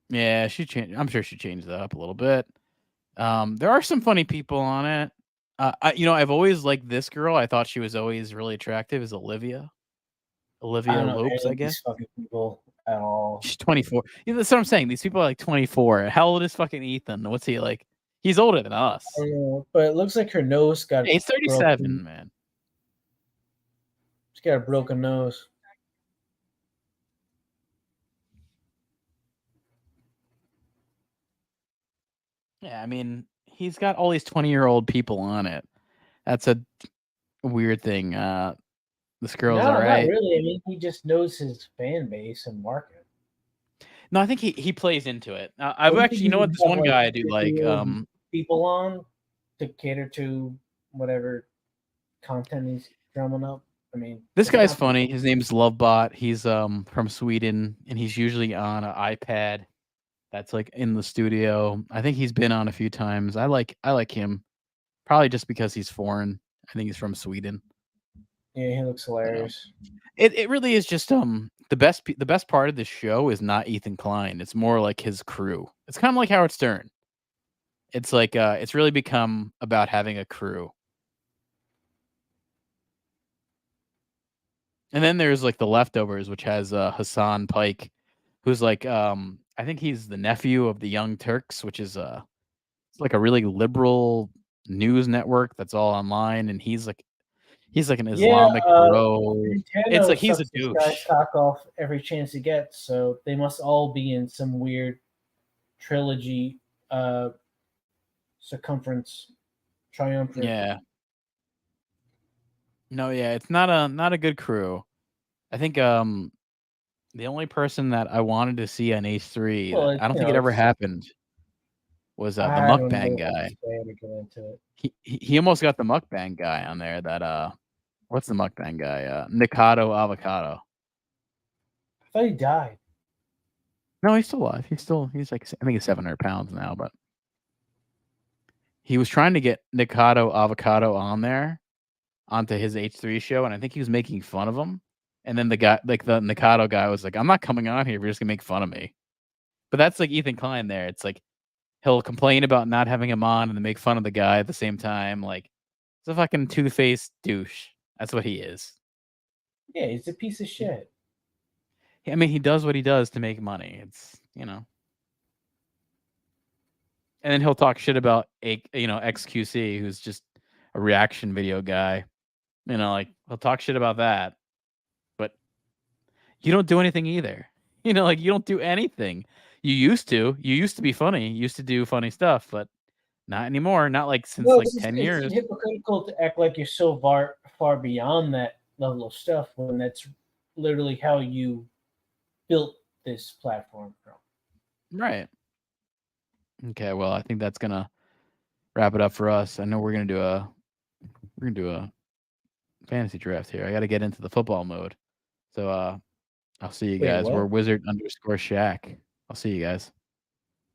yeah, she changed. I'm sure she changed that up a little bit. There are some funny people on it. I've always liked this girl. I thought she was always really attractive. Is Olivia I don't know Lopes, any I of guess. these fucking people at all. She's 24. That's what I'm saying. These people are like 24. How old is fucking Ethan? What's he like? He's older than us. I don't know, but it looks like her nose got. Hey, he's 37, broken. man. She's got a broken nose. Yeah, I mean, he's got all these 20-year-old people on it. That's a weird thing. This girl's No, all right. not really. I mean, he just knows his fan base and market. No, I think he plays into it. I've Don't you actually, think you know he what? would This have, one like, guy I do like. 50-year-old people on to cater to whatever content he's drumming up. I mean, This it's guy's not- funny. His name's Lovebot. He's from Sweden, and he's usually on an iPad. That's like in the studio. I think he's been on a few times. I like him, probably just because he's foreign. I think he's from Sweden. Yeah, he looks hilarious. It really is just the best part of this show is not Ethan Klein. It's more like his crew. It's kind of like Howard Stern. It's like it's really become about having a crew. And then there's like The Leftovers, which has Hassan Pike, who's like I think he's the nephew of the Young Turks, which is it's like a really liberal news network that's all online, and he's like an Islamic bro. It's like he's a sucks this douche. guy's cock off every chance he gets, so they must all be in some weird trilogy circumference triumvirate. Yeah. No, yeah, it's not a good crew. I think the only person that I wanted to see on H3, Well, I don't you think it know, ever it's- happened. was the I don't know mukbang what guy. to say to get into it. He almost got the mukbang guy on there. That what's the mukbang guy? Nikado Avocado. I thought he died. No, he's still alive. He's like I think he's 700 pounds now, but he was trying to get Nikado Avocado on there onto his H3 show, and I think he was making fun of him. And then the guy, like the Nikado guy, was like, "I'm not coming on here if you're just gonna make fun of me." But that's like Ethan Klein there. It's like he'll complain about not having him on and then make fun of the guy at the same time. Like, it's a fucking two-faced douche. That's what he is. Yeah, he's a piece of shit. I mean, he does what he does to make money. It's, you know. And then he'll talk shit about XQC, who's just a reaction video guy. You know, like he'll talk shit about that, but you don't do anything either. You know, like you don't do anything. You used to. You used to be funny. You used to do funny stuff, but not anymore. Not like since like 10 years. It's hypocritical to act like you're so far beyond that level of stuff when that's literally how you built this platform from. Right. Okay, well, I think that's gonna wrap it up for us. I know we're gonna do a fantasy draft here. I got to get into the football mode. So I'll see you Wait, guys. what? We're Wizard_Shack. I'll see you guys.